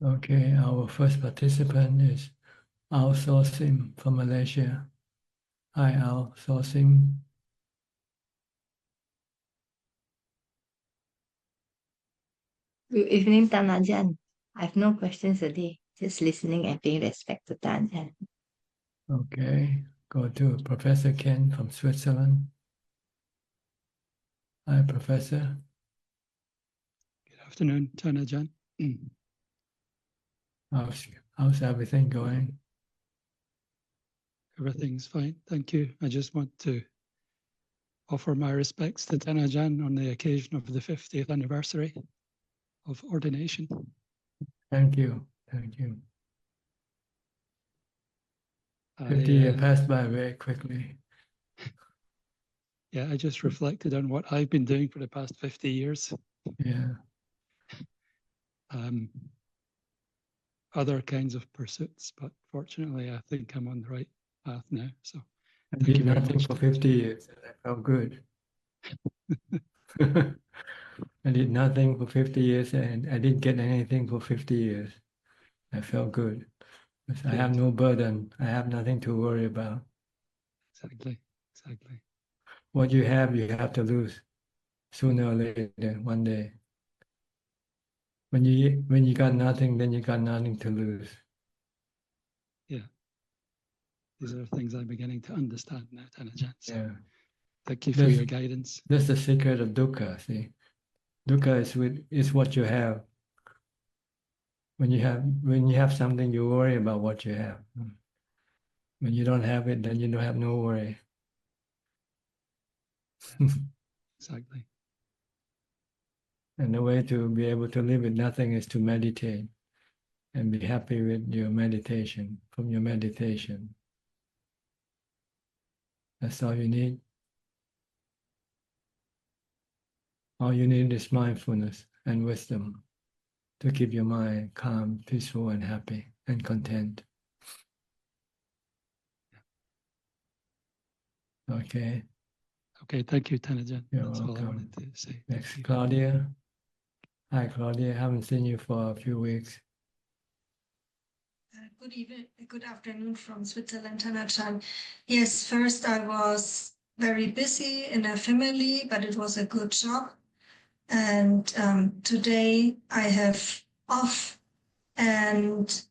Okay, our first participant is outsourcing from Malaysia. Hi, outsourcing. Good evening, Tan Ajahn. I have no questions today, just listening and paying respect to Tan Ajahn. Okay, go to Professor Ken from Switzerland. Hi, Professor. Good afternoon, Tan Ajahn. How's everything going? Everything's fine, thank you. I just want to offer my respects to Tan Ajahn on the occasion of the 50th anniversary of ordination. Thank you. 50 years passed by very quickly. Yeah, I just reflected on what I've been doing for the past 50 years. Yeah. Other kinds of pursuits, but fortunately, I think I'm on the right path now. So I thank you did very nothing much. for 50 years and I felt good. I did nothing for 50 years and I didn't get anything for 50 years. I felt good. Because I have no burden. I have nothing to worry about. Exactly. What you have to lose sooner or later, one day. When you got nothing, then you got nothing to lose. Yeah. These are things I'm beginning to understand now, Tan Ajahn. So Yeah. thank you for your guidance. That's the secret of dukkha, see. Dukkha is what you have. When you have something, you worry about what you have. When you don't have it, then you don't have no worry. Exactly. And the way to be able to live with nothing is to meditate and be happy with your meditation, from your meditation. That's all you need. All you need is mindfulness and wisdom to keep your mind calm, peaceful, and happy and content. Okay. Okay, thank you, Tan Ajahn. You're That's welcome. all I wanted to say. Next, Claudia. Hi, Claudia. Haven't seen you for a few weeks. Good evening, good afternoon from Switzerland, Tan Ajahn. Yes, first I was very busy in a family, but it was a good job. And today I have off, and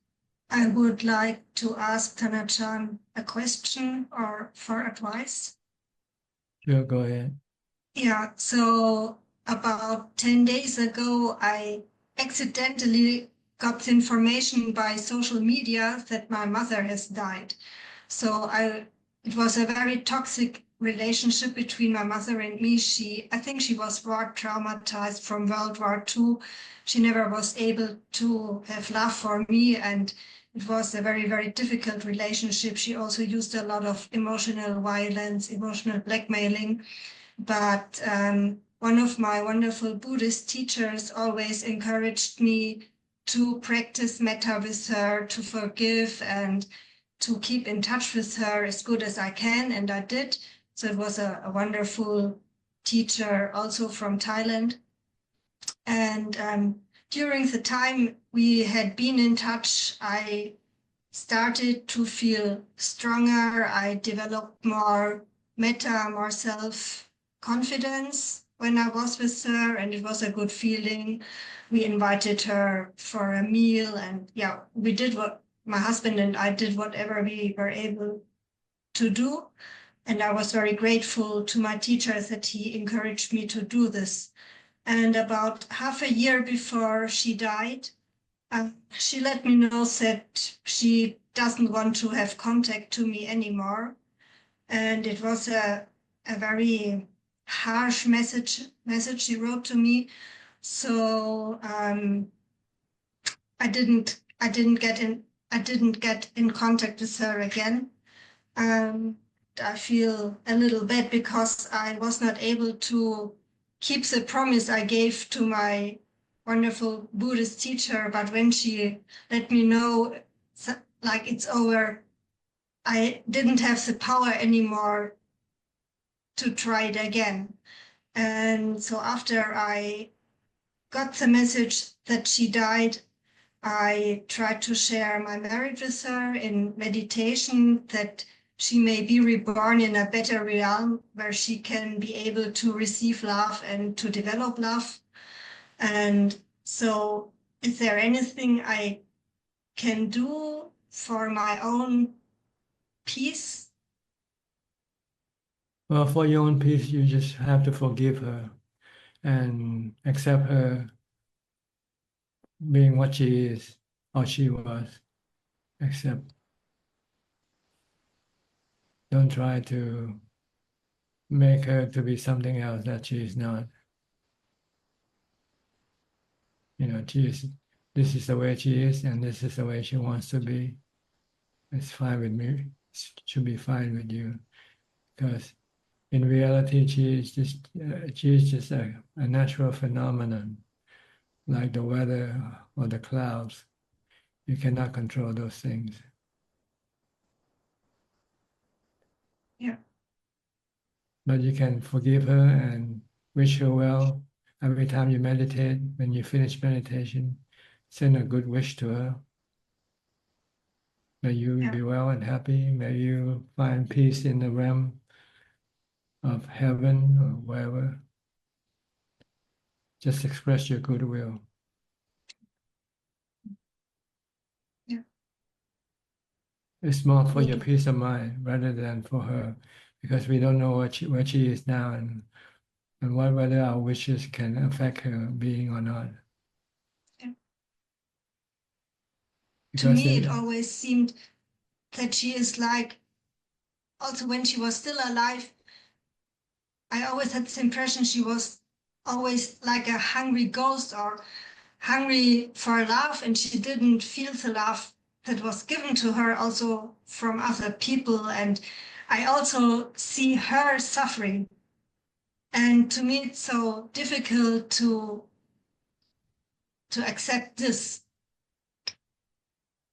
I would like to ask Tan Ajahn a question or for advice. Sure, go ahead. Yeah, so about 10 days ago, I accidentally got the information by social media that my mother has died. So it was a very toxic relationship between my mother and me. I think she was war traumatized from World War II. She never was able to have love for me, and it was a very, very difficult relationship. She also used a lot of emotional violence, emotional blackmailing. But one of my wonderful Buddhist teachers always encouraged me to practice metta with her, to forgive and to keep in touch with her as good as I can. And I did. So it was a wonderful teacher also from Thailand. And during the time we had been in touch, I started to feel stronger. I developed more metta, more self-confidence when I was with her, and it was a good feeling. We invited her for a meal, and yeah, we did what my husband and I did whatever we were able to do. And I was very grateful to my teacher that he encouraged me to do this. And about half a year before she died, she let me know that she doesn't want to have contact to me anymore. And it was a very harsh message she wrote to me. So I didn't get in contact with her again. I feel a little bad because I was not able to keep the promise I gave to my wonderful Buddhist teacher. But when she let me know, like it's over, I didn't have the power anymore to try it again. And so after I got the message that she died, I tried to share my merit with her in meditation, that she may be reborn in a better realm where she can be able to receive love and to develop love. And so, is there anything I can do for my own peace? Well, for your own peace, you just have to forgive her and accept her being what she is or she was. Accept. Don't try to make her to be something else that she is not. You know, this is the way she is, and this is the way she wants to be. It's fine with me. It should be fine with you, because in reality, she is just a natural phenomenon, like the weather or the clouds. You cannot control those things. Yeah. But you can forgive her and wish her well. Every time you meditate, when you finish meditation, send a good wish to her. May you be well and happy. May you find peace in the realm of heaven or wherever. Just express your goodwill. Yeah. It's more for your peace of mind rather than for her, because we don't know what where she is now and whether our wishes can affect her being or not. Yeah. Because to me, it always seemed that she is like, also when she was still alive, I always had this impression she was always like a hungry ghost or hungry for love, and she didn't feel the love that was given to her also from other people. And I also see her suffering. And to me, it's so difficult to accept this.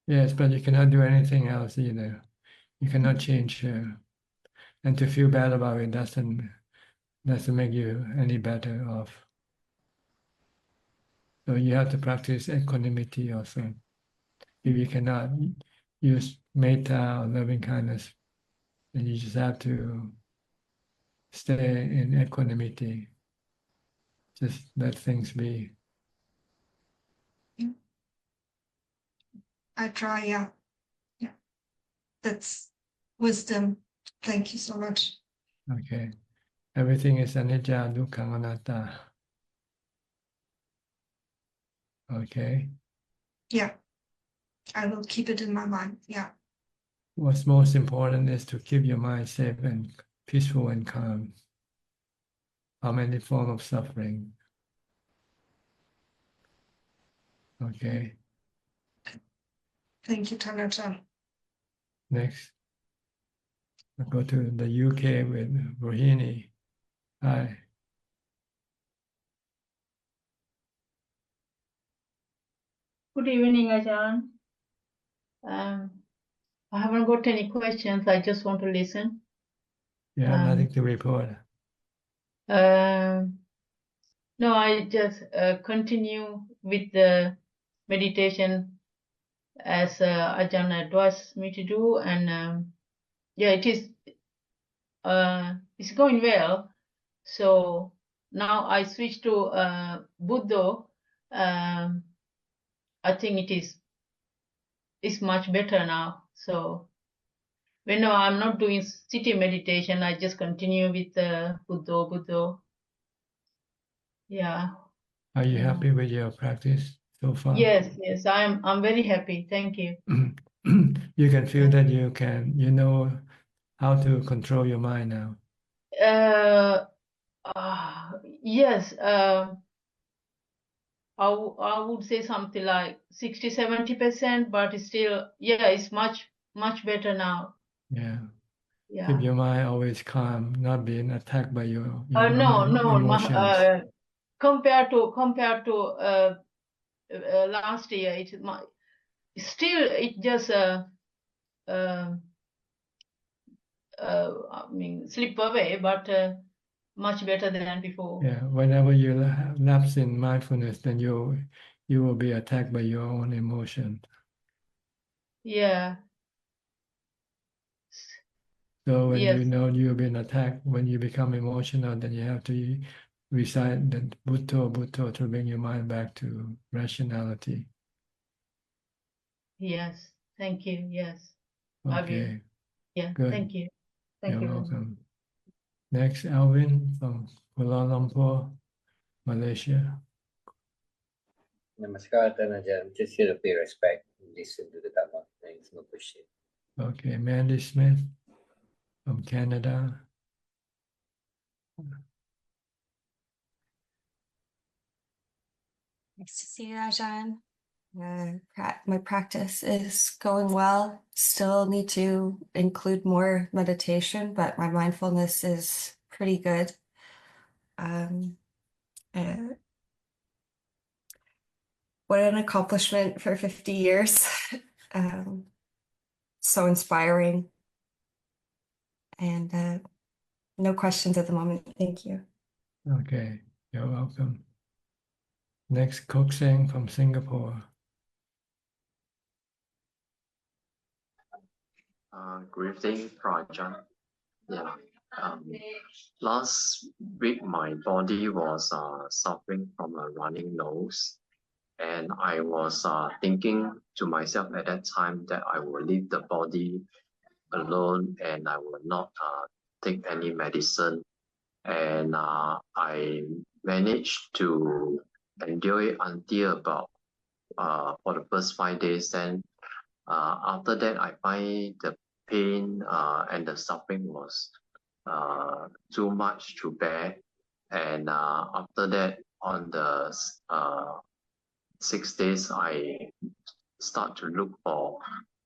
Yes, but you cannot do anything else either. You cannot change her. And to feel bad about it doesn't make you any better off. So you have to practice equanimity also. If you cannot use metta or loving kindness, then you just have to stay in equanimity. Just let things be. I try, yeah. That's wisdom. Thank you so much. Okay. Everything is anicca, dukkha, anatta. Okay. Yeah, I will keep it in my mind. Yeah. What's most important is to keep your mind safe and peaceful and calm from any form of suffering. Okay. Thank you, Tanajan. Next, we'll go to the UK with Rohini. Hi. Good evening, Ajahn. I haven't got any questions. I just want to listen. You have nothing to report. No, I just continue with the meditation as Ajahn advised me to do, and yeah, it's going well. So now I switch to Buddha. I think it's much better now. So when I'm not doing city meditation, I just continue with Buddha. Yeah. Are you happy with your practice so far? Yes, I'm very happy. Thank you. You can feel that you know how to control your mind now. Yes. I would say something like 60-70%, but it's still, yeah, it's much better now. Yeah. Yeah. Keep your mind always calm, not being attacked by your No, emotions. Compared to last year, it just I mean slip away, but much better than before. Yeah. Whenever you lapse in mindfulness, then you you will be attacked by your own emotion. Yeah. So when Yes. you know you've been attacked, when you become emotional, then you have to recite the Bhutto to bring your mind back to rationality. Yes. Thank you. Yes. I will. Okay, Yeah. good. Thank you. Thank You're you. welcome. Next, Alvin from Kuala Lumpur, Malaysia. Namaskar, Ajahn. Just here to pay respect and listen to the Dhamma. Thanks, no question. Okay, Mandy Smith from Canada. Nice to see you, Ajahn. My practice is going well. Still need to include more meditation, but my mindfulness is pretty good. What an accomplishment for 50 years. So inspiring. And no questions at the moment. Thank you. Okay, you're welcome. Next, Kokseng from Singapore. Good evening, Ajahn. Yeah. Last week, my body was suffering from a running nose, and I was thinking to myself at that time that I will leave the body alone and I will not take any medicine. And I managed to endure it until about for the first 5 days. Then after that, I find the pain and the suffering was too much to bear. And after that, on the 6 days, I start to look for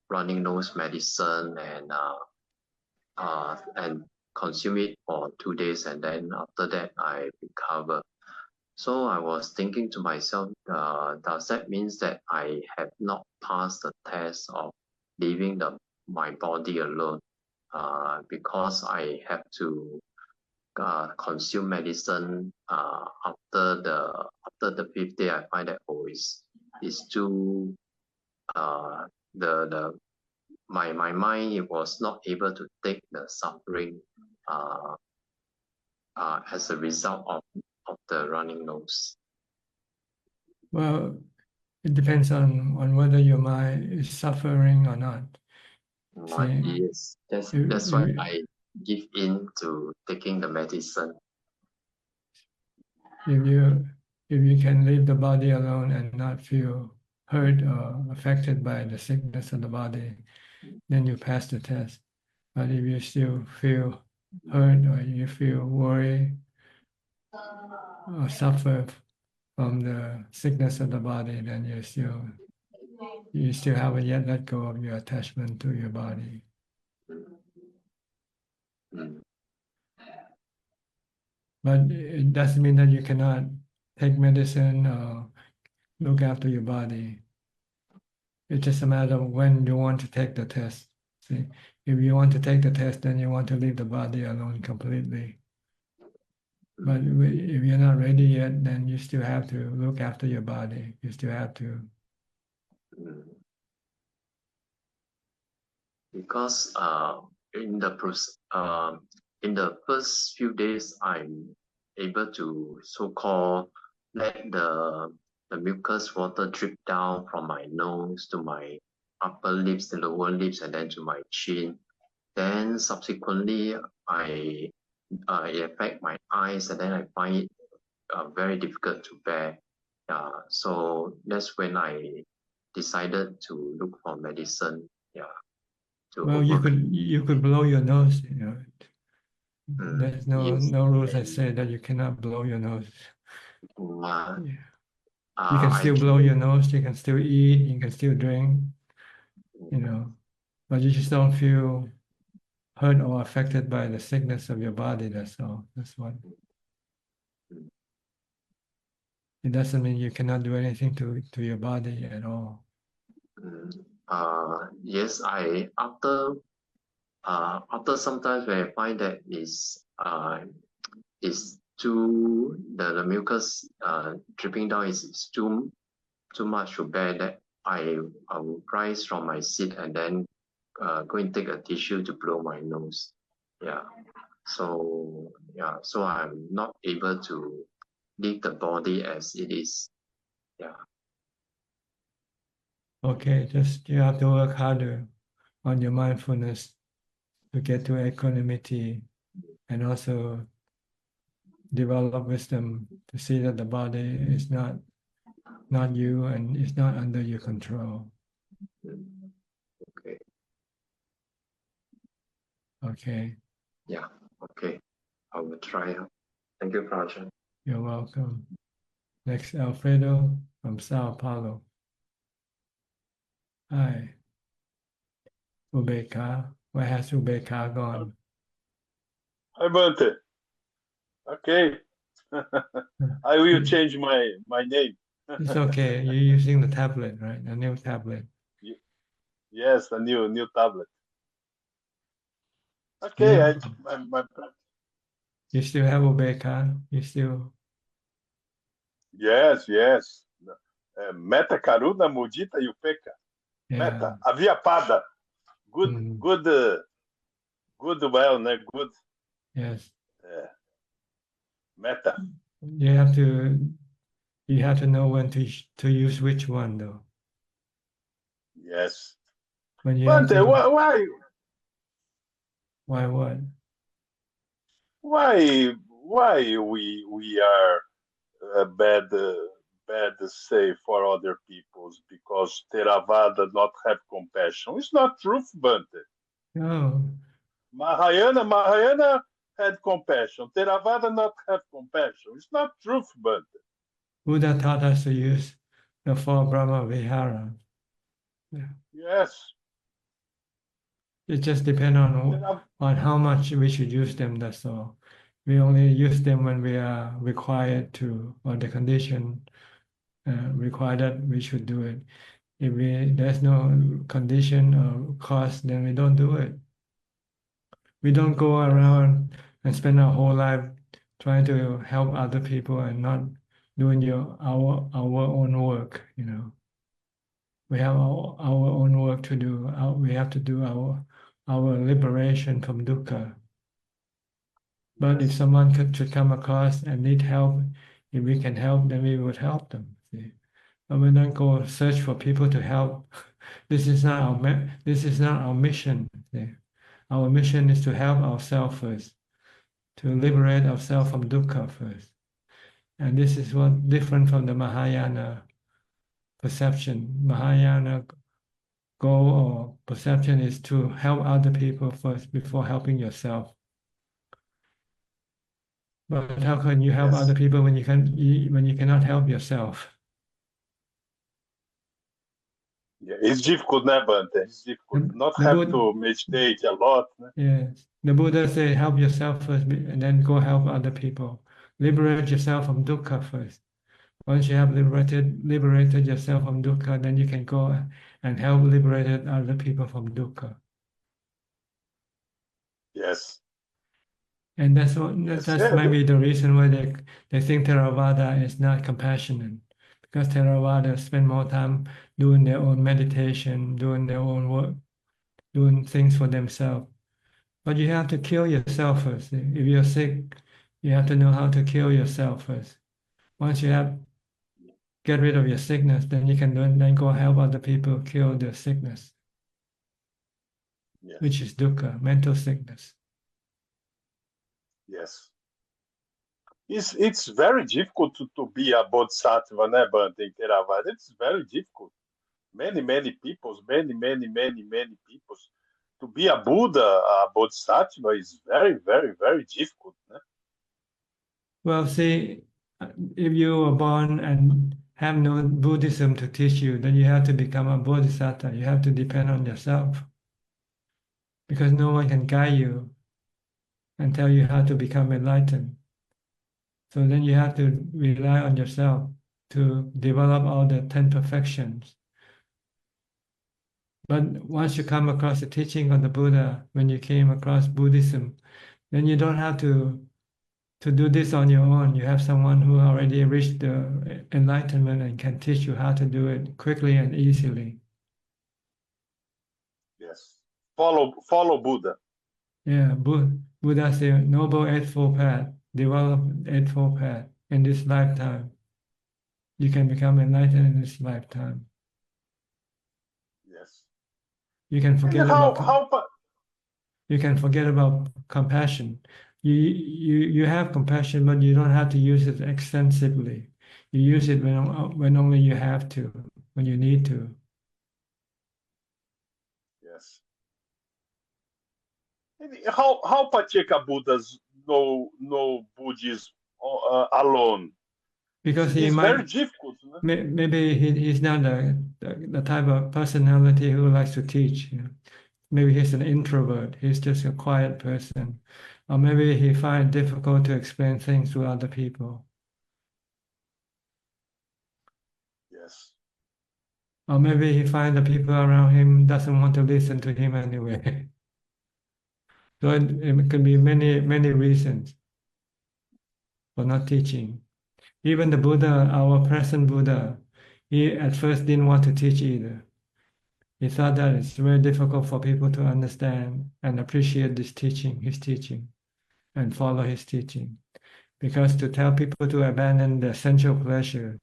running nose medicine and consume it for 2 days, and then after that I recover. So I was thinking to myself, does that mean that I have not passed the test of leaving my body alone? Because I have to consume medicine after the 5th day. I find that it's too my mind, it was not able to take the suffering as a result of the running nose. Well, it depends on whether your mind is suffering or not. Yes, that's why I give in to taking the medicine. If you can leave the body alone and not feel hurt or affected by the sickness of the body, then you pass the test. But if you still feel hurt or you feel worried or suffer from the sickness of the body, then you still haven't yet let go of your attachment to your body. But it doesn't mean that you cannot take medicine or look after your body. It's just a matter of when you want to take the test. See, if you want to take the test, then you want to leave the body alone completely. But if you're not ready yet, then you still have to look after your body. You still have to. Because in the first few days, I'm able to so-called let the mucus water drip down from my nose to my upper lips, the lower lips, and then to my chin. Then subsequently, it affect my eyes, and then I find it very difficult to bear. So that's when I decided to look for medicine. Well, you could blow your nose. There's no rules that say that you cannot blow your nose. You can still blow your nose. You can still eat. You can still drink. But you just don't feel hurt or affected by the sickness of your body. That's all. That's what. It doesn't mean you cannot do anything to your body at all. Yes, after sometimes when I find that is too the mucus dripping down is too too much to bear, that I will rise from my seat and then go and take a tissue to blow my nose. Yeah. So so I'm not able to leave the body as it is. Yeah. Okay, just you have to work harder on your mindfulness to get to equanimity and also develop wisdom to see that the body is not you and is not under your control. Okay. Okay, Yeah. Okay. I will try. Thank you, Prajna. you're welcome. Next, Alfredo from Sao Paulo. Hi. Ubeka. Where has Ubeka gone? Hi, Bante. Okay. I will change my name. It's okay. You're using the tablet, right? A new tablet. Yes, a new tablet. Okay, Yeah. You still have Ubeka? You still... Yes. Meta Karuna Mudita Yupeka. Yeah. Meta. Avyapada. Good, good, well, né? Good. Yes. Meta. You have to know when to use which one, though. Yes. When you Bante, why what? Why we are bad say for other peoples because Theravada not have compassion? It's not truth, Bante. No. Mahayana had compassion. Theravada not have compassion. It's not truth, Bante. Buddha taught us to use the four Brahma Vihara. Yeah. Yes. It just depends on how much we should use them, that's all. We only use them when we are required to, or the condition require that we should do it. If there's no condition or cause, then we don't do it. We don't go around and spend our whole life trying to help other people and not doing our own work, you know. We have our own work to do. We have to do our liberation from dukkha. But if someone should come across and need help, if we can help, then we would help them. See? But we don't go search for people to help. This is not our mission. See? Our mission is to help ourselves first, to liberate ourselves from dukkha first. And this is what different from the Mahayana perception. Mahayana goal or perception is to help other people first before helping yourself. But how can you help other people when you cannot help yourself? Yeah, it's difficult, Bante. It's difficult. Not have to meditate a lot. Yes. The Buddha said, help yourself first and then go help other people. Liberate yourself from dukkha first. Once you have liberated yourself from dukkha, then you can go and help liberate other people from dukkha. Yes. And that's maybe the reason why they think Theravada is not compassionate. Because Theravada spend more time doing their own meditation, doing their own work, doing things for themselves. But you have to kill yourself first. If you're sick, you have to know how to kill yourself first. Once you get rid of your sickness, then you can then go help other people kill their sickness, which is dukkha, mental sickness. Yes. It's very difficult to be a bodhisattva, Bante, in Theravada. It's very difficult. Many peoples, many peoples. To be a Buddha, a bodhisattva is very, very, very difficult. Well, see, if you were born and have no Buddhism to teach you, then you have to become a bodhisattva. You have to depend on yourself. Because no one can guide you and tell you how to become enlightened. So then you have to rely on yourself to develop all the 10 perfections. But once you come across the teaching of the Buddha, when you came across Buddhism, then you don't have to to do this on your own. You have someone who already reached the enlightenment and can teach you how to do it quickly and easily. Yes. Follow Buddha. Yeah, Buddha said, Noble Eightfold Path, develop Eightfold Path in this lifetime. You can become enlightened in this lifetime. Yes. You can And forget how about you can forget about compassion. You have compassion, but you don't have to use it extensively. You use it when only you have to, when you need to. yes. And how Pacceka Buddhas know Buddhism alone? Because he It's very might, difficult. No? maybe he's not the type of personality who likes to teach. You know? Maybe he's an introvert. He's just a quiet person. Or maybe he finds it difficult to explain things to other people. Yes. Or maybe he finds the people around him doesn't want to listen to him anyway. So it could be many reasons for not teaching. Even the Buddha, our present Buddha, he at first didn't want to teach either. He thought that it's very difficult for people to understand and appreciate his teaching, and follow his teaching. Because to tell people to abandon the sensual pleasure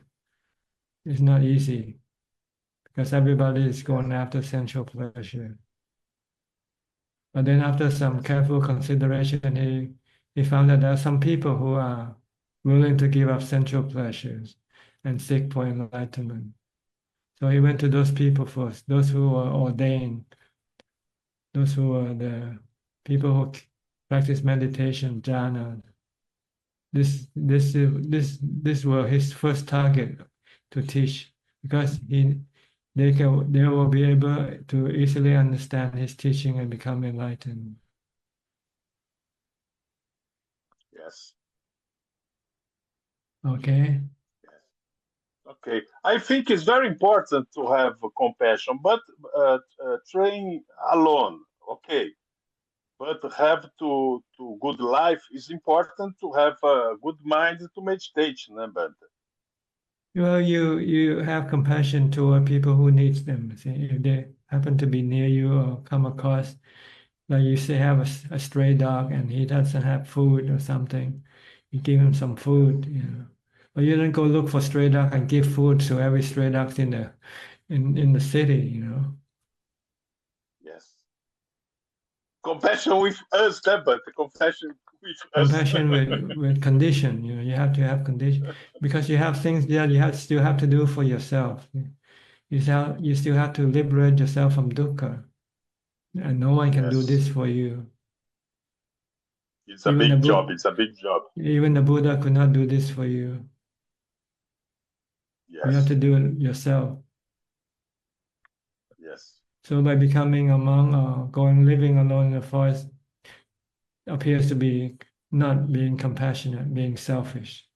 is not easy, because everybody is going after sensual pleasure. But then after some careful consideration, he found that there are some people who are willing to give up sensual pleasures and seek for enlightenment. So he went to those people first, those who were ordained, those who were the people who practice meditation, jhana. This were his first target to teach, because they will be able to easily understand his teaching and become enlightened. Yes. Okay. Okay. I think it's very important to have compassion, but train alone. Okay. But have to good life is important to have a good mind to meditate, né, Bante? Well, you have compassion toward people who needs them. See, if they happen to be near you or come across, like you say, have a stray dog and he doesn't have food or something, you give him some food, you know. But you don't go look for stray dog and give food to every stray dog in the city, you know. Yes. Compassion with us, né, Bante? Compassion with us. Compassion with condition, you know. You have to have condition, because you have things that you still have to do for yourself. You still have to liberate yourself from dukkha, and no one can do Yes. this for you. It's a big job. It's a big job. Even the Buddha could not do this for you. Yes. You have to do it yourself. Yes. So by becoming a monk or living alone in the forest appears to be not being compassionate, being selfish.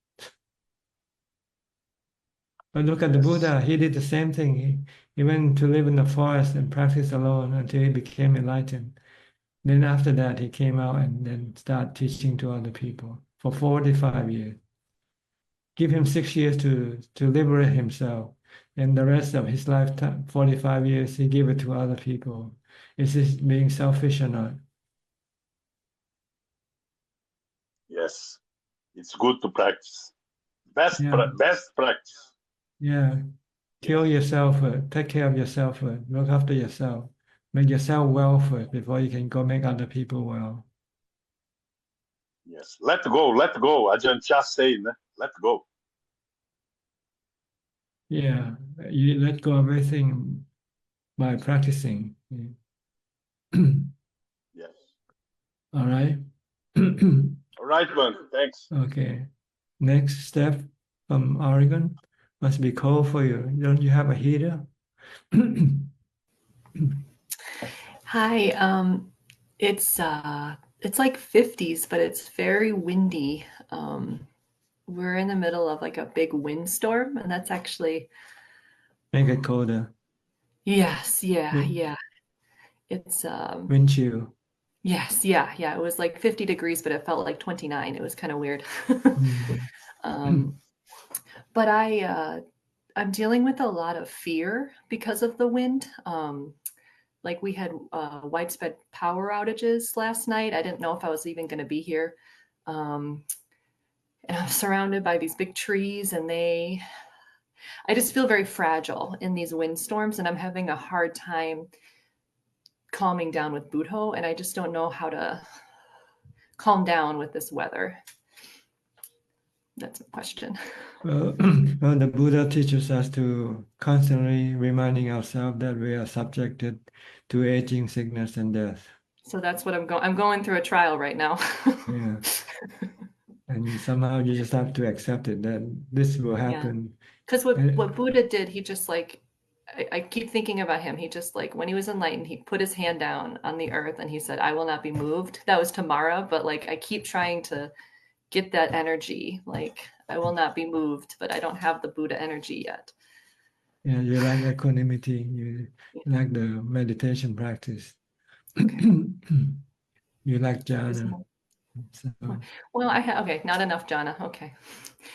But look at the Buddha, he did the same thing. He went to live in the forest and practice alone until he became enlightened. Then after that, he came out and then started teaching to other people for 45 years. Give him 6 years to liberate himself. And the rest of his lifetime, 45 years, he gave it to other people. Is this being selfish or not? Yes. It's good to practice. Best practice. Yeah. Kill yourself first. Take care of yourself first. Look after yourself. Make yourself well first before you can go make other people well. Yes. Let go. Ajahn just saying, let go. Yeah. You let go of everything by practicing. Yes. All right. All right, man. Thanks. Okay. Next step from Oregon. Must be cold for you. Don't you have a heater? Hi. It's like 50s, but it's very windy. We're in the middle of like a big windstorm, and that's actually Make it colder. yes, yeah. It's Wind chill. Yes, yeah. It was like 50 degrees, but it felt like 29. It was kind of weird. But I'm dealing with a lot of fear because of the wind. Like we had widespread power outages last night. I didn't know if I was even going to be here. And I'm surrounded by these big trees, and I just feel very fragile in these windstorms, and I'm having a hard time calming down with Buddho, and I just don't know how to calm down with this weather. That's my question. Well, the Buddha teaches us to constantly reminding ourselves that we are subjected to aging, sickness, and death. So that's what I'm going through a trial right now. Yeah. And somehow you just have to accept it, that this will happen. Because what Buddha did, he just like, I keep thinking about him. He just like, when he was enlightened, he put his hand down on the earth and he said, I will not be moved. That was Tamara, but like, I keep trying to get that energy. Like, I will not be moved, but I don't have the Buddha energy yet. Yeah, you like equanimity, you like the meditation practice. Okay. You like jhana. So, well, okay, not enough jhana. Okay.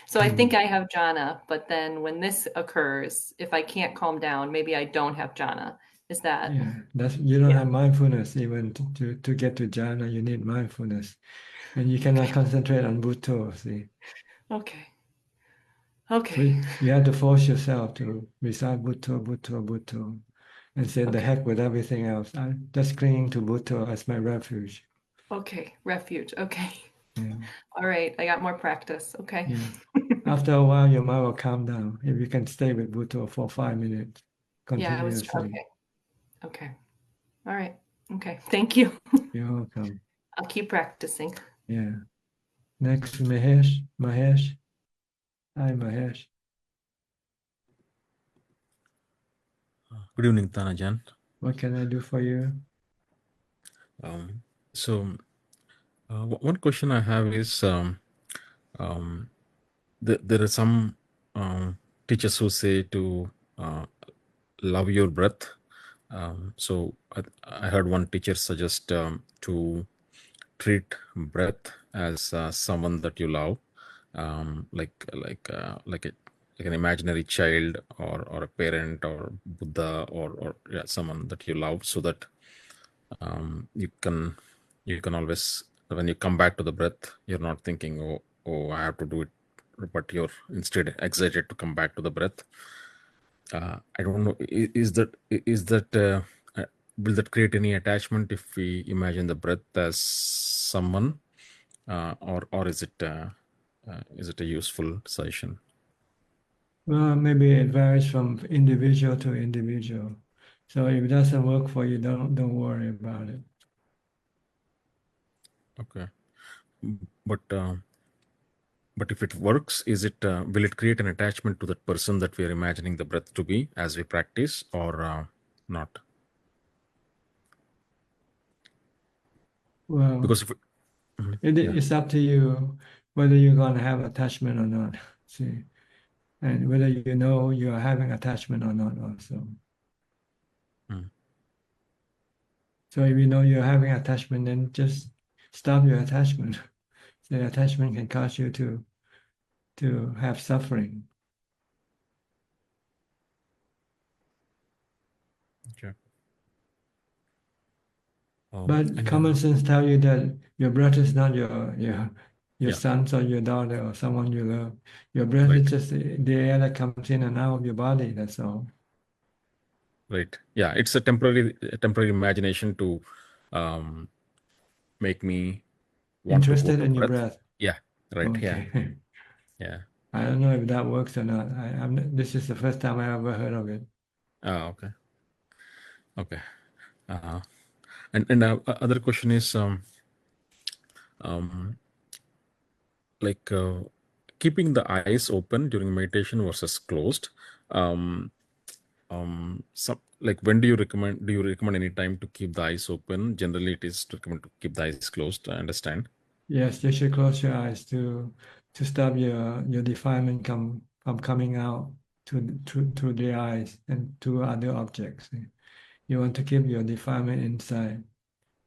So I think I have jhana, but then when this occurs, if I can't calm down, maybe I don't have jhana. Is that? Yeah, you don't have mindfulness even to get to jhana. You need mindfulness, and you cannot concentrate on Buddha. See. Okay. So you have to force yourself to recite Buddha, and say the heck with everything else. I'm just clinging to Buddha as my refuge. Okay, refuge. Okay. Yeah. All right, I got more practice. Okay. Yeah. After a while, your mind will calm down. If you can stay with Buddha for 5 minutes continuously. Okay. Okay. All right. Okay. Thank you. You're welcome. I'll keep practicing. Yeah. Next, Mahesh. Hi, Mahesh. Good evening, Tanajan. What can I do for you? One question I have is, there are some teachers who say to love your breath. So I heard one teacher suggest to treat breath as someone that you love, like an imaginary child or a parent or Buddha or someone that you love, so that you can always, when you come back to the breath, you're not thinking, oh I have to do it, but you're instead excited to come back to the breath. I don't know, is that will that create any attachment if we imagine the breath as someone, or is it a useful session? Well, maybe it varies from individual to individual. So if it doesn't work for you, don't worry about it. Okay, but if it works, is it will it create an attachment to that person that we are imagining the breath to be as we practice, or not? Well, because if it's up to you whether you're going to have attachment or not. See, and whether you know you are having attachment or not also. So if you know you're having attachment, then just stop your attachment. The attachment can cause you to have suffering. Okay. But common sense tell you that your breath is not your sons or your daughter or someone you love. Your breath is just the air that comes in and out of your body. That's all. Right. Yeah, it's a temporary imagination to make me want interested to go to in your breath. Yeah. Right. Okay. Yeah. Yeah. I don't know if that works or not. This is the first time I ever heard of it. Oh, okay. Okay. And other question is like keeping the eyes open during meditation versus closed. Like when do you recommend any time to keep the eyes open? Generally, it is to recommend to keep the eyes closed. I understand. Yes, you should close your eyes to stop your defilement from coming out to the eyes and to other objects. You want to keep your defilement inside.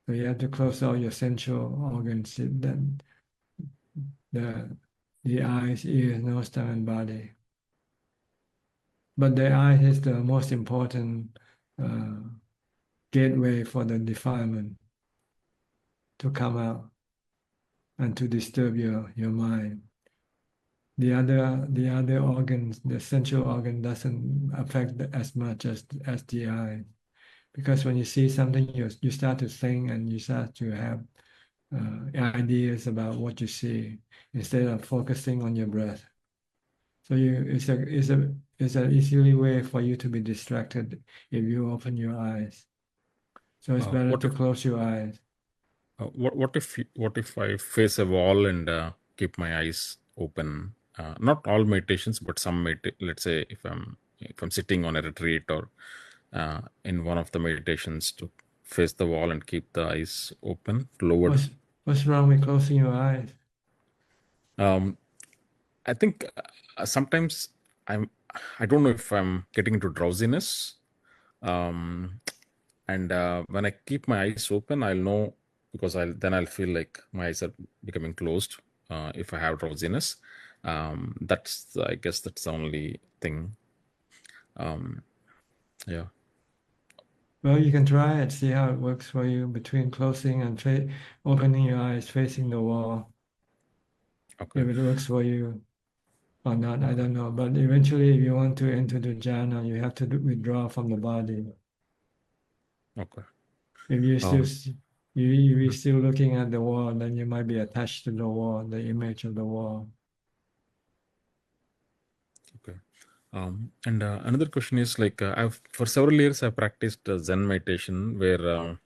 So you have to close all your sensual organs, then the eyes, ears, nose, tongue, and body. But the eye is the most important gateway for the defilement to come out and to disturb your mind. The other organs, the sensual organ, doesn't affect as much as the eye, because when you see something, you start to think and you start to have ideas about what you see instead of focusing on your breath. So it's an easily way for you to be distracted if you open your eyes. So it's better to close your eyes. What if I face a wall and keep my eyes open? Not all meditations, but some let's say if I'm sitting on a retreat or in one of the meditations, to face the wall and keep the eyes open, lowered. What's wrong with closing your eyes? I think sometimes I don't know if I'm getting into drowsiness, and when I keep my eyes open, I'll know, because I'll feel like my eyes are becoming closed. If I have drowsiness, I guess that's the only thing. Yeah. Well, you can try it, see how it works for you between closing and opening your eyes, facing the wall. Okay. If it works for you or not, I don't know. But eventually, if you want to enter the jhana, you have to withdraw from the body. Okay. If you're still looking at the wall, then you might be attached to the wall, the image of the wall. Okay. And another question is, like, for several years I've practiced Zen meditation where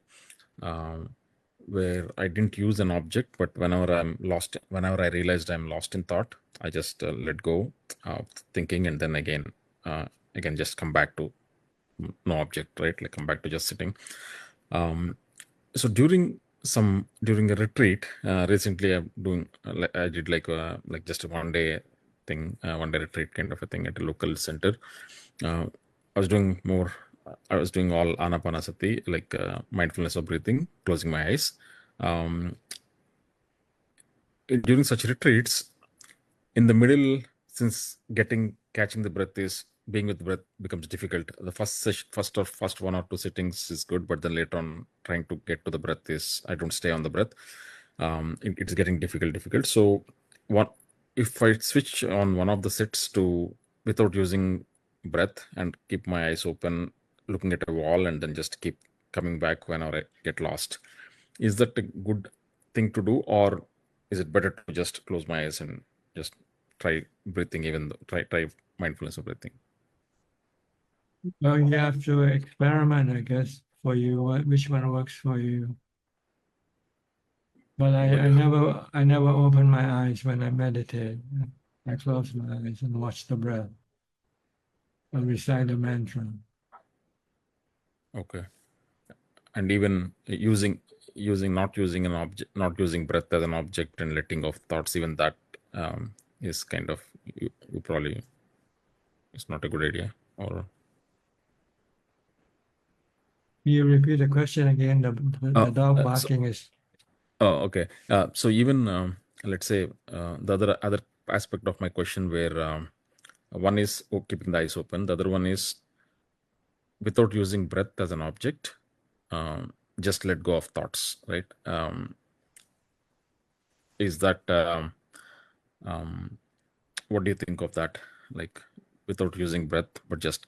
I didn't use an object, but whenever I realized I'm lost in thought, I just let go of thinking, and then again just come back to no object, right? Like come back to just sitting. So during a retreat recently, I did like just a one day thing, one day retreat kind of a thing at a local center. I was doing all anapanasati, like mindfulness of breathing, closing my eyes. During such retreats, in the middle, since catching the breath is being with the breath becomes difficult. The first one or two sittings is good, but then later on, trying to get to the breath I don't stay on the breath. It's getting difficult. So if I switch on one of the sits without using breath and keep my eyes open, looking at a wall, and then just keep coming back whenever I get lost, is that a good thing to do, or is it better to just close my eyes and just try breathing, try mindfulness of breathing? Well, you have to experiment, I guess, for you, which one works for you. But I never open my eyes when I meditate. I close my eyes and watch the breath. I recite the mantra. Okay. And even not using an object, not using breath as an object and letting off thoughts, even that is kind of, you probably, it's not a good idea. Or you repeat the question again? The dog barking is. Oh, okay. So even let's say the other aspect of my question, where one is keeping the eyes open, the other one is without using breath as an object, just let go of thoughts, right? Is that what do you think of that? Like without using breath, but just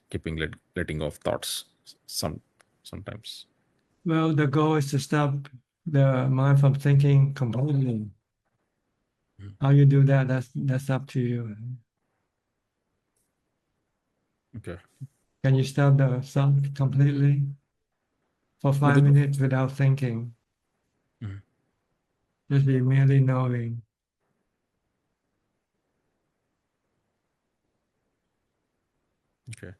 letting off thoughts sometimes. Well, the goal is to stop the mind from thinking completely. How you do that, that's up to you. Okay. Can you stop the thought completely for 5 minutes without thinking? Just be merely knowing. Okay.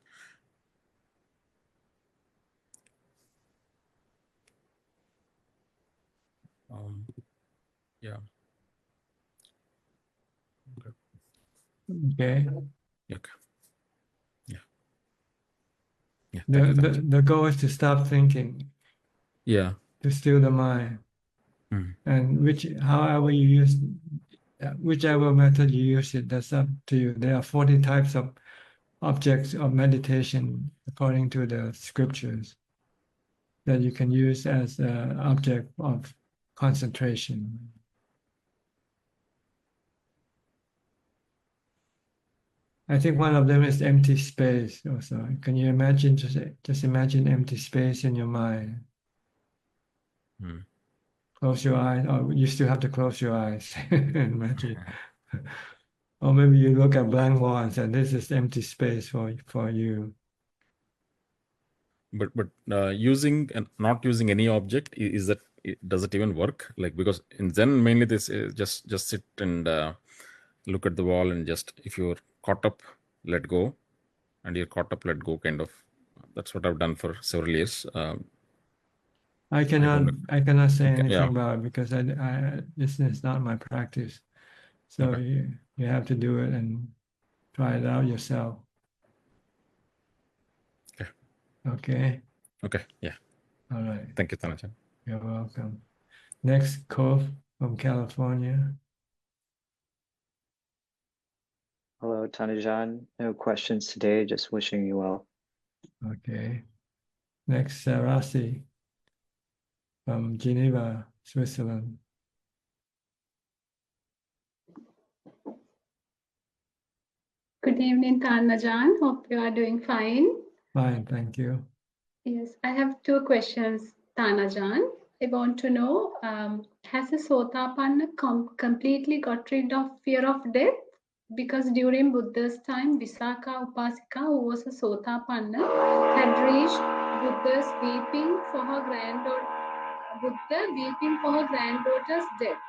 Yeah. Okay. Okay. Yeah. The goal is to stop thinking. Yeah. to still the mind. And however you use, whichever method you use it, that's up to you. There are 40 types of objects of meditation according to the scriptures that you can use as an object of concentration. I think one of them is empty space also. Can you imagine, just imagine empty space in your mind? Close your eyes, or you still have to close your eyes. Imagine. Or maybe you look at blank wall and say, this is empty space for you. But using and not using any object, is that, does it even work? Like, because in Zen mainly this is just sit and look at the wall, and just if you're caught up, let go, and you're caught up, let go, kind of. That's what I've done for several years. I cannot say anything about it because this is not my practice. So you have to do it and try it out yourself. Okay. Yeah. All right. Thank you, Tanajan. You're welcome. Next, Cove from California. Hello, Tanajan. No questions today, just wishing you well. Okay. Next, Rasi from Geneva, Switzerland. Good evening, Tanajan. Hope you are doing fine. Fine, thank you. Yes, I have two questions, Tanajan. I want to know, has a Sotapanna completely got rid of fear of death? Because during Buddha's time, Visakha Upasika, who was a Sotapanna, had reached Buddha weeping for her granddaughter's death.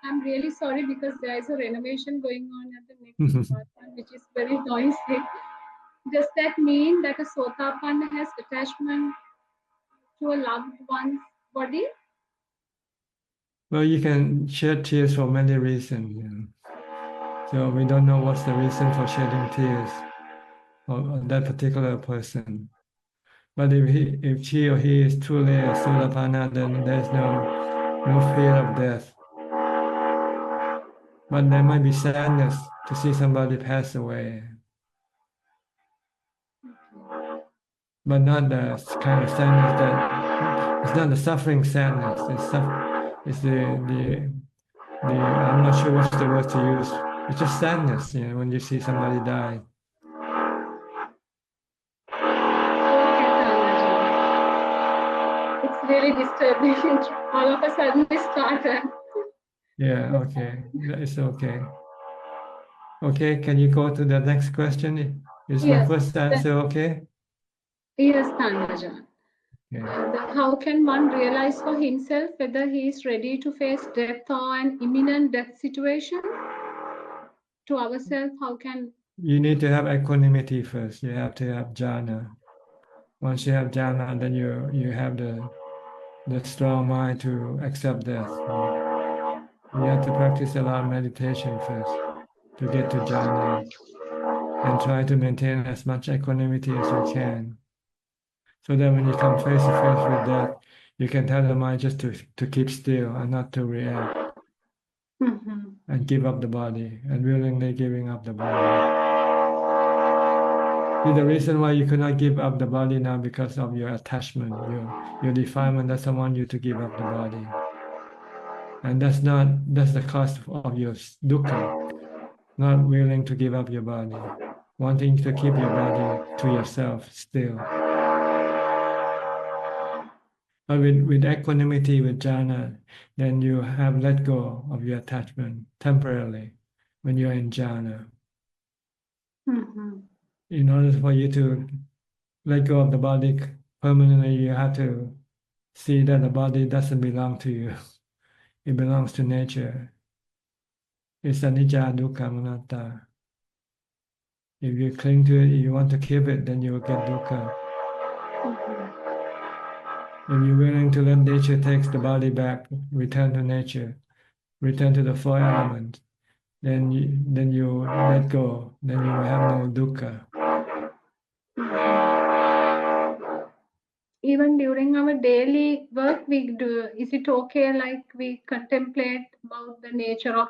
I'm really sorry because there is a renovation going on at the next apartment, which is very noisy. Does that mean that a Sotapanna has attachment to a loved one's body? Well, you can shed tears for many reasons. So we don't know what's the reason for shedding tears on that particular person. But if she or he is truly a Sotapanna, then there's no fear of death. But there might be sadness to see somebody pass away. But not the kind of sadness that, it's not the suffering sadness. It's the I'm not sure what's the word to use. It's just sadness, when you see somebody die. It's really disturbing. All of a sudden it started. Yeah, okay. It's okay. Okay, can you go to the next question? Is my first answer okay? Yes, Tanajan. Okay. How can one realize for himself whether he is ready to face death or an imminent death situation? To ourselves, how can... You need to have equanimity first. You have to have jhana. Once you have jhana, then you have the strong mind to accept death. You have to practice a lot of meditation first to get to jhana, and try to maintain as much equanimity as you can, so that when you come face to face with death, you can tell the mind just to keep still and not to react, and give up the body, and willingly giving up the body. See, the reason why you could not give up the body now because of your attachment, your defilement doesn't want you to give up the body. And that's the cost of your dukkha, not willing to give up your body, wanting to keep your body to yourself still. But with equanimity, with jhana, then you have let go of your attachment temporarily when you're in jhana. In order for you to let go of the body permanently, you have to see that the body doesn't belong to you. It belongs to nature. It's anicca, dukkha, anatta. If you cling to it, you want to keep it, then you will get dukkha. If you're willing to let nature take the body back, return to nature, return to the four elements, then you let go, then you will have no dukkha. even during our daily work, we do. Is it okay? Like we contemplate about the nature of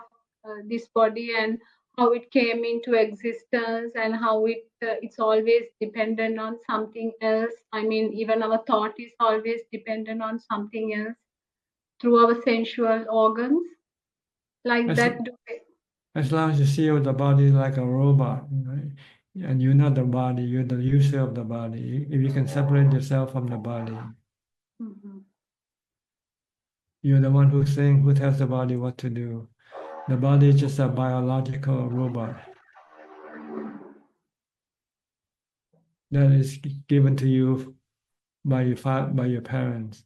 this body and how it came into existence and how it's always dependent on something else. I mean, even our thought is always dependent on something else through our sensual organs. Like As, that. as long as you see the body like a robot, right? And you're not the body, you're the user of the body. If you can separate yourself from the body, you're the one who thinks, who tells the body what to do. The body is just a biological robot that is given to you by your parents.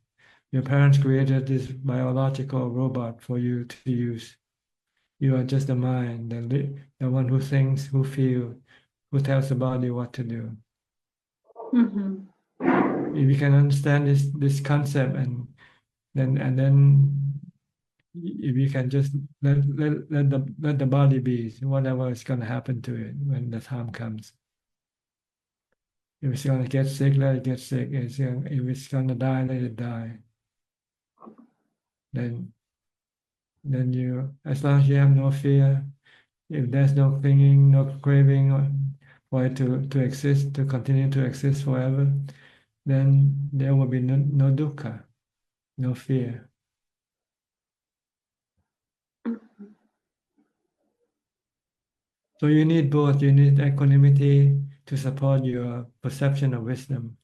Your parents created this biological robot for you to use. You are just the mind, the one who thinks, who feels, who tells the body what to do. If you can understand this concept, and then if you can just let the body be, whatever is going to happen to it when the time comes. If it's going to get sick, let it get sick. If it's going to die, let it die. Then you, as long as you have no fear, if there's no clinging, no craving for it to exist, to continue to exist forever, then there will be no dukkha, no fear. So you need both. You need equanimity to support your perception of wisdom.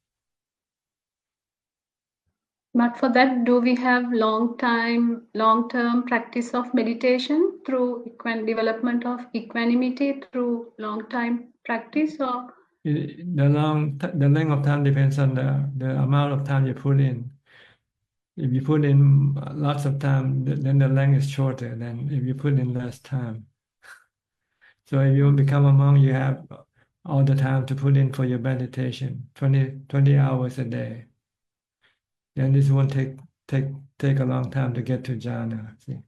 But for that, do we have long-term practice of meditation through development of equanimity through long-time practice, or? The length of time depends on the amount of time you put in. If you put in lots of time, then the length is shorter than if you put in less time. So if you become a monk, you have all the time to put in for your meditation, 20 hours a day. Then this won't take a long time to get to jhana. See?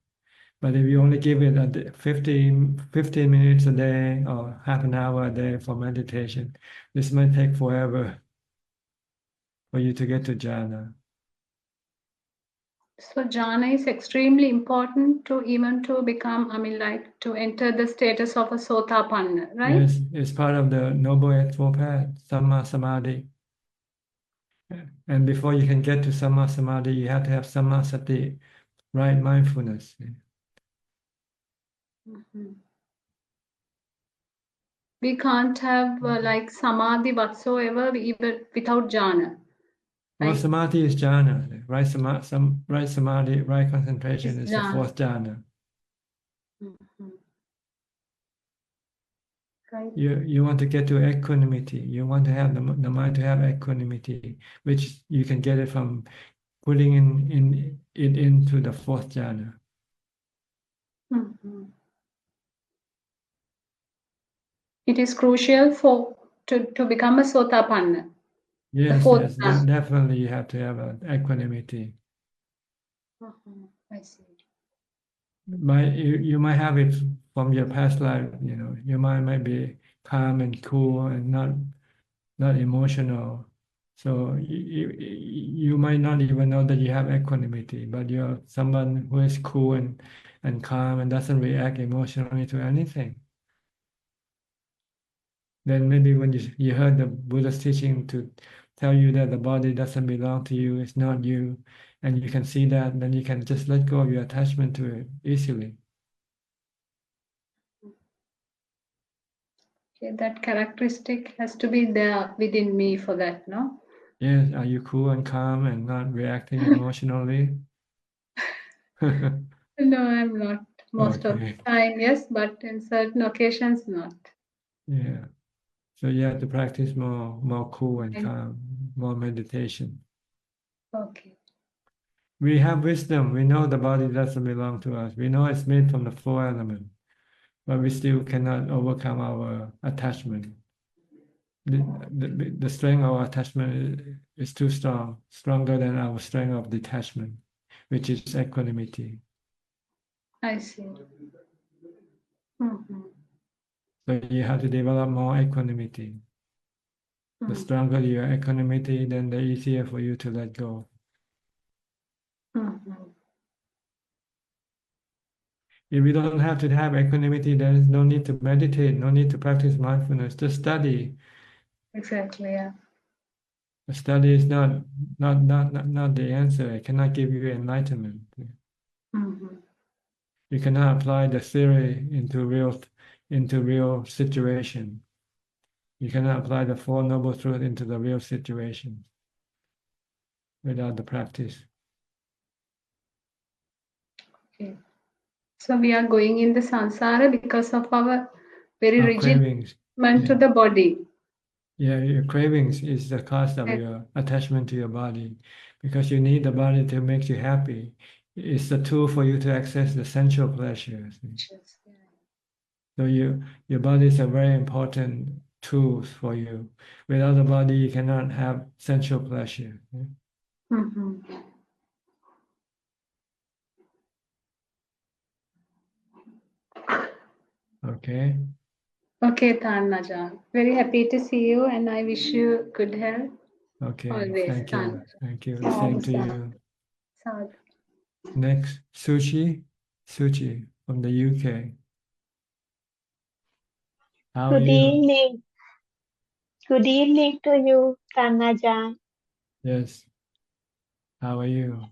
But if you only give it 15 minutes a day or half an hour a day for meditation, this might take forever for you to get to jhana. So jhana is extremely important to even to become, I mean, like to enter the status of a sotapanna, right? Yes, it's part of the Noble Eightfold Path, Samma Samadhi. And before you can get to Samma Samadhi, you have to have Samma Sati, right mindfulness. We can't have like samadhi whatsoever even without jhana. Well, samadhi is jhana. Right samadhi, right concentration is the fourth jhana. Right. You want to get to equanimity. You want to have the mind to have equanimity, which you can get it from putting it into the fourth jhana. It is crucial to become a sotapanna. Yes, definitely you have to have equanimity. I see. You might have it from your past life, your mind might be calm and cool and not emotional. So you might not even know that you have equanimity, but you're someone who is cool and calm and doesn't react emotionally to anything. Then maybe when you heard the Buddha's teaching to tell you that the body doesn't belong to you, it's not you, and you can see that, then you can just let go of your attachment to it easily. Okay, that characteristic has to be there within me for that, no? Yes, are you cool and calm and not reacting emotionally? No, I'm not. Most of the time, yes, but in certain occasions, not. Yeah. So you have to practice more cool and calm, more meditation. Okay. We have wisdom. We know the body doesn't belong to us. We know it's made from the four elements, but we still cannot overcome our attachment. The strength of our attachment is too strong, stronger than our strength of detachment, which is equanimity. I see. So you have to develop more equanimity. The stronger your equanimity, then the easier for you to let go. If you don't have to have equanimity, there is no need to meditate, no need to practice mindfulness. Just study. Exactly, yeah. The study is not the answer. It cannot give you enlightenment. You cannot apply the theory into real situation. You cannot apply the Four Noble Truths into the real situation without the practice. Okay. So we are going in the samsara because of our very Our rigid cravings. attachment to the body. Yeah, your cravings is the cause of your attachment to your body, because you need the body to make you happy. It's the tool for you to access the sensual pleasures. So your body is a very important tool for you. Without the body, you cannot have sensual pleasure. Okay. Okay, Tanajan. Very happy to see you, and I wish you good health. Okay. Always, Thank you. Tanajan. Thank you. Same to you. Sadhu. Next, Suchi from the UK. How are Good you? evening. Good evening to you, Tanajan. Yes. How are you?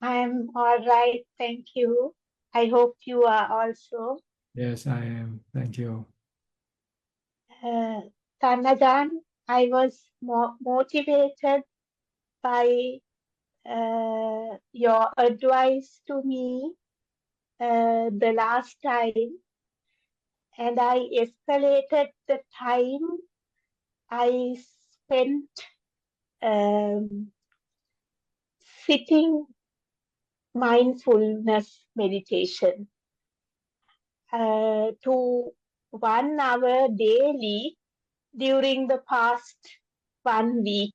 I am all right, thank you. I hope you are also. Yes, I am. Thank you. Tanajan, I was motivated by your advice to me the last time, and I escalated the time I spent sitting mindfulness meditation to 1 hour daily during the past 1 week.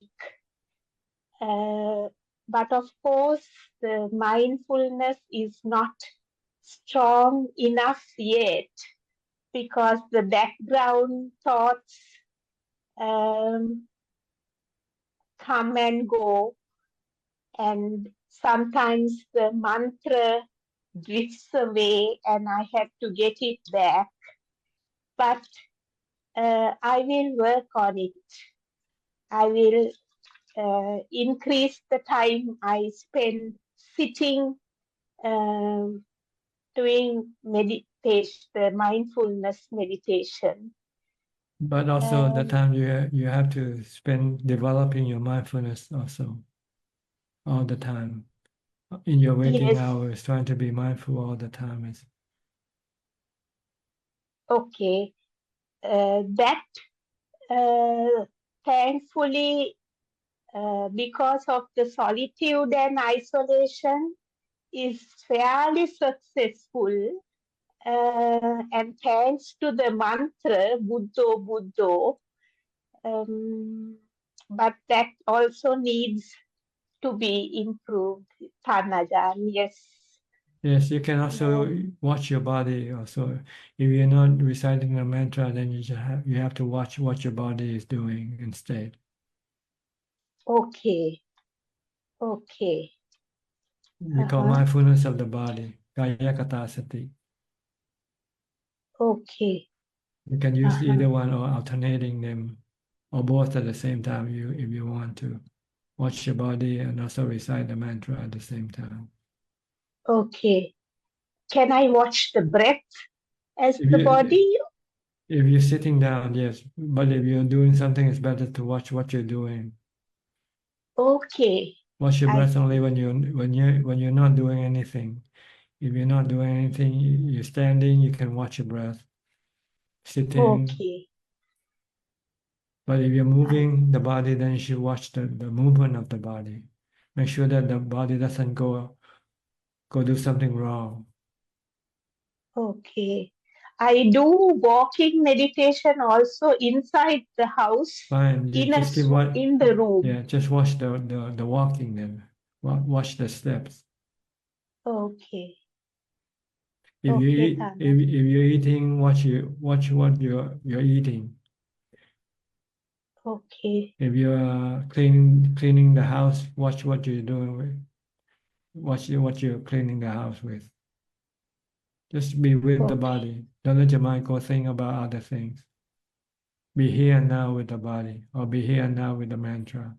But of course, the mindfulness is not strong enough yet because the background thoughts come and go, and sometimes the mantra drifts away and I have to get it back. But I will work on it. I will increase the time I spend sitting, doing meditation, the mindfulness meditation. But also the time you have to spend developing your mindfulness also all the time. In your waking hours, trying to be mindful all the time is okay. That thankfully, because of the solitude and isolation, is fairly successful. And thanks to the mantra Buddho Buddho, but that also needs to be improved, Tanajan. Yes. Yes, you can also watch your body also. If you're not reciting the mantra, then you have to watch what your body is doing instead. Okay. Okay. We call mindfulness of the body, Kaya Kata Sati. Okay. You can use either one or alternating them or both at the same time if you want to. Watch your body and also recite the mantra at the same time. Okay. Can I watch the breath as the body? If you're sitting down, yes. But if you're doing something, it's better to watch what you're doing. Okay. Watch your breath only when you're not doing anything. If you're not doing anything, you're standing, you can watch your breath. Sitting. Okay. But if you're moving the body, then you should watch the movement of the body. Make sure that the body doesn't go do something wrong. Okay. I do walking meditation also inside the house. Fine. In the room. Yeah, just watch the walking then. Watch the steps. Okay. If you're eating, watch what you're eating. Okay. If you are cleaning the house, watch what you're doing with. Watch what you're cleaning the house with. Just be with the Okay. body. Don't let your mind go think about other things. Be here and now with the body, or be here and now with the mantra.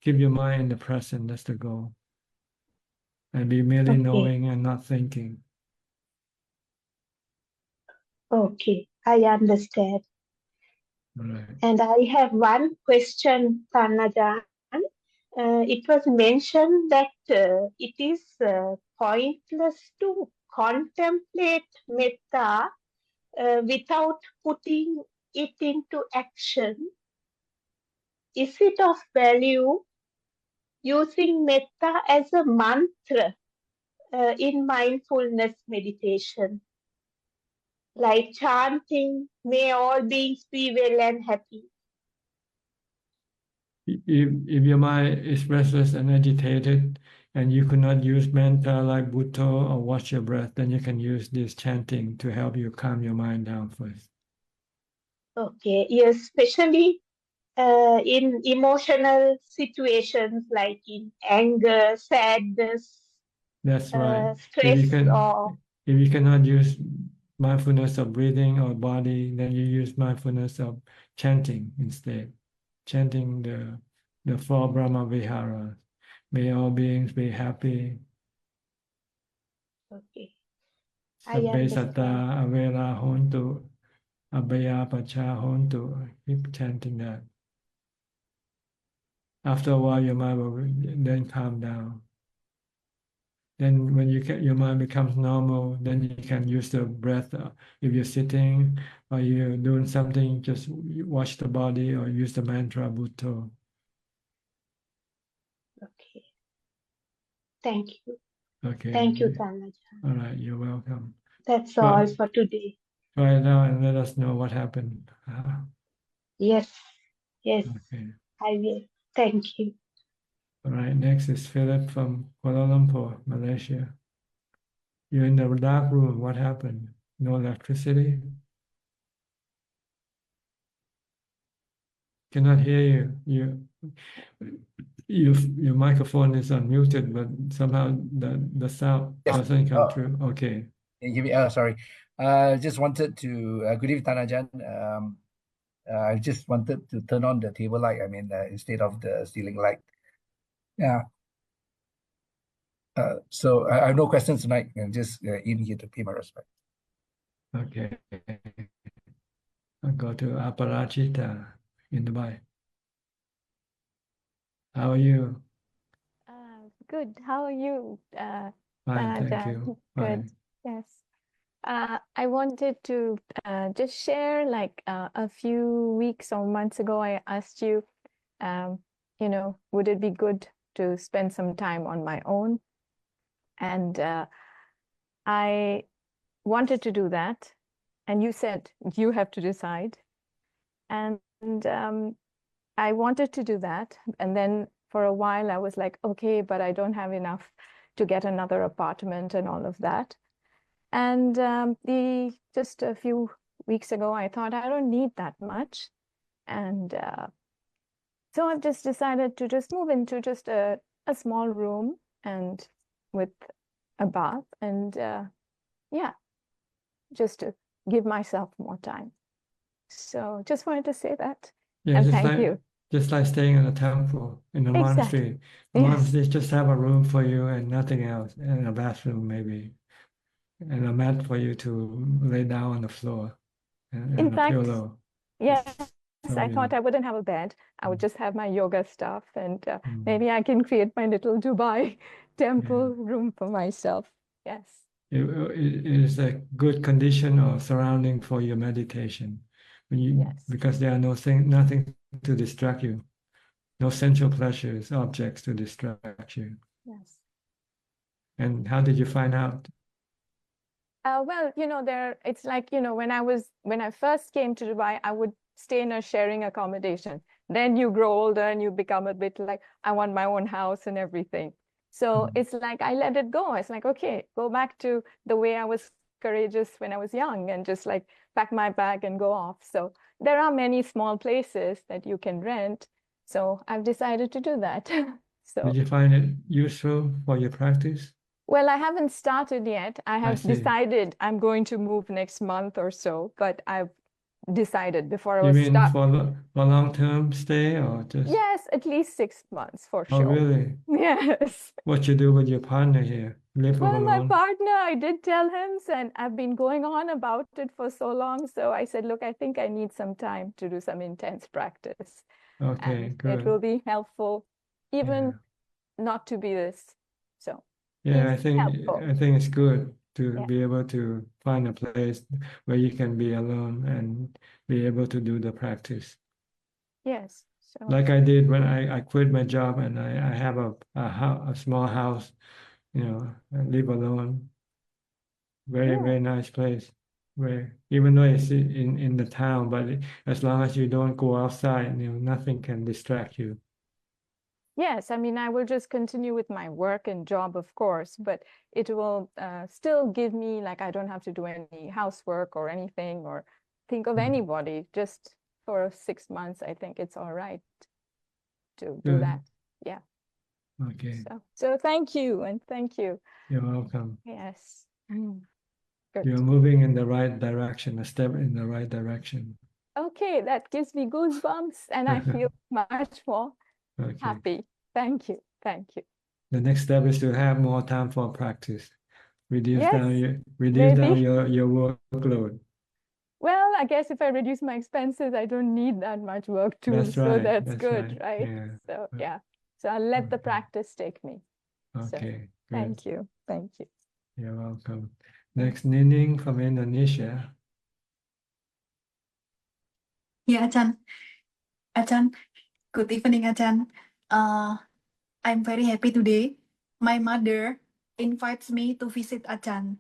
Keep your mind in the present, that's the goal. And be merely Okay. knowing and not thinking. Okay. I understand. All right. And I have one question, Tanajan. It was mentioned that it is pointless to contemplate metta without putting it into action. Is it of value using metta as a mantra in mindfulness meditation, like chanting, "May all beings be well and happy"? If your mind is restless and agitated, and you could not use mantra like Bhutto or watch your breath, then you can use this chanting to help you calm your mind down first. Okay, yes, especially in emotional situations like in anger, sadness, That's right. stress, or If you cannot use mindfulness of breathing or body, then you use mindfulness of chanting instead. Chanting the four Brahma Viharas. May all beings be happy. okay, I Sabbe satta understand. avera hontu, abhaya pacha hontu. Keep chanting that. After a while, your mind will then calm down. Then when your mind becomes normal, then you can use the breath. If you're sitting or you're doing something, just watch the body or use the mantra Bhutto. Okay, thank you. Okay. Thank you, Tanajan. All right, you're welcome. That's Try, all for today. try it out and let us know what happened. Yes, yes, Okay. I will. Thank you. All right, next is Philip from Kuala Lumpur, Malaysia. You're in the dark room. What happened? No electricity? Cannot hear you. Your microphone is unmuted, but somehow the sound doesn't come through. Okay. Can you hear me? Oh, sorry. Just wanted to, good evening, Tanajan. I just wanted to turn on the table light, instead of the ceiling light. Yeah. So I have no questions tonight. I'm just in here to pay my respect. Okay. I'll go to Aparajita in Dubai. How are you? Good. How are you, Fine, thank Tanajan? you. Good. Fine. Yes. I wanted to just share like a few weeks or months ago, I asked you, would it be good to spend some time on my own? And I wanted to do that. And you said you have to decide. And I wanted to do that. And then for a while, I was like, okay, but I don't have enough to get another apartment and all of that. And just a few weeks ago, I thought I don't need that much. And so I've just decided to just move into just a small room and with a bath and yeah, just to give myself more time. So just wanted to say that. Yeah, and thank you. Just like staying in a temple, in a Exactly. monastery. A Yes. monastery just have a room for you and nothing else, and a bathroom maybe, and a mat for you to lay down on the floor, In and a fact, pillow. yes, So I thought you, I wouldn't have a bed. I would just have my yoga stuff and Mm. maybe I can create my little Dubai temple room for myself. Yes. it is a good condition or surrounding for your meditation. Because there are nothing to distract you, no sensual pleasures, objects to distract you. Yes. And how did you find out? Well, it's like, when I first came to Dubai, I would stay in a sharing accommodation. Then you grow older and you become a bit like, I want my own house and everything. So it's like, I let it go. It's like, okay, go back to the way I was courageous when I was young and just like pack my bag and go off. So there are many small places that you can rent. So I've decided to do that. So, Did you find it useful for your practice? well, I haven't started yet. I have see. decided I'm going to move next month or so, but I've decided before I You was mean start. for long-term stay or just? Yes, at least 6 months for Oh, sure. really? Yes. What you do with your partner here? Live Well, my alone? partner, I did tell him, and I've been going on about it for so long. So I said, look, I think I need some time to do some intense practice. Okay, And good. it will be helpful, even not to be this. So Yeah, he's helpful. I think it's good to Yeah. be able to find a place where you can be alone and be able to do the practice. Yes. So Like I did when I quit my job and I have a small house, you know, I live alone. Very, yeah. very nice place. Where even though it's in the town, but as long as you don't go outside, you know, nothing can distract you. Yes, I mean, I will just continue with my work and job, of course, but it will still give me, like, I don't have to do any housework or anything or think of anybody. Just for 6 months, I think it's all right to do Good. that. Yeah. Okay. So thank you, and thank you. You're welcome. Yes. Good. You're moving in the right direction, a step in the right direction. Okay, that gives me goosebumps, and I feel much more Okay. happy. Thank you. Thank you. The next step is to have more time for practice. Reduce Yes, down maybe. your workload. Well, I guess if I reduce my expenses, I don't need that much work too. That's So right. that's That's good, right. right? Yeah. So yeah. So I'll let the practice take me. So Okay. Good. thank you. Thank you. You're welcome. Next, Nining from Indonesia. Yeah, Ajahn. Ajahn, good evening, Ajahn. I'm very happy today. My mother invites me to visit Ajahn.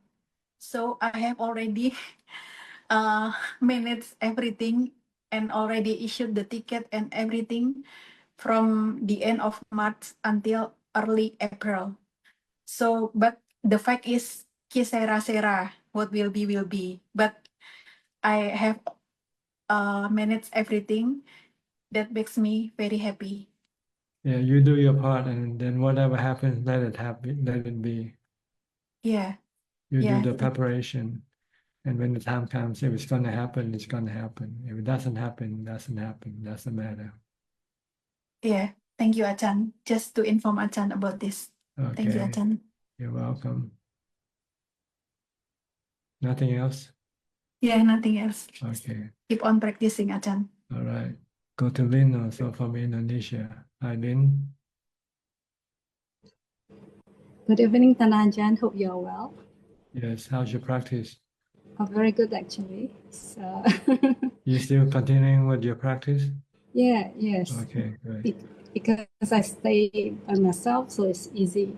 So I have already managed everything and already issued the ticket and everything from the end of March until early April. So, but the fact is, kisera sera, what will be, will be. But I have managed everything. That makes me very happy. Yeah, you do your part, and then whatever happens, let it happen. Let it be. Yeah. You do Yeah. the preparation, and when the time comes, if it's going to happen, it's going to happen. If it doesn't happen, it doesn't happen. Doesn't matter. Yeah. Thank you, Ajahn. Just to inform Ajahn about this. Thank you, Okay. Ajahn. You're welcome. Nothing else? Yeah, nothing else. Okay. Keep on practicing, Ajahn. All right. Go to Lynn also from Indonesia. Hi, Lynn. Good evening, Tanajan. Hope you're well. Yes. How's your practice? Oh, very good, actually. So, You still continuing with your practice? yeah, yes. Okay, good. Because I stay by myself, so it's easy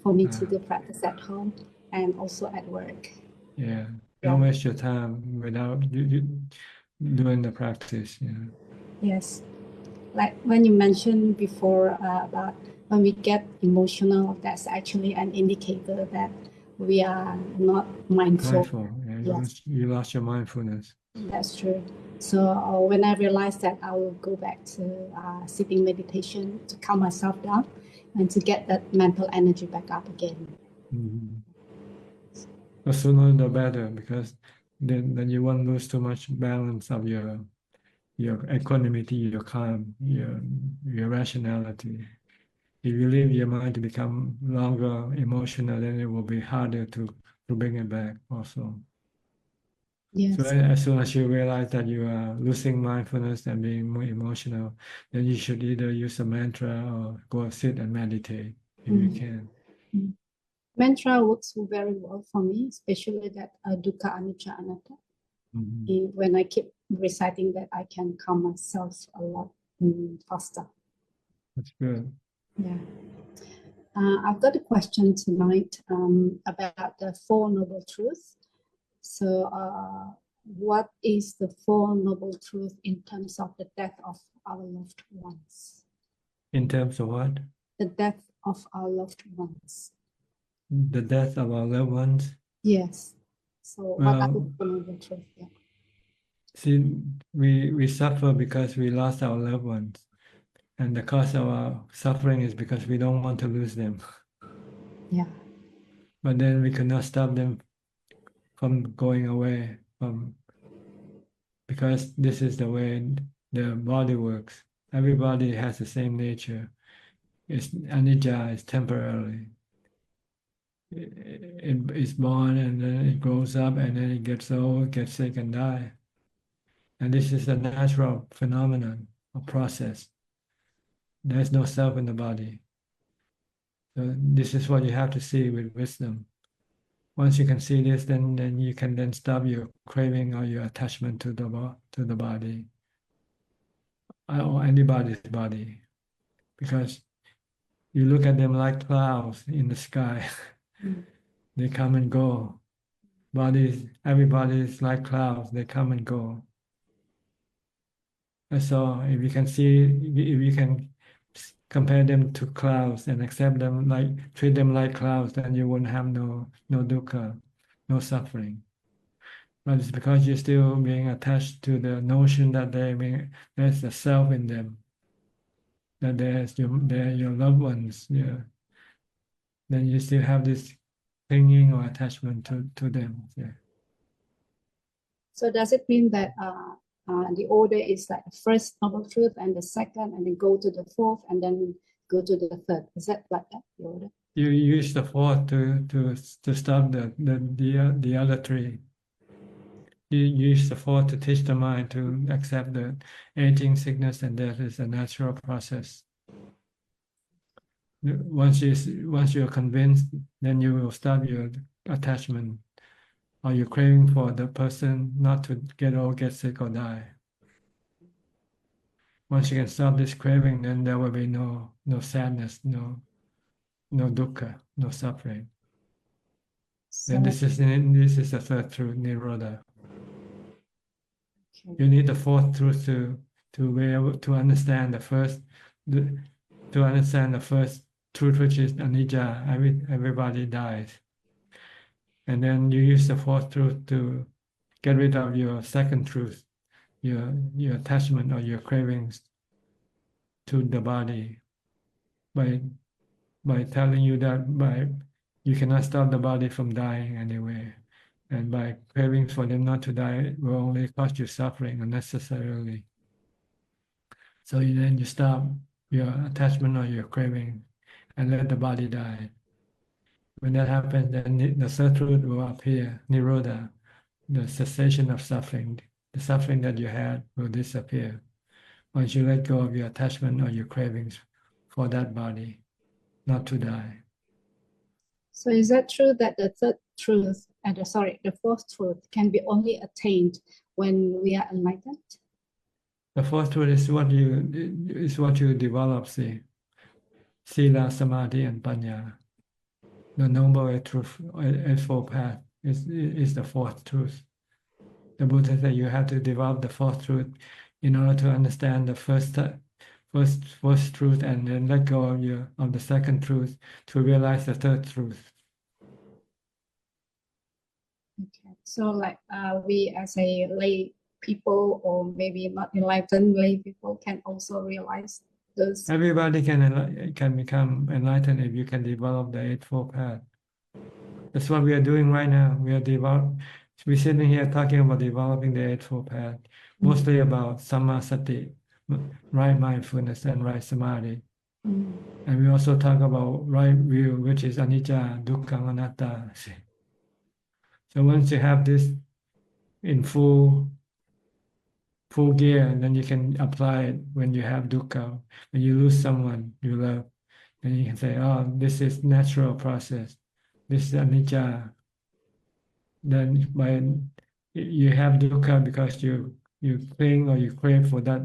for me to do practice at home and also at work. Yeah. Don't waste your time without you doing the practice. Yeah. Yes. Like when you mentioned before about when we get emotional, that's actually an indicator that we are not mindful. Mindful. Yeah, Yes, you lost your mindfulness. that's true. So when I realized that, I will go back to sitting meditation to calm myself down and to get that mental energy back up again. Mm-hmm. The sooner the better, because then you won't lose too much balance of your equanimity, your calm, your rationality. If you leave your mind to become longer emotional, then it will be harder to bring it back also. Yes. So as soon as you realize that you are losing mindfulness and being more emotional, then you should either use a mantra or go sit and meditate if you can. Mantra works very well for me, especially that dukkha anicca anatta. When I keep reciting that, I can calm myself a lot faster. That's good. Yeah. I've got a question tonight about the Four Noble Truths. So what is the Four Noble Truths in terms of the death of our loved ones? In terms of what? The death of our loved ones. The death of our loved ones? Yes. So what are the Well, Four Noble Truths? Yeah. See, we suffer because we lost our loved ones. And the cause of our suffering is because we don't want to lose them. Yeah. But then we cannot stop them from going away because this is the way the body works. Everybody has the same nature. It's anicca, it's temporary. It's born and then it grows up and then it gets old, gets sick and die. And this is a natural phenomenon or process. There's no self in the body. So this is what you have to see with wisdom. Once you can see this, then you can then stop your craving or your attachment to the body or anybody's body, because you look at them like clouds in the sky. They come and go. Everybody is like clouds. They come and go. And so if you can compare them to clouds and accept them treat them like clouds, then you wouldn't have no dukkha, no suffering. But it's because you're still being attached to the notion that there's a self in them, that they're your loved ones. Yeah. Then you still have this clinging or attachment to them. Yeah. So does it mean that the order is like the first noble truth and the second, and then go to the fourth, and then go to the third? Is that like that, the order? You use the fourth to stop the other three. You use the fourth to teach the mind to accept that aging, sickness, and death is a natural process. Once you're convinced, then you will stop your attachment or your craving for the person not to get old, get sick, or die. Once you can stop this craving, then there will be no sadness, no dukkha, no suffering. So, Then this is the third truth, nirodha. okay. You need the fourth truth to be able to understand the first truth, which is anicca. Everybody dies. And then you use the fourth truth to get rid of your second truth, your attachment or your cravings to the body, by telling you that you cannot stop the body from dying anyway, and by craving for them not to die, it will only cause you suffering unnecessarily. So then you stop your attachment or your craving and let the body die. When that happens, then the third truth will appear, nirodha, the cessation of suffering. The suffering that you had will disappear once you let go of your attachment or your cravings for that body, not to die. So is that true that the third truth and the fourth truth can be only attained when we are enlightened? The fourth truth is what you develop, see. Sila, Samadhi, and Panya. The Noble Eightfold Path is the fourth truth. The Buddha said you have to develop the fourth truth in order to understand the first truth, and then let go of the second truth to realize the third truth. Okay. So like we as a lay people, or maybe not enlightened lay people, can also realize those. Everybody can become enlightened if you can develop the Eightfold Path. That's what we are doing right now. We're sitting here talking about developing the Eightfold Path, mostly about sammasati, right mindfulness, and right samadhi. And we also talk about right view, which is anicca, dukkha, anatta. So once you have this in full gear, then you can apply it when you have dukkha. When you lose someone you love, then you can say, oh, this is natural process. This is anicca. Then when you have dukkha because you cling or you crave for that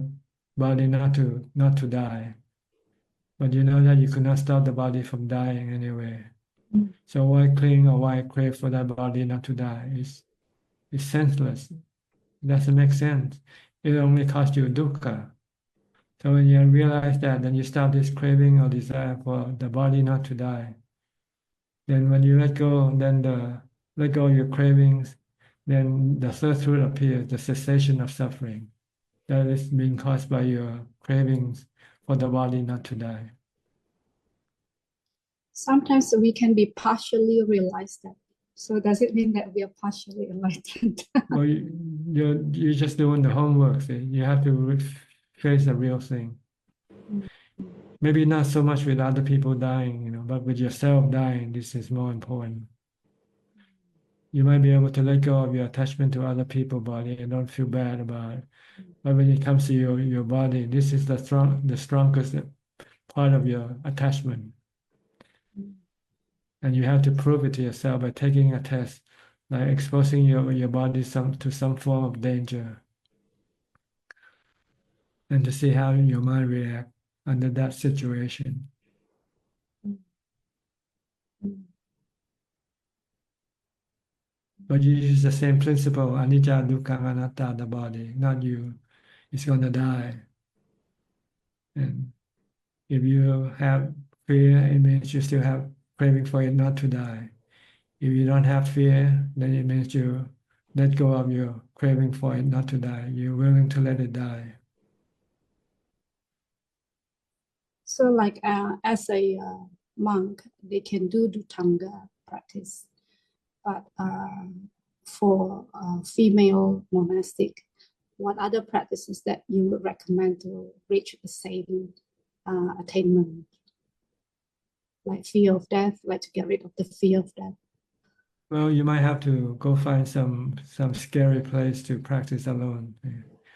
body not to die, but you know that you could not stop the body from dying anyway. So why cling or why crave for that body not to die? It's senseless. It doesn't make sense. It only costs you dukkha. So when you realize that, then you stop this craving or desire for the body not to die. Then when you let go, then let go of your cravings, then the third truth appears, the cessation of suffering that is being caused by your cravings for the body not to die. Sometimes we can be partially realized that. So does it mean that we are partially enlightened? Well, you're just doing the homework. See? You have to face the real thing. Maybe not so much with other people dying, but with yourself dying, this is more important. You might be able to let go of your attachment to other people's body and don't feel bad about it. But when it comes to your body, this is the strongest part of your attachment. And you have to prove it to yourself by taking a test, like exposing your body to some form of danger. And to see how your mind reacts under that situation. But you use the same principle, anicca, dukkha, anatta, the body, not you. It's going to die. And if you have fear, it means you still have craving for it not to die. If you don't have fear, then it means you let go of your craving for it not to die. You're willing to let it die. So like as a monk, they can do Dhutanga practice. But for female monastic, what other practices that you would recommend to reach the same attainment? Like fear of death, like to get rid of the fear of death. Well, you might have to go find some scary place to practice alone,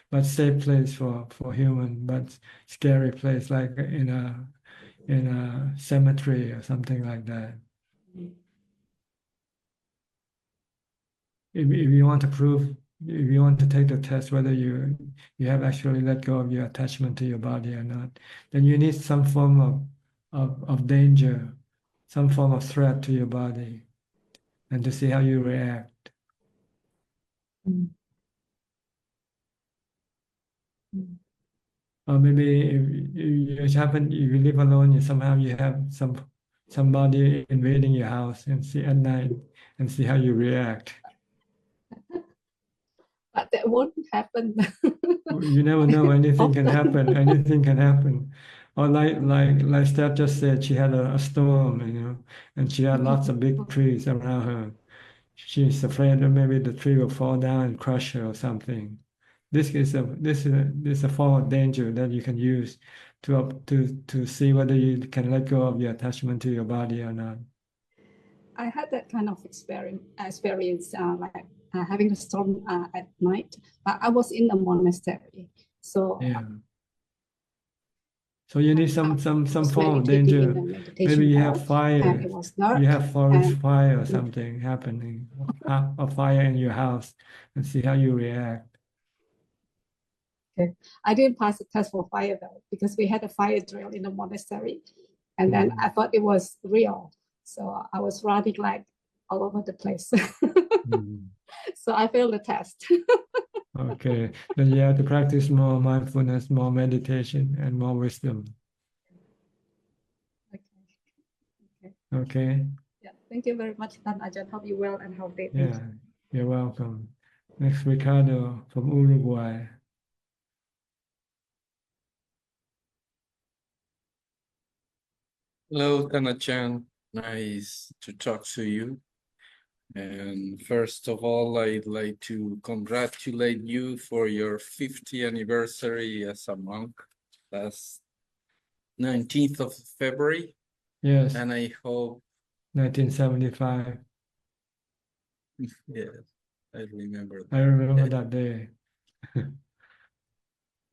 but safe place for human, but scary place like in a cemetery or something like that. If you want to prove, if you want to take the test whether you have actually let go of your attachment to your body or not, then you need some form of danger, some form of threat to your body, and to see how you react. Or maybe if you live alone, somehow you have somebody invading your house and see at night and see how you react. But that won't happen. You never know. Anything can happen. Anything can happen. Or like Steph just said, she had a storm, and she had lots of big trees around her. She's afraid that maybe the tree will fall down and crush her or something. This is a form of danger that you can use to see whether you can let go of your attachment to your body or not. I had that kind of experience like having a storm at night, but I was in a monastery. So yeah. So you need some form of meditating in danger. a meditation Maybe you hall, have fire. and it was dark, You have forest and fire or something happening, a fire in your house, and see how you react. okay. I didn't pass the test for fire though, because we had a fire drill in the monastery, and then I thought it was real. So I was running like all over the place. So I failed the test. Okay, then you have to practice more mindfulness, more meditation, and more wisdom. Okay. Yeah, thank you very much, Tan Ajahn. Hope you well and healthy. Yeah, you're welcome. Next, Ricardo from Uruguay. Hello, Tana-chan. Nice to talk to you. And first of all, I'd like to congratulate you for your 50th anniversary as a monk last 19th of February. Yes. And I hope 1975. Yes, I remember that. I remember that day.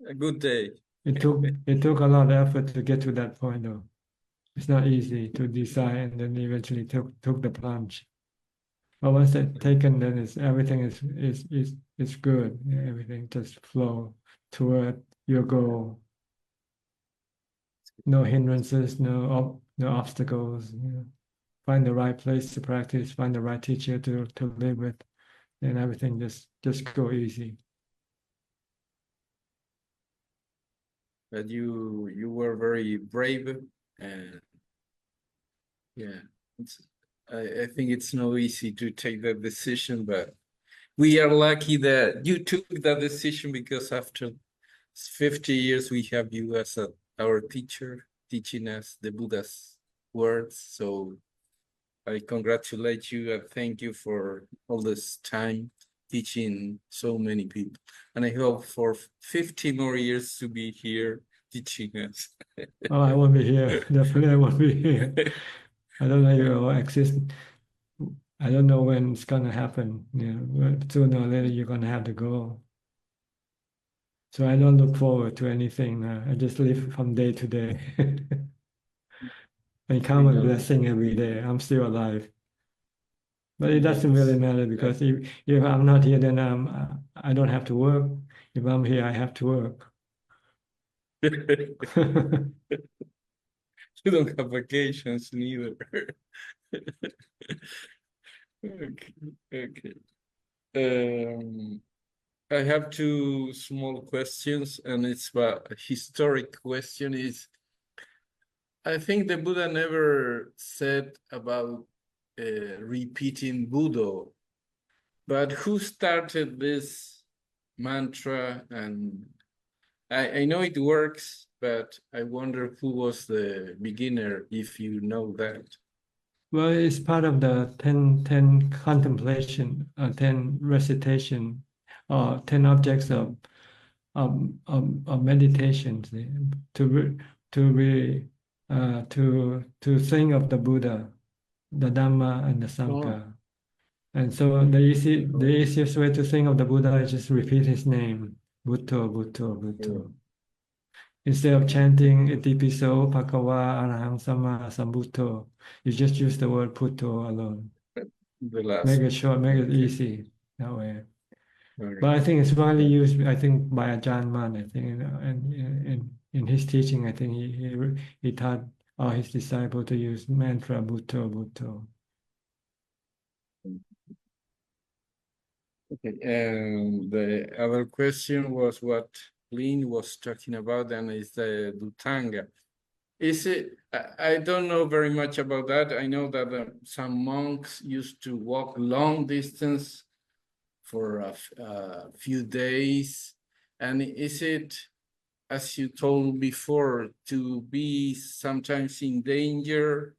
A good day. It took a lot of effort to get to that point, though. It's not easy to decide and then eventually took the plunge. But once it's taken, then everything is good. Everything just flow toward your goal. No hindrances, no obstacles. Find the right place to practice, find the right teacher to live with, and everything just go easy. But you were very brave, and yeah, I think it's not easy to take that decision, but we are lucky that you took that decision, because after 50 years we have you as our teacher, teaching us the Buddha's words. So I congratulate you and thank you for all this time teaching so many people. And I hope for 50 more years to be here teaching us. Oh, I won't be here. Definitely I won't be here. I don't know if it will exist. I don't know when it's gonna happen. But sooner or later you're gonna have to go. So I don't look forward to anything. I just live from day to day. I count my blessing every day. I'm still alive. But it doesn't really matter, because if I'm not here, then I don't have to work. If I'm here, I have to work. You don't have vacations neither. Okay. I have two small questions, and it's a historic question. I think the Buddha never said about repeating Buddha, but who started this mantra? And I know it works, but I wonder who was the beginner, if you know that. Well, it's part of the 10 contemplation, 10 recitation, or 10 objects of meditation, to think of the Buddha, the Dhamma, and the Sangha. And so the easiest way to think of the Buddha is just repeat his name, Bhutto, Bhutto, Bhutto. Instead of chanting Itipiso, Bhagava, Arahang, Sama, Sambuddho, you just use the word Bhutto alone. The last. Make it short, make it easy that way. Okay. But I think it's widely used, I think, by Ajahn, I think, and in his teaching, I think he taught all his disciples to use mantra Bhutto, Bhutto. Okay, and the other question was what Lynn was talking about, and is the Dhutanga. Is it? I don't know very much about that. I know that some monks used to walk long distance for a few days. And is it, as you told before, to be sometimes in danger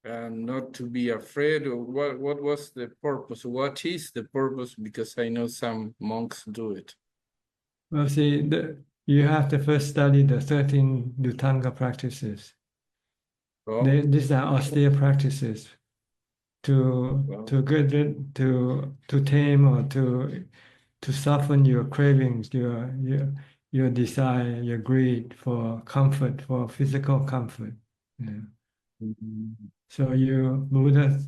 and not to be afraid? Or what was the purpose? What is the purpose? Because I know some monks do it. Well, see, you have to first study the 13 Dhutanga practices. Oh. These are austere practices to tame or to soften your cravings, your desire, your greed for comfort, for physical comfort. So Buddhas,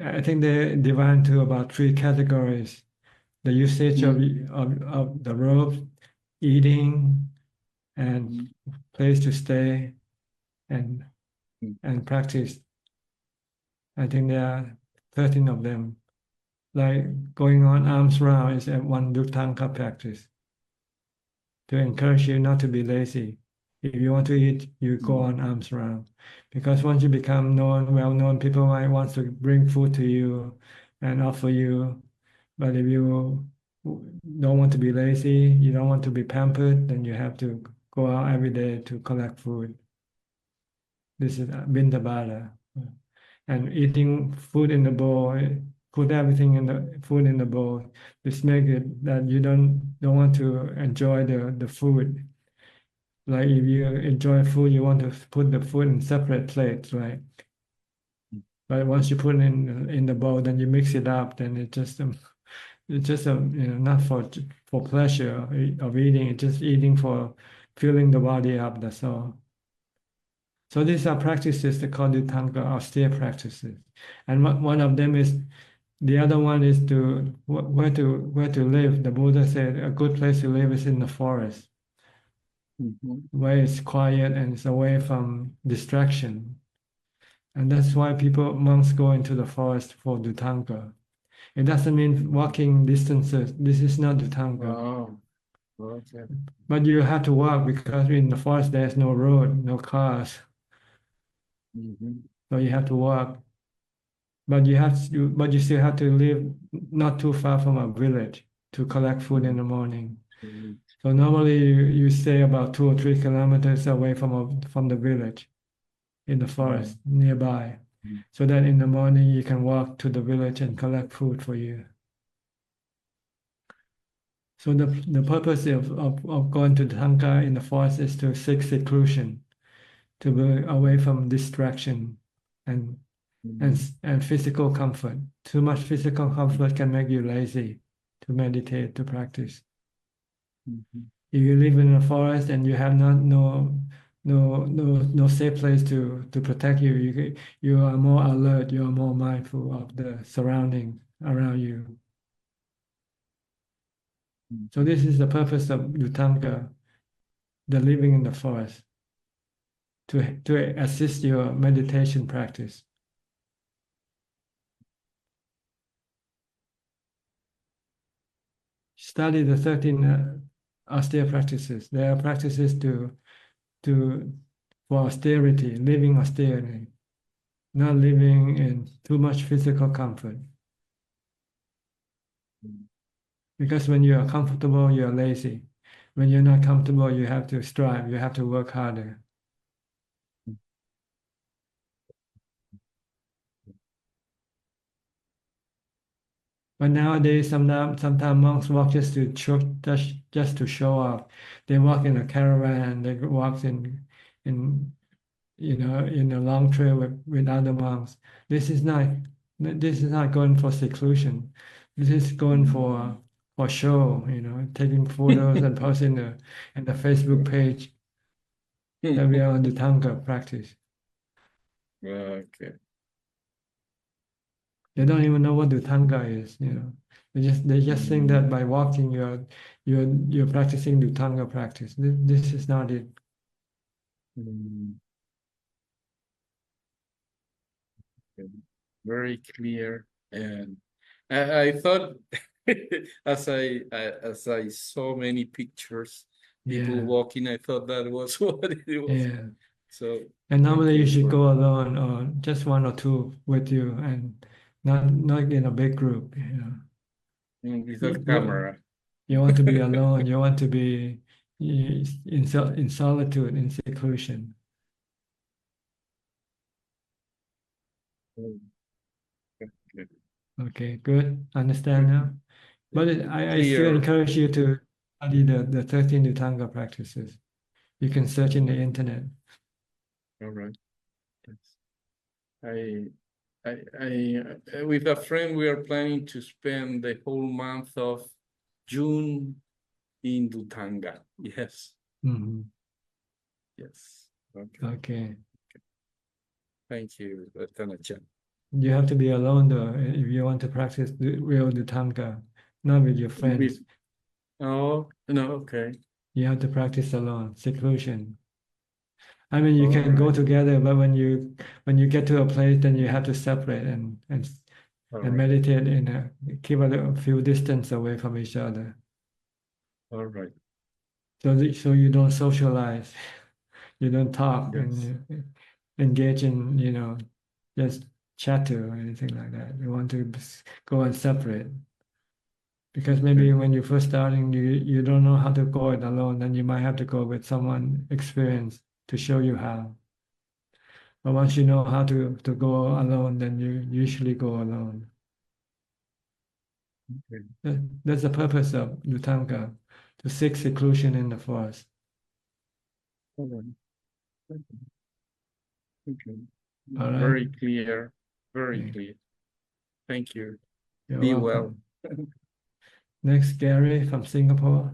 I think they divide into about 3 categories: the usage of the robe, eating, and place to stay, and practice. I think there are 13 of them. Like going on arms round is one Dhutanga practice, to encourage you not to be lazy. If you want to eat, you go on arms round. Because once you become well-known, people might want to bring food to you and offer you. But if you don't want to be lazy, you don't want to be pampered, then you have to go out every day to collect food. This is Bindabada. And eating food in the bowl, put everything in the food in the bowl. Just make it that you don't want to enjoy the food. Like if you enjoy food, you want to put the food in separate plates, right? But once you put it in the bowl, then you mix it up. Then it's just not for pleasure of eating. It's just eating for filling the body up. That's all. So these are practices they call Dhutanga, austere practices. And one of them is, the other one is where to live. The Buddha said a good place to live is in the forest, where it's quiet and it's away from distraction. And that's why monks go into the forest for Dhutanga. It doesn't mean walking distances. This is not Dhutanga. Oh, okay. But you have to walk, because in the forest there's no road, no cars. So you have to walk. but you still have to live not too far from a village to collect food in the morning. So normally you stay about 2 or 3 kilometers away from the village in the forest nearby, so that in the morning you can walk to the village and collect food for you. So the purpose of going to Thangka in the forest is to seek seclusion, to be away from distraction and physical comfort. Too much physical comfort can make you lazy to meditate, to practice. If you live in a forest and you have no safe place to protect you, you are more alert, you are more mindful of the surroundings around you. So this is the purpose of Dhutanga, the living in the forest, to assist your meditation practice. Study the 13 austere practices. They are practices for austerity, living austerity, not living in too much physical comfort. Because when you are comfortable, you are lazy. When you're not comfortable, you have to strive, you have to work harder. But nowadays, sometimes monks walk just to show off. They walk in a caravan. They walk in a long trail with other monks. This is not going for seclusion. This is going for show. Taking photos and posting in the Facebook page that we are on the Dhanga practice. Okay. They don't even know what the Dhanga is. They just think that by walking you're practicing the Dhanga practice. This is not it. Very clear, and I thought as I saw many pictures, people Yeah. walking, I thought that was what it was. Yeah. So And normally you thank should for- go alone or just 1 or 2 with you, and not in a big group. with a You- camera. You want to be alone. You want to be in solitude, in seclusion. Okay. Okay, good. Understand now? But I still Clear. encourage you to study the 13 Dhutanga practices. You can search in the internet. All right. Yes. I with a friend, we are planning to spend the whole month of June in Dhutanga. Yes. Mhm. Yes. Okay. Okay. Thank you, Tanajan. You have to be alone though if you want to practice the real Dhutanga, not with your friends. Oh, no, okay. You have to practice alone, seclusion. I mean, you can All go right. together, but when you get to a place, then you have to separate and All and right. meditate keep a few distance away from each other, All right. so you don't socialize, you don't talk, Yes. and you engage in just chatter or anything like that. You want to go and separate. Because maybe when you're first starting, you don't know how to go it alone, then you might have to go with someone experienced to show you how. But once you know how to go alone, then you usually go alone. Okay. That's the purpose of Dhutanga, to seek seclusion in the forest. All right. Okay. All right. Very clear. Very Okay. clear. Thank you. You're Be welcome. well. Next, Gary from Singapore.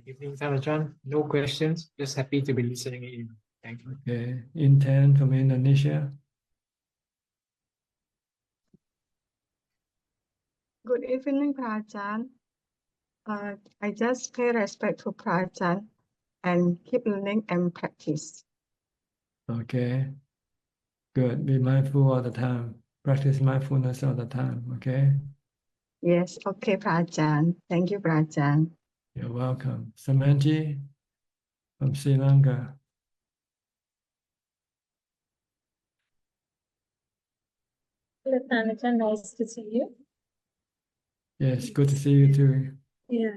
Evening, Tanajan. No questions. Just happy to be listening in. Thank you. Okay. Intan from Indonesia. Good evening, Prajan. I just pay respect to Prajan and keep learning and practice. Okay. Good. Be mindful all the time. Practice mindfulness all the time. Okay. Yes, okay, Prajan. Thank you, Prajan. You're welcome. Samanji from Sri Lanka. Hello, Tanajan, nice to see you. Yes, good to see you too. Yeah,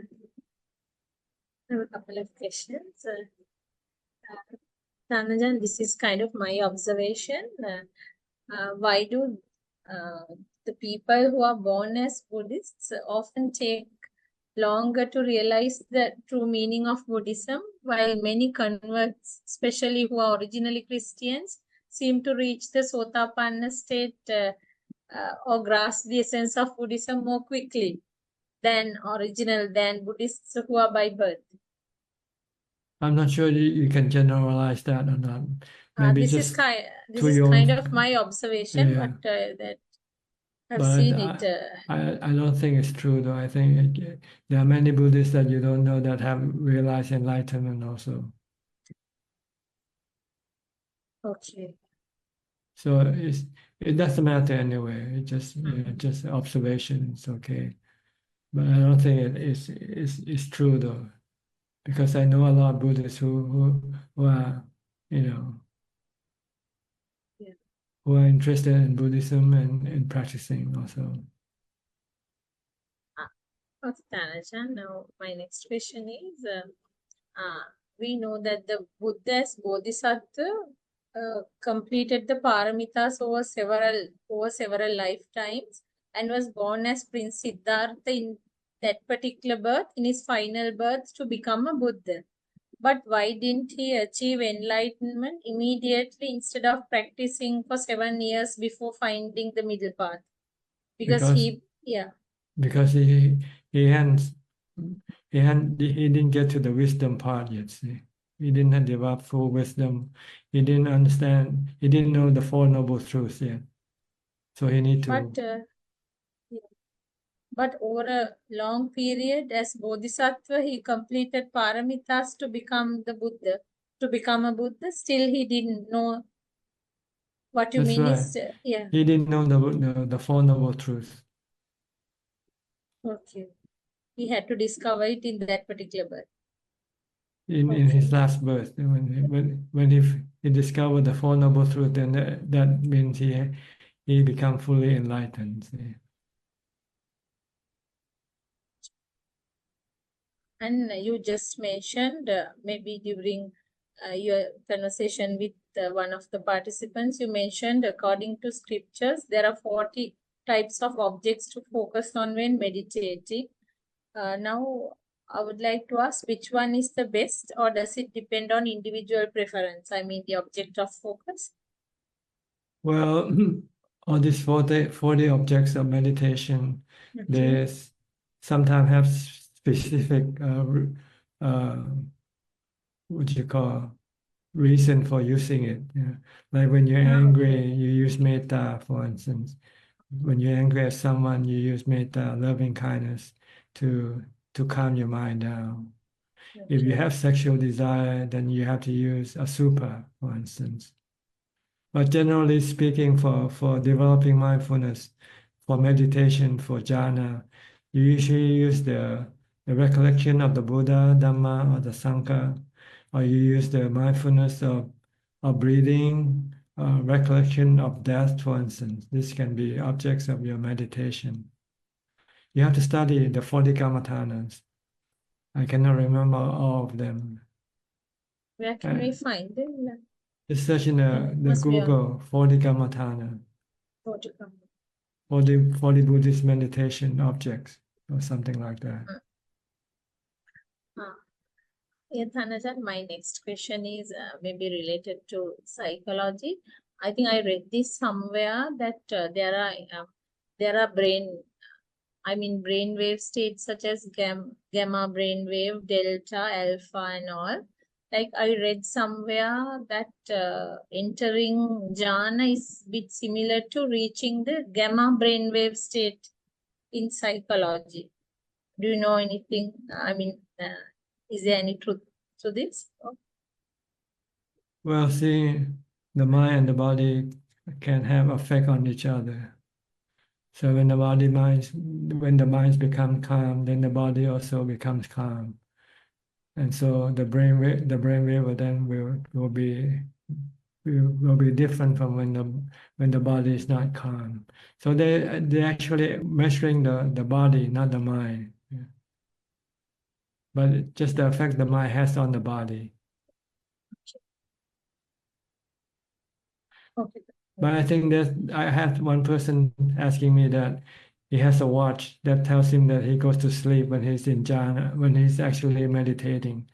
I have a couple of questions. Tanajan, this is kind of my observation. Why do the people who are born as Buddhists often take longer to realize the true meaning of Buddhism, while many converts, especially who are originally Christians, seem to reach the Sotapanna state or grasp the essence of Buddhism more quickly than Buddhists who are by birth? I'm not sure you can generalize that or not. Maybe This is just this is kind of my observation, yeah. but that I've But seen it. I don't think it's true though. I think there are many Buddhists that you don't know that have realized enlightenment also. Okay. So it doesn't matter anyway. It just observation. It's okay. But I don't think it's true though, because I know a lot of Buddhists who are, you know, Yeah. who are interested in Buddhism and practicing also. Okay, Tanajan. Now, my next question is, we know that the Buddha as Bodhisattva completed the paramitas over several lifetimes and was born as Prince Siddhartha in that particular birth, in his final birth, to become a Buddha. But why didn't he achieve enlightenment immediately instead of practicing for 7 years before finding the middle path? Because he didn't get to the wisdom part yet. See, he didn't develop full wisdom. He didn't understand. He didn't know the Four Noble Truths yet. So he need to. But over a long period, as Bodhisattva, he completed paramitas to become the Buddha, to become a Buddha. Still, he didn't know what you That's mean right. is, yeah. He didn't know the Four Noble Truths. Okay. He had to discover it in that particular birth. In his last birth, when he discovered the Four Noble Truths, then that means he become fully enlightened. See. And you just mentioned, maybe during your conversation with one of the participants, you mentioned according to scriptures, there are 40 types of objects to focus on when meditating. Now, I would like to ask which one is the best, or does it depend on individual preference? I mean, the object of focus. Well, all these 40 objects of meditation, they sometimes have specific, what you call, reason for using it. Yeah. Like when you're angry, you use metta, for instance. When you're angry at someone, you use metta, loving kindness, to calm your mind down. If you have sexual desire, then you have to use asubha, for instance. But generally speaking, for developing mindfulness, for meditation, for jhana, you usually use the recollection of the Buddha, Dhamma, or the Sangha, or you use the mindfulness of breathing, recollection of death, for instance. This can be objects of your meditation. You have to study the 40 Kammathanas. I cannot remember all of them. Where can we find them? Just search in the Google 40 Kammathana. 40 Buddhist meditation objects or something like that. Yeah, Thanajan, my next question is maybe related to psychology. I think I read this somewhere that there are brainwave states such as gamma brainwave, delta, alpha, and all. Like I read somewhere that entering jhana is a bit similar to reaching the gamma brainwave state in psychology. Do you know anything? I mean, is there any truth to this? Well, see, the mind and the body can have effect on each other. So when the minds become calm, then the body also becomes calm. And so the brainwave will will be different from when the body is not calm. So they actually measuring the body, not the mind. Yeah. But just the effect the mind has on the body. Okay. But I think that I had one person asking me that he has a watch that tells him that he goes to sleep when he's in jhana, when he's actually meditating.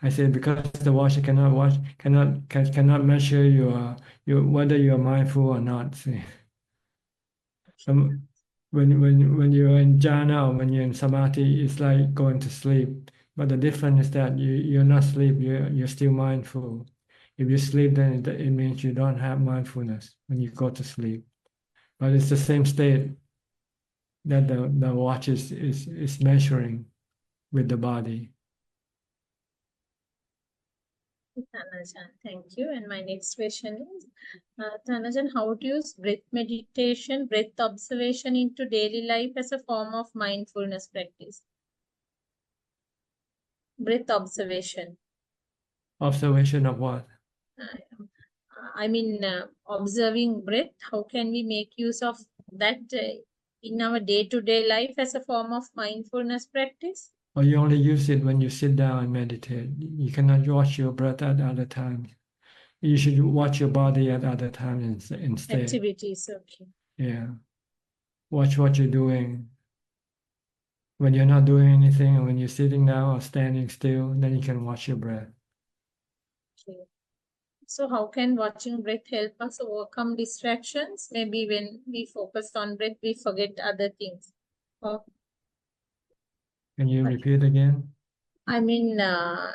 I said because the watch cannot measure your whether you are mindful or not. See. When you're in jhana or when you're in samadhi, it's like going to sleep. But the difference is that you're not asleep, you're still mindful. If you sleep, then it means you don't have mindfulness when you go to sleep. But it's the same state that the watch is measuring with the body. Thanajan, thank you. And my next question is, Thanajan, how to use breath meditation, breath observation into daily life as a form of mindfulness practice? Breath observation. Observation of what? I mean, observing breath. How can we make use of that in our day-to-day life as a form of mindfulness practice? Or you only use it when you sit down and meditate. You cannot watch your breath at other times. You should watch your body at other times instead. Activities, okay. Yeah. Watch what you're doing. When you're not doing anything, or when you're sitting down or standing still, then you can watch your breath. Okay. So how can watching breath help us overcome distractions? Maybe when we focus on breath, we forget other things. Or, Can you repeat again? I mean, how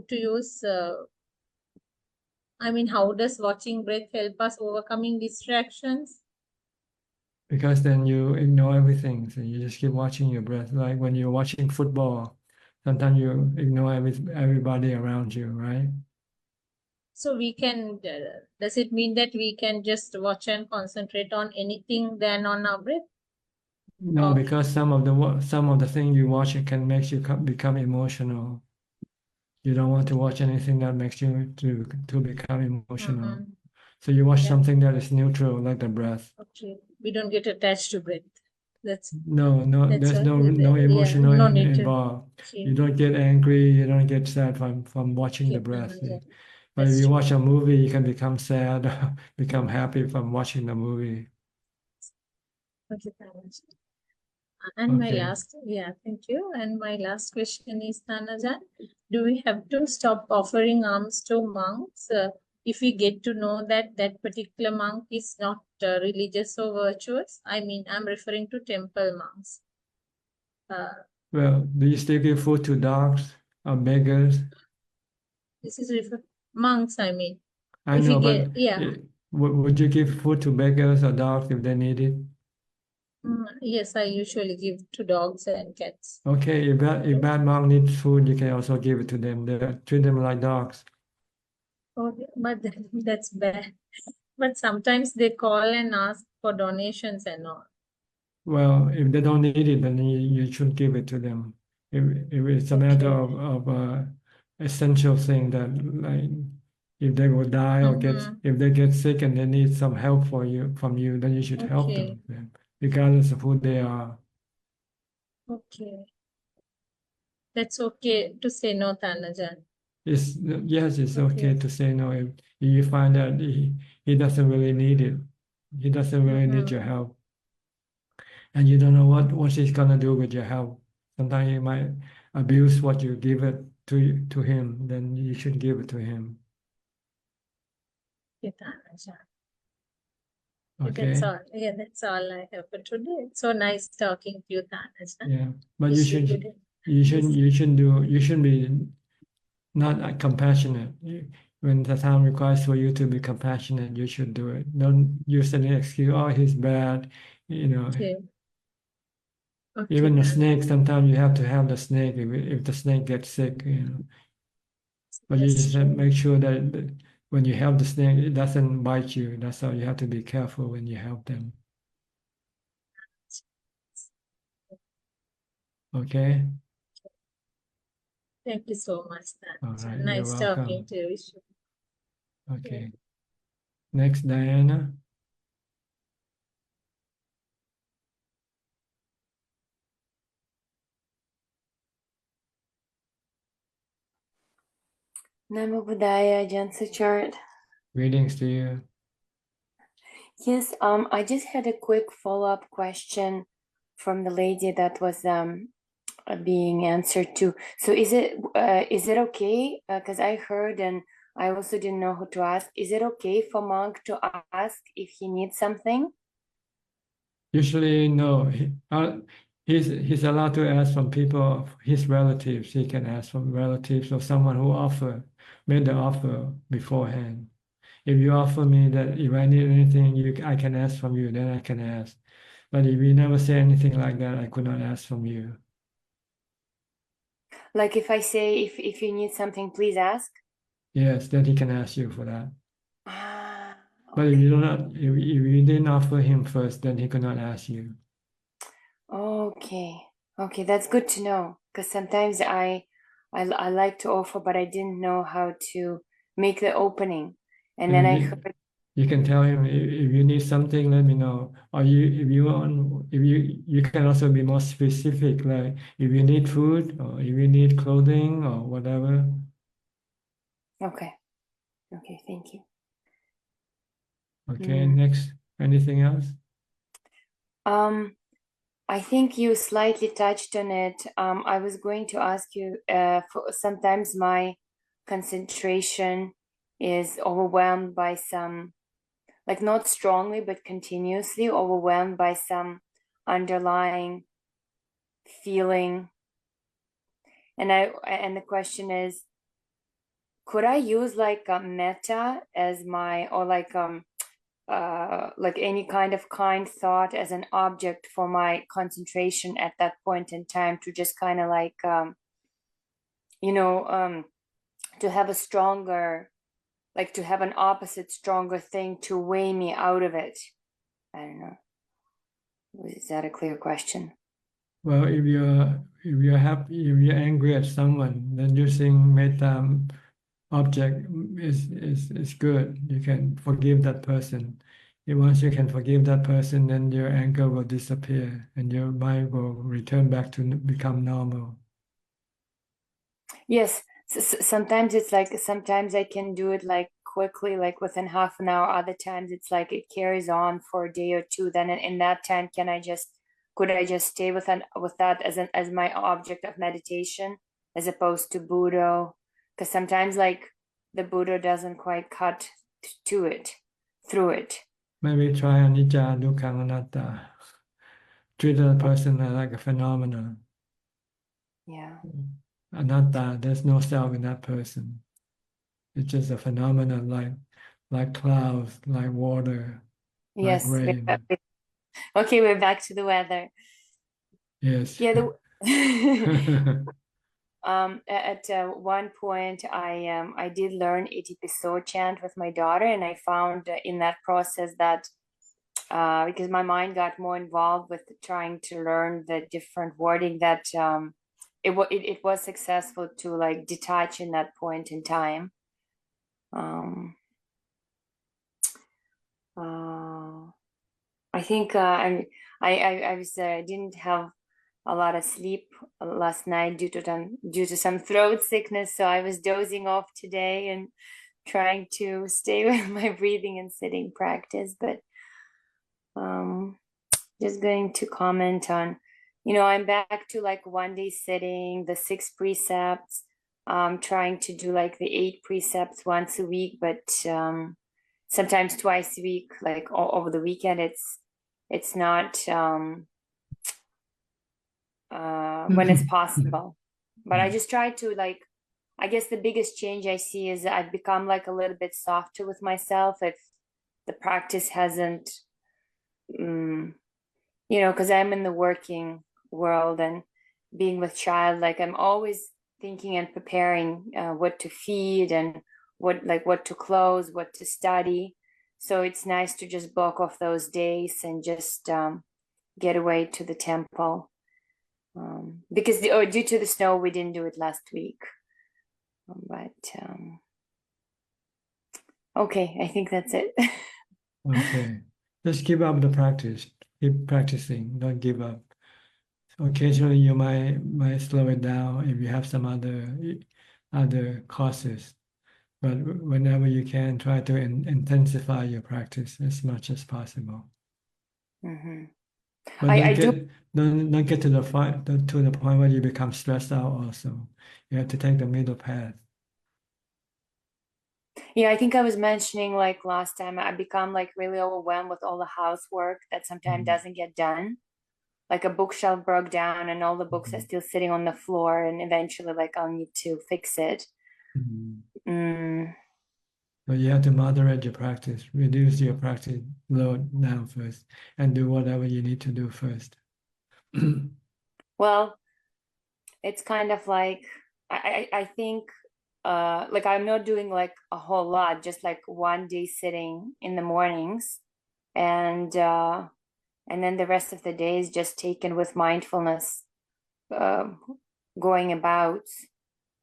to use, how does watching breath help us overcoming distractions? Because then you ignore everything. So you just keep watching your breath. Like when you're watching football, sometimes you ignore everybody around you, right? So we can, does it mean that we can just watch and concentrate on anything than on our breath? No, because some of the things you watch it can make you become emotional. You don't want to watch anything that makes you to become emotional. So you watch something that is neutral, like the breath. Okay, we don't get attached to breath. That's No, that's there's right. no emotional no need to. involved. Okay. You don't get angry, you don't get sad from watching the breath. Yeah. But if you watch a movie, you can become sad, or become happy from watching the movie. Okay, thanks. And my Okay. last, thank you. And my last question is, Thanajan, do we have to stop offering alms to monks if we get to know that that particular monk is not religious or virtuous? I mean, I'm referring to temple monks. Well, do you still give food to dogs or beggars? This is monks, I mean. I If know, we but get, would you give food to beggars or dogs if they need it? Yes, I usually give to dogs and cats. Okay, if bad monk needs food, you can also give it to them. Treat them like dogs. Okay, but that's bad. But sometimes they call and ask for donations and all. Well, if they don't need it, then you should give it to them. If it's a matter of essential thing that, like, if they will die or if they get sick and they need some help from you, then you should help them, regardless of who they are. Okay. That's okay to say no, Thanajan. Yes, it's okay to say no if you find that he doesn't really need it. He doesn't really need your help. And you don't know what he's gonna do with your help. Sometimes he might abuse what you give it to him, then you should give it to him. Okay, Thanajan. Okay. That's all. Yeah, that's all I have for today. It's so nice talking to you, Thanajan. Yeah, but Wish you good. you shouldn't be not compassionate. When the time requires for you to be compassionate, you should do it. Don't use any excuse, oh, he's bad, Okay. Okay, Even the Thanajan. snake, sometimes you have to have the snake if the snake gets sick, But you just have to make sure that when you help the snake, it doesn't bite you. That's how you have to be careful when you help them. Okay? Thank you so much, All Thanajan. right, you're Nice talking welcome. to you. Okay. Next, Diana. Namo Buddhaya, Ajahn Suchart. Greetings to you. Yes, I just had a quick follow-up question from the lady that was being answered to. So is it okay? Because I heard and I also didn't know who to ask. Is it okay for monk to ask if he needs something? Usually, no. He's allowed to ask from people, his relatives. He can ask from relatives or someone who made the offer beforehand. If you offer me that if I need anything, I can ask from you, then I can ask. But if you never say anything like that, I could not ask from you. Like if I say, if you need something, please ask. Yes, then he can ask you for that. Ah, But if you if you didn't offer him first, then he could not ask you. okay. Okay, that's good to know. Because sometimes I like to offer, but I didn't know how to make the opening. And then I heard, You can tell him if you need something, let me know. Or you can also be more specific, like if you need food or if you need clothing or whatever. okay. Okay, thank you. Okay, next. Anything else? I think you slightly touched on it. I was going to ask you, sometimes my concentration is overwhelmed by some, like not strongly, but continuously overwhelmed by some underlying feeling. And the question is, could I use like a metta as or like any kind of kind thought as an object for my concentration at that point in time, to just kind of like to have a stronger, like to have an opposite stronger thing to weigh me out of it. I don't know. Is that a clear question? Well, if you're happy, if you're angry at someone, then using metta object is good. You can forgive that person. Once you can forgive that person, then your anger will disappear and your mind will return back to become normal. Yes. Sometimes it's like, sometimes I can do it like quickly, like within half an hour. Other times it's like it carries on for a day or two. Then in that time, could I just stay with that as my object of meditation, as opposed to Buddha? Because sometimes like the Buddha doesn't quite cut through it. Maybe try anicca, dukkha, anatta. Treat that person like a phenomenon. Yeah. Anatta, there's no self in that person. It's just a phenomenon like clouds, like water, like Yes. rain. Okay, we're back to the weather. Yes. Yeah. At one point, I did learn Itipiso chant with my daughter, and I found in that process that because my mind got more involved with trying to learn the different wording, that it was successful to like detach in that point in time. I think I didn't have a lot of sleep last night due to some throat sickness, so I was dozing off today and trying to stay with my breathing and sitting practice. But just going to comment on, I'm back to like 1 day sitting, the 6 precepts, trying to do like the 8 precepts once a week, but sometimes twice a week, like over the weekend. It's not when it's possible. But I just try to like, I guess the biggest change I see is I've become like a little bit softer with myself if the practice hasn't, because I'm in the working world and being with child, like I'm always thinking and preparing what to feed and what to close, what to study. So it's nice to just block off those days and just get away to the temple. Because due to the snow, we didn't do it last week. But Okay, I think that's it. Okay. Just keep up the practice. Keep practicing. Don't give up. Occasionally you might slow it down if you have some other causes. But whenever you can, try to intensify your practice as much as possible. Mm-hmm. But I don't get to the point where you become stressed out also. You have to take the middle path. Yeah, I think I was mentioning like last time, I become like really overwhelmed with all the housework that sometimes doesn't get done. Like a bookshelf broke down and all the books are still sitting on the floor, and eventually like I'll need to fix it. So you have to moderate your practice, reduce your practice load down first, and do whatever you need to do first. Well, it's kind of like I think like I'm not doing like a whole lot, just like one day sitting in the mornings, and then the rest of the day is just taken with mindfulness, going about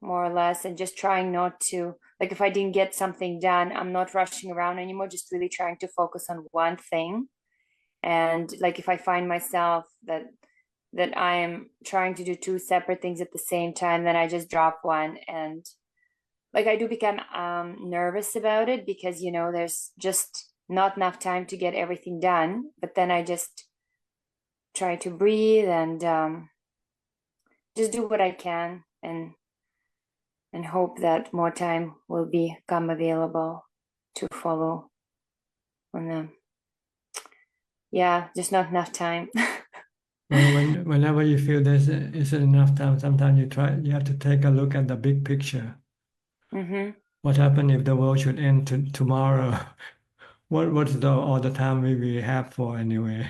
more or less, and just trying not to, like if I didn't get something done, I'm not rushing around anymore, just really trying to focus on one thing. And like if I find myself that I am trying to do two separate things at the same time, then I just drop one. And like I do become nervous about it because, you know, there's just not enough time to get everything done. But then I just try to breathe and just do what I can, and hope that more time will become available to follow on them. Yeah, just not enough time. Well, whenever you feel there's isn't enough time, sometimes you have to take a look at the big picture. Mm-hmm. What happens if the world should end tomorrow? What's all the time we have for anyway?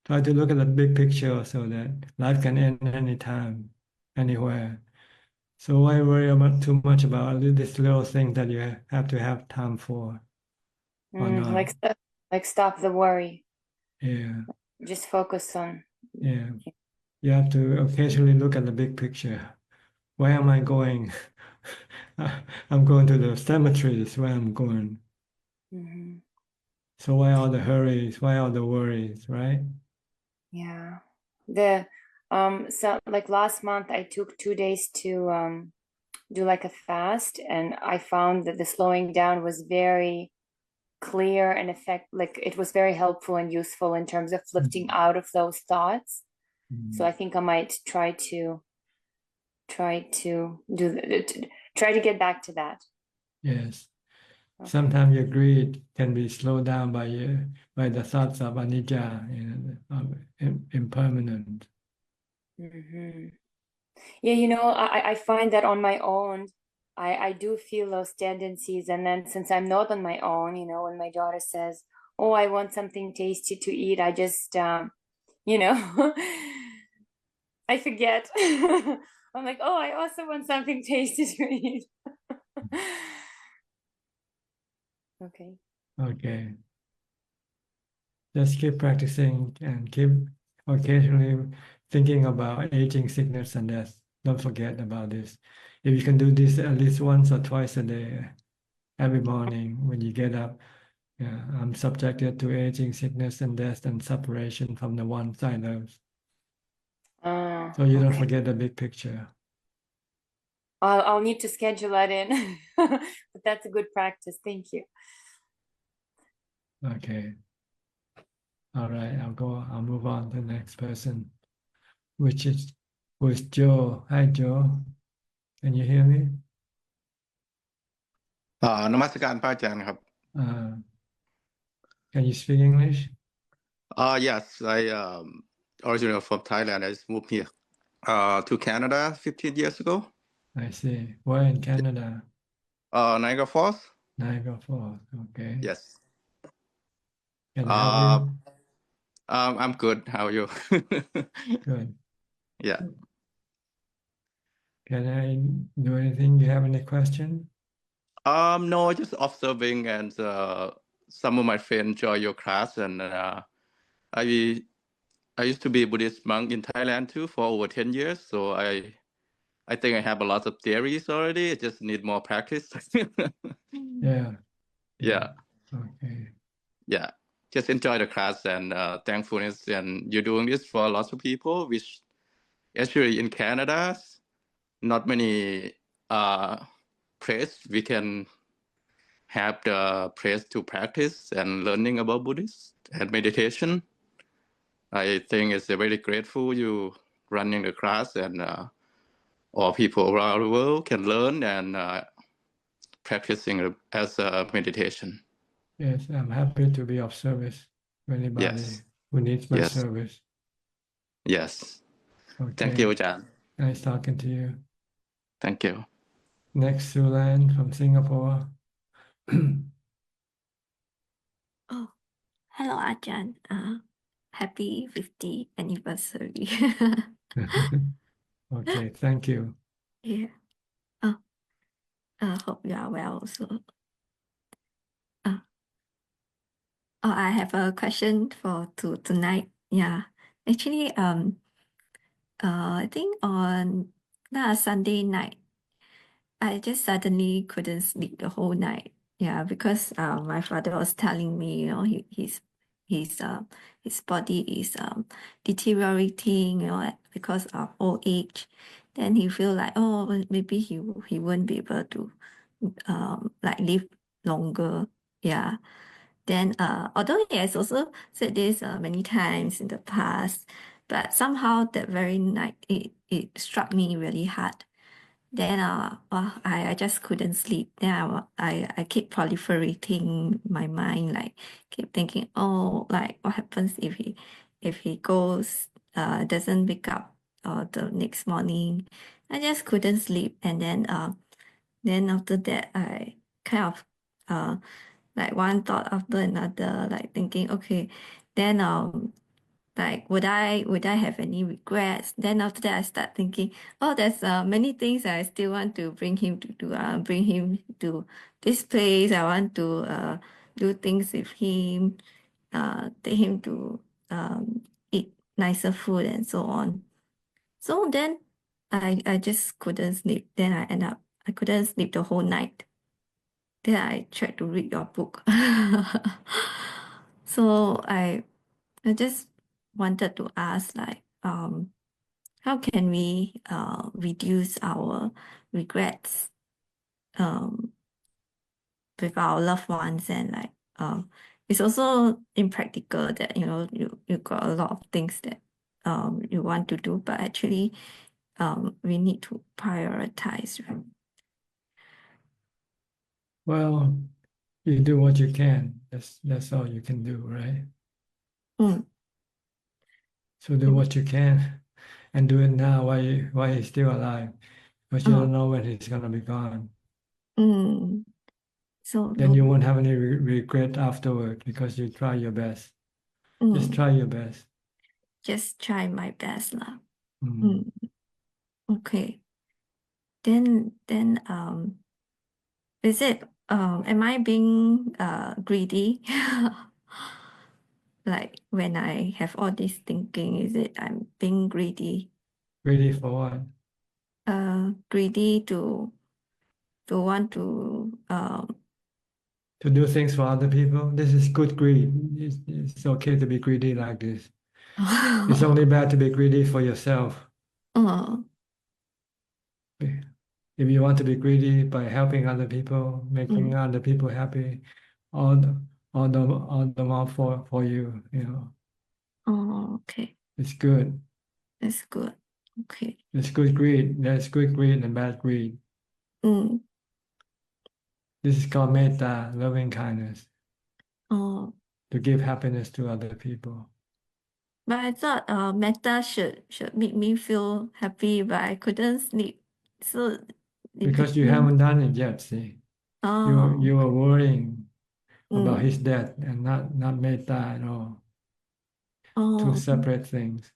Try to look at the big picture so that life can end anytime, anywhere. So why worry about too much about this little thing that you have to have time for, or not? Like stop the worry. Yeah. Just focus on. Yeah. You have to occasionally look at the big picture. Where am I going? I'm going to the cemetery. That's where I'm going. Mm-hmm. So why all the hurries? Why all the worries, right? Yeah. So like last month I took 2 days to do like a fast, and I found that the slowing down was very clear and like it was very helpful and useful in terms of lifting out of those thoughts. So I think I might try to get back to that. Yes. Okay. Sometimes your greed can be slowed down by the thoughts of anicca, of impermanent. Mm-hmm. Yeah, you know, I find that on my own, I do feel those tendencies. And then since I'm not on my own, you know, when my daughter says, oh, I want something tasty to eat, I just, you know, I forget. I'm like, oh, I also want something tasty to eat. Okay. Okay. Just keep practicing and keep occasionally thinking about aging, sickness, and death. Don't forget about this. If you can do this at least once or twice a day, every morning when you get up, yeah, I'm subjected to aging, sickness, and death, and separation from the ones I love. So you don't forget the big picture. I'll need to schedule that in, but that's a good practice. Thank you. Okay. All right, I'll move on to the next person, which is Joe. Hi, Joe. Can you hear me? นมัสการพระอาจารย์ครับ Can you speak English? Yes, I originally from Thailand. I just moved here to Canada 15 years ago. I see. Where in Canada? Niagara Falls. Niagara Falls. Okay. Yes. Can I help you? I'm good. How are you? Good. Yeah. Can I do anything? You have any question? No, just observing, and some of my friends join your class, and I used to be a Buddhist monk in Thailand too for over 10 years, so I I think I have a lot of theories already. I just need more practice. Yeah. Yeah. Okay. Yeah. Just enjoy the class and thankfulness. And you're doing this for lots of people, which actually in Canada, not many place we can have the place to practice and learning about Buddhist and meditation. I think it's very grateful you running the class and all people around the world can learn and practicing as a meditation. Yes, I'm happy to be of service to anybody Yes. who needs my Yes. service. Yes. Okay. Thank you, Ajahn. Nice talking to you. Thank you. Next, Sulan from Singapore. Oh, hello, Ajahn. Happy 50th anniversary. Okay, thank you. Yeah. Oh, hope you are well also. I have a question for tonight. Yeah. Actually, I think on last Sunday night, I just suddenly couldn't sleep the whole night. Yeah, because my father was telling me, his body is deteriorating, because of old age. Then he feel like, oh, maybe he won't be able to like live longer. Yeah. Then although he has also said this many times in the past, but somehow that very night it struck me really hard. Then I just couldn't sleep. Then I keep proliferating my mind, like keep thinking, oh, like what happens if he goes doesn't wake up the next morning. I just couldn't sleep, and then after that I kind of like one thought after another, like thinking, okay, then like would I have any regrets? Then after that I start thinking, oh, there's many things I still want to bring him to do. Bring him to this place. I want to do things with him. Take him to eat nicer food and so on. So then I just couldn't sleep. Then I couldn't sleep the whole night. Then I tried to read your book. So I just wanted to ask, like, how can we reduce our regrets with our loved ones, and like it's also impractical that you got a lot of things that you want to do, but actually we need to prioritize, right? Well, you do what you can. That's all you can do, right? So do what you can, and do it now while he's still alive, because you don't know when he's gonna be gone. So Then you won't have any regret afterward because you try your best. Just try your best. Just try my best lah. Mm. Okay. Then is it am I being greedy? Like when I have all this thinking, is it I'm being greedy? Greedy for what? Greedy to want to To do things for other people. This is good greed. It's okay to be greedy like this. It's only bad to be greedy for yourself. If you want to be greedy by helping other people, making other people happy, all the more for you, Oh, okay. It's good. That's good. Okay. It's good greed. There's good greed and bad greed. This is called metta, loving kindness. Oh. To give happiness to other people. But I thought metta should make me feel happy, but I couldn't sleep. So because you haven't done it yet, see. You were worrying about his death and not metta at all. Two separate things.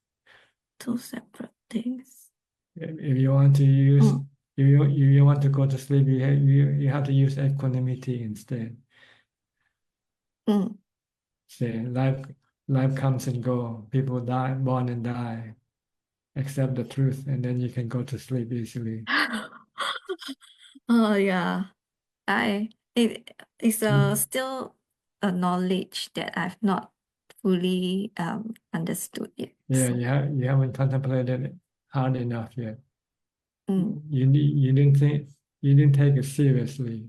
Two separate things. If you want to use, if you want to go to sleep, you have to use equanimity instead. Say life comes and go. People die, born and die. accept the truth, and then you can go to sleep easily. Oh yeah, it's still a knowledge that I've not fully understood yet. Yeah, So, you haven't contemplated it hard enough yet. mm, You didn't take it seriously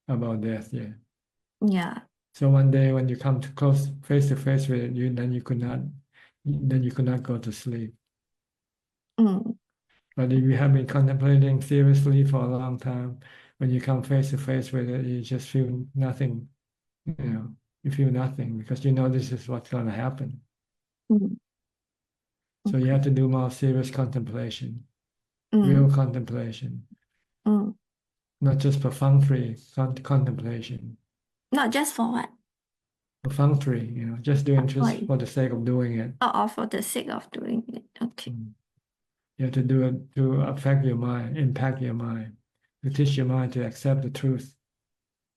about death yet. yeah. So one day when you come to close face to face with it, then you could not go to sleep. Mm, But if you have been contemplating seriously for a long time, when you come face to face with it, you just feel nothing. You feel nothing because you know this is what's going to happen. mm, So you have to do more serious contemplation, mm, real contemplation, mm. not just perfunctory contemplation. Not just for what? Perfunctory, just doing just Like, for the sake of doing it. or for the sake of doing it. Okay. You have to do it to affect your mind, impact your mind, to teach your mind to accept the truth.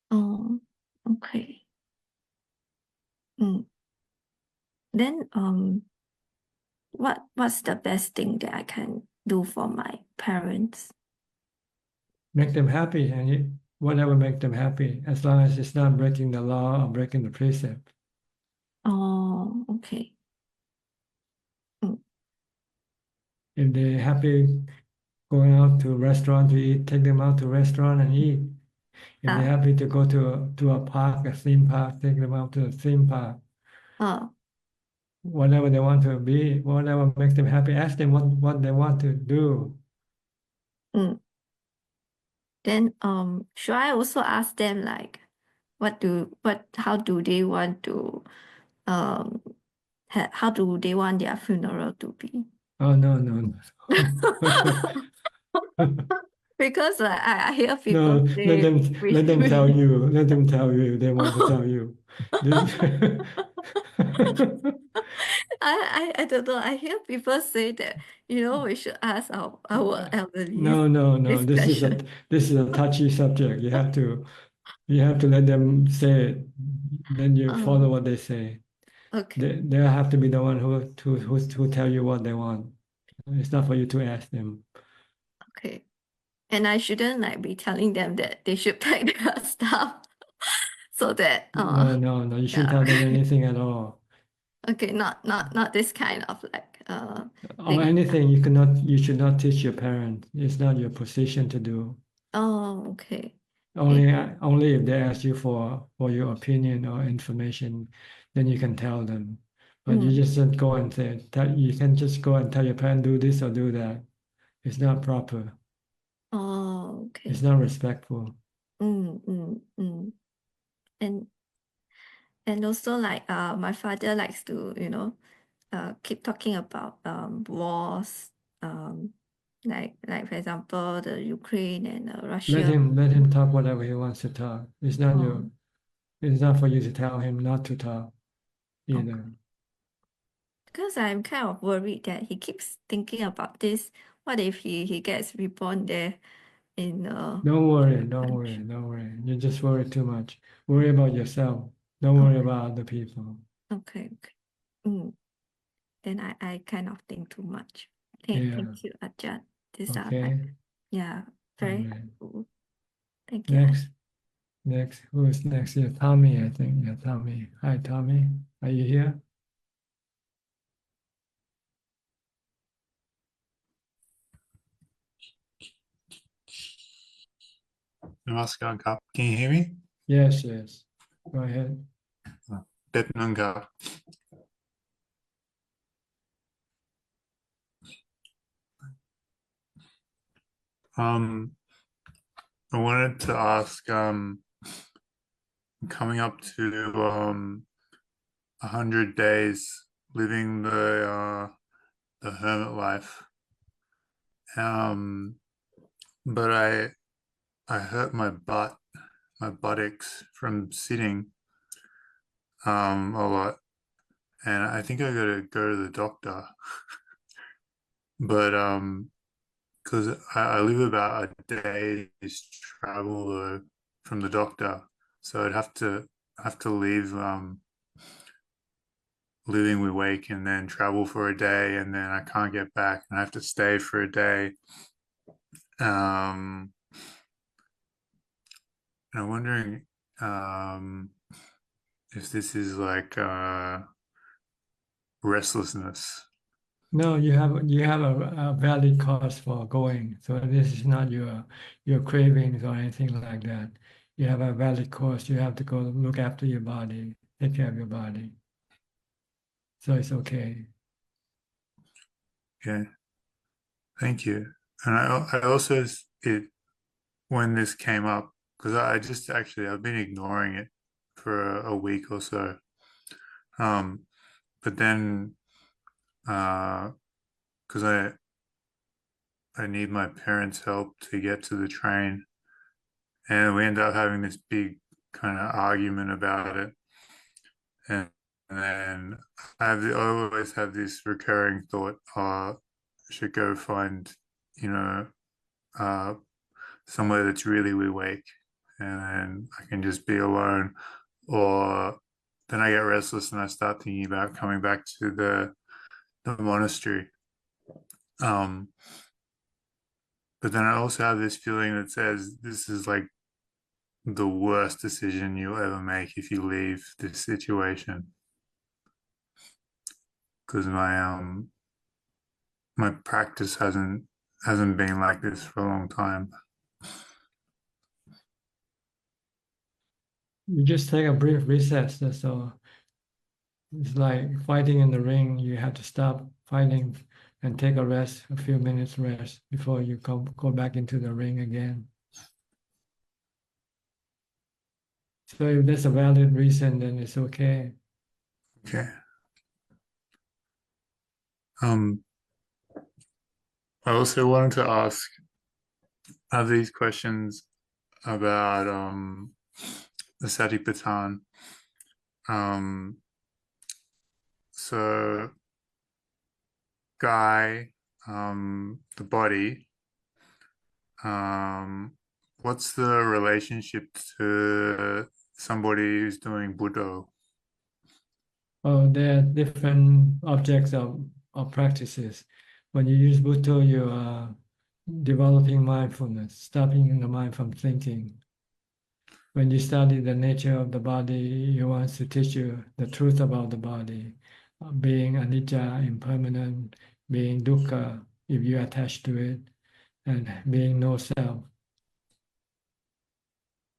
Oh, okay. Mm. Then what's the best thing that I can do for my parents? Make them happy, and whatever make them happy, as long as it's not breaking the law or breaking the precept. Oh, okay. If they're happy going out to a restaurant to eat, take them out to a restaurant and eat. If they're happy to go to a park, a theme park, take them out to a theme park. Whatever they want to be, whatever makes them happy, ask them what they want to do. Then should I also ask them like how do they want to how do they want their funeral to be? Oh no. Because like I hear No, people say let them tell you. Let them tell you. They want to tell you. I don't know. I hear people say that we should ask our elderly. No. This is a touchy subject. You have to let them say it. Then you follow what they say. Okay. They have to be the one who tell you what they want. It's not for you to ask them. Okay. And I shouldn't like be telling them that they should pack their stuff so that No. You shouldn't tell them anything at all. Okay, not this kind of like Or thing. anything you should not teach your parents. It's not your position to do. Oh, okay. Only if they ask you for your opinion or information, then you can tell them. But you just don't go and say, you can just go and tell your parent do this or do that. It's not proper. Oh, okay. It's not respectful. And also like my father likes to keep talking about wars, like for example the Ukraine and Russia. Let him talk whatever he wants to talk. It's not for you to tell him not to talk either. Because I'm kind of worried that he keeps thinking about this. What if he gets reborn there in Don't worry. You just worry too much. Worry about yourself. Don't worry about other people. Okay. Then I kind of think too much. Yeah. Thank you, Ajahn. These are Okay. very Alright. helpful. Thank you. Next, who is next here? Tommy, I think. Yeah, Tommy. Hi, Tommy. Are you here? Namaskar, Kap. Can you hear me? Yes. Go ahead. Betnanga. I wanted to ask, coming up to 100 days living the hermit life. But I hurt my buttocks from sitting a lot, and I think I gotta go to the doctor. But because I live about a day's travel from the doctor, so I'd have to leave living we wake and then travel for a day and then I can't get back and I have to stay for a day. And I'm wondering if this is like restlessness. No, you have a valid cause for going. So this is not your cravings or anything like that. You have a valid cause. You have to go look after your body, take care of your body. So it's okay. Okay. Thank you. And I also, when this came up, because I've been ignoring it for a week or so. But then, because I need my parents' help to get to the train, and we end up having this big kind of argument about it. And then I always have this recurring thought, I should go find, somewhere that's really awake, and then I can just be alone. Or then I get restless and I start thinking about coming back to the monastery. But then I also have this feeling that says this is like the worst decision you'll ever make if you leave this situation. Because my practice hasn't been like this for a long time. You just take a brief recess. That's all. It's like fighting in the ring. You have to stop fighting and take a rest, a few minutes rest before you go back into the ring again. So if there's a valid reason, then it's okay. Okay. I also wanted to ask, have these questions about the Satipatthana. So Guy, the body, what's the relationship to somebody who's doing Buddha? Oh, there are different objects of practices. When you use Buddha, you are developing mindfulness, stopping the mind from thinking. When you study the nature of the body, he wants to teach you the truth about the body, being anicca, impermanent, being dukkha, if you attach to it, and being no self.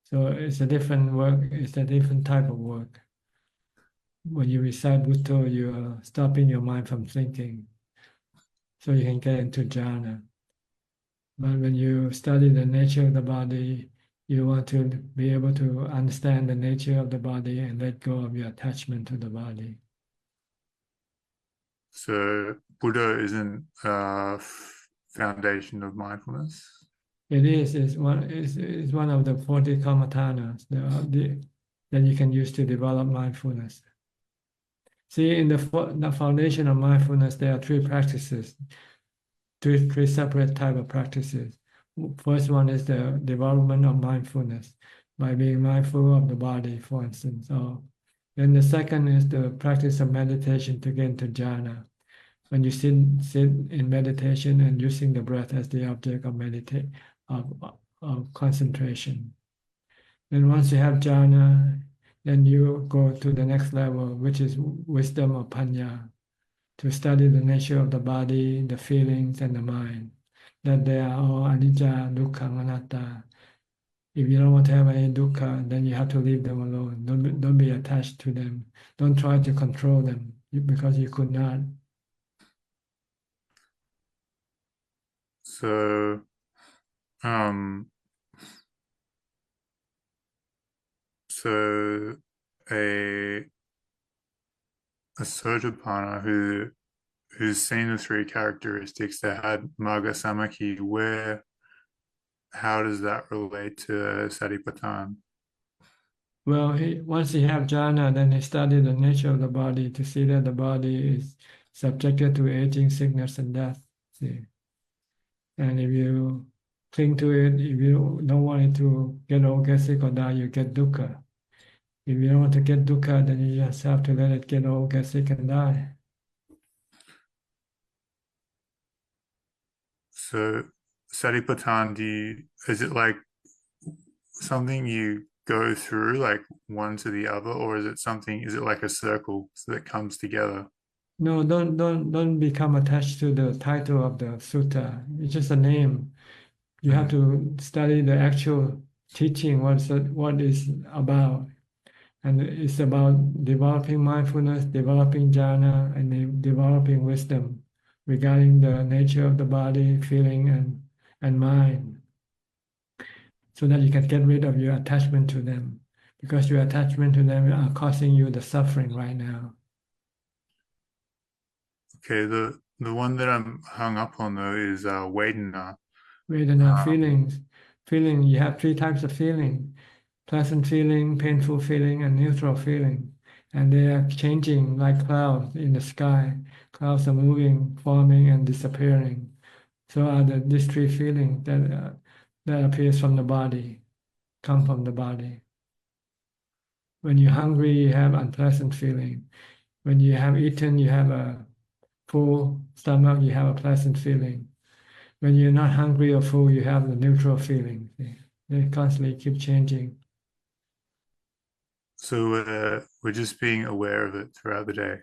So it's a different work, it's a different type of work. When you recite Buddha, you are stopping your mind from thinking, so you can get into jhana. But when you study the nature of the body, you want to be able to understand the nature of the body and let go of your attachment to the body. So Buddha isn't a foundation of mindfulness? It is. It's one of the 40 kammatthana that you can use to develop mindfulness. See, in the foundation of mindfulness, there are three practices, three separate type of practices. First one is the development of mindfulness by being mindful of the body, for instance. Or then the second is the practice of meditation to get into jhana. When you sit in meditation and using the breath as the object of concentration. Then once you have jhana, then you go to the next level, which is wisdom or panya, to study the nature of the body, the feelings, and the mind, that they are all anicca, dukkha, anatta. If you don't want to have any dukkha, then you have to leave them alone. Don't be attached to them. Don't try to control them because you could not. So, a Sotapanna who's seen the three characteristics that had Magga Samakhi, how does that relate to Satipatthana? Well, once he have jhana, then he studied the nature of the body to see that the body is subjected to aging, sickness, and death. See, and if you cling to it, if you don't want it to get old, get sick, or die, you get dukkha. If you don't want to get dukkha, then you just have to let it get old, get sick, and die. So, Satipatthana, is it like something you go through like one to the other, or is it like a circle that comes together? No, don't become attached to the title of the sutta. It's just a name. You have to study the actual teaching, what is about. And it's about developing mindfulness, developing jhana, and developing wisdom regarding the nature of the body, feeling, and mind, so that you can get rid of your attachment to them, because your attachment to them are causing you the suffering right now. Okay, the one that I'm hung up on though is Vedana. Vedana, feelings. Feeling, you have three types of feeling: pleasant feeling, painful feeling, and neutral feeling. And they are changing like clouds in the sky. Clouds are moving, forming, and disappearing. So are these three feelings that appears from the body, come from the body. When you're hungry, you have unpleasant feeling. When you have eaten, you have a full stomach, you have a pleasant feeling. When you're not hungry or full, you have the neutral feeling. They constantly keep changing. So we're just being aware of it throughout the day.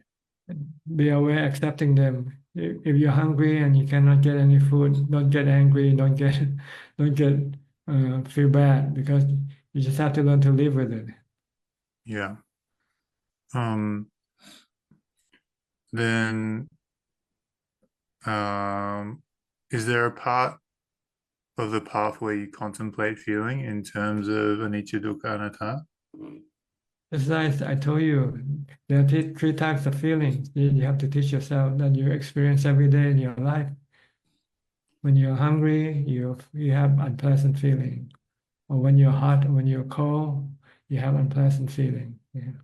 Be aware, accepting them. If you're hungry and you cannot get any food, don't get angry, don't get feel bad, because you just have to learn to live with it. Yeah. Then is there a part of the path where you contemplate feeling in terms of anicca, dukkha, anatta? As I told you, there are three types of feelings you have to teach yourself that you experience every day in your life. When you're hungry, you have unpleasant feeling. Or when you're hot, or when you're cold, you have unpleasant feeling. Yeah.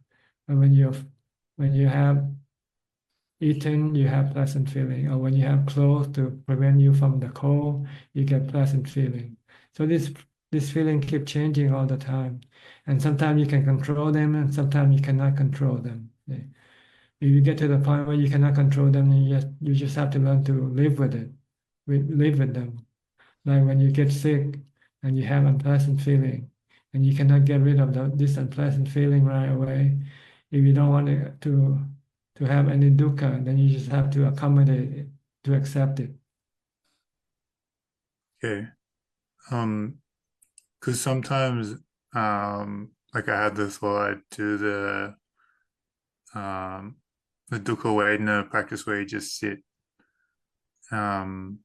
And when you have eaten, you have pleasant feeling. Or when you have clothes to prevent you from the cold, you get pleasant feeling. So this feeling keep changing all the time. And sometimes you can control them, and sometimes you cannot control them. Yeah. If you get to the point where you cannot control them, you just have to learn to live with it, live with them. Like when you get sick and you have unpleasant feeling, and you cannot get rid of this unpleasant feeling right away. If you don't want to have any dukkha, then you just have to accommodate it, to accept it. Okay. Because sometimes like I had this while I do the dukkha vedana practice where you just sit. And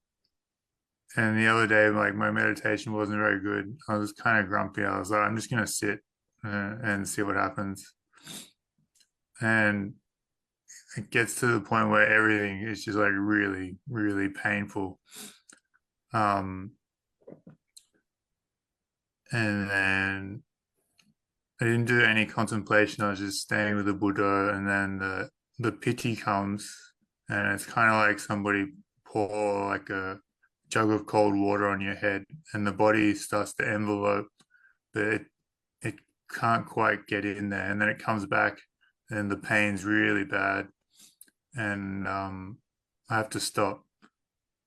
the other day, like my meditation wasn't very good. I was kind of grumpy. I was like, I'm just gonna sit and see what happens. And it gets to the point where everything is just like really, really painful. And then I didn't do any contemplation. I was just staying with the Buddha, and then the piti comes, and it's kind of like somebody pour like a jug of cold water on your head, and the body starts to envelope, but it can't quite get in there, and then it comes back, and the pain's really bad, and I have to stop.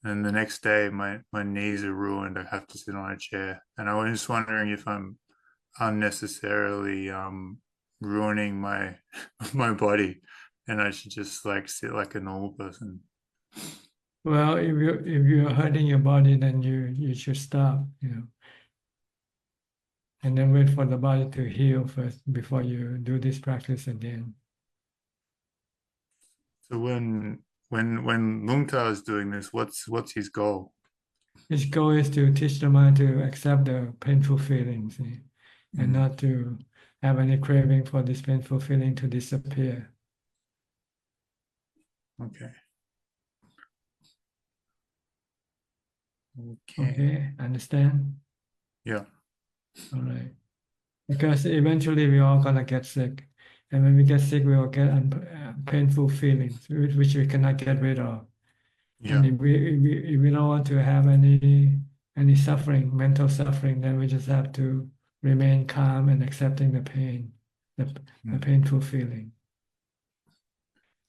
And the next day, my knees are ruined. I have to sit on a chair, and I was just wondering if I'm unnecessarily ruining my my body, and I should just like sit like a normal person. Well, if you're hurting your body, then you should stop, and then wait for the body to heal first before you do this practice again. So when Lungta is doing this, what's his goal? His goal is to teach the mind to accept the painful feelings, and not to have any craving for this painful feeling to disappear. Okay. Okay, understand? Yeah. All right. Because eventually we're all gonna get sick, and when we get sick, we will get painful feelings, which we cannot get rid of. Yeah. And if we don't want to have any suffering, mental suffering, then we just have to remain calm and accepting the pain the painful feeling.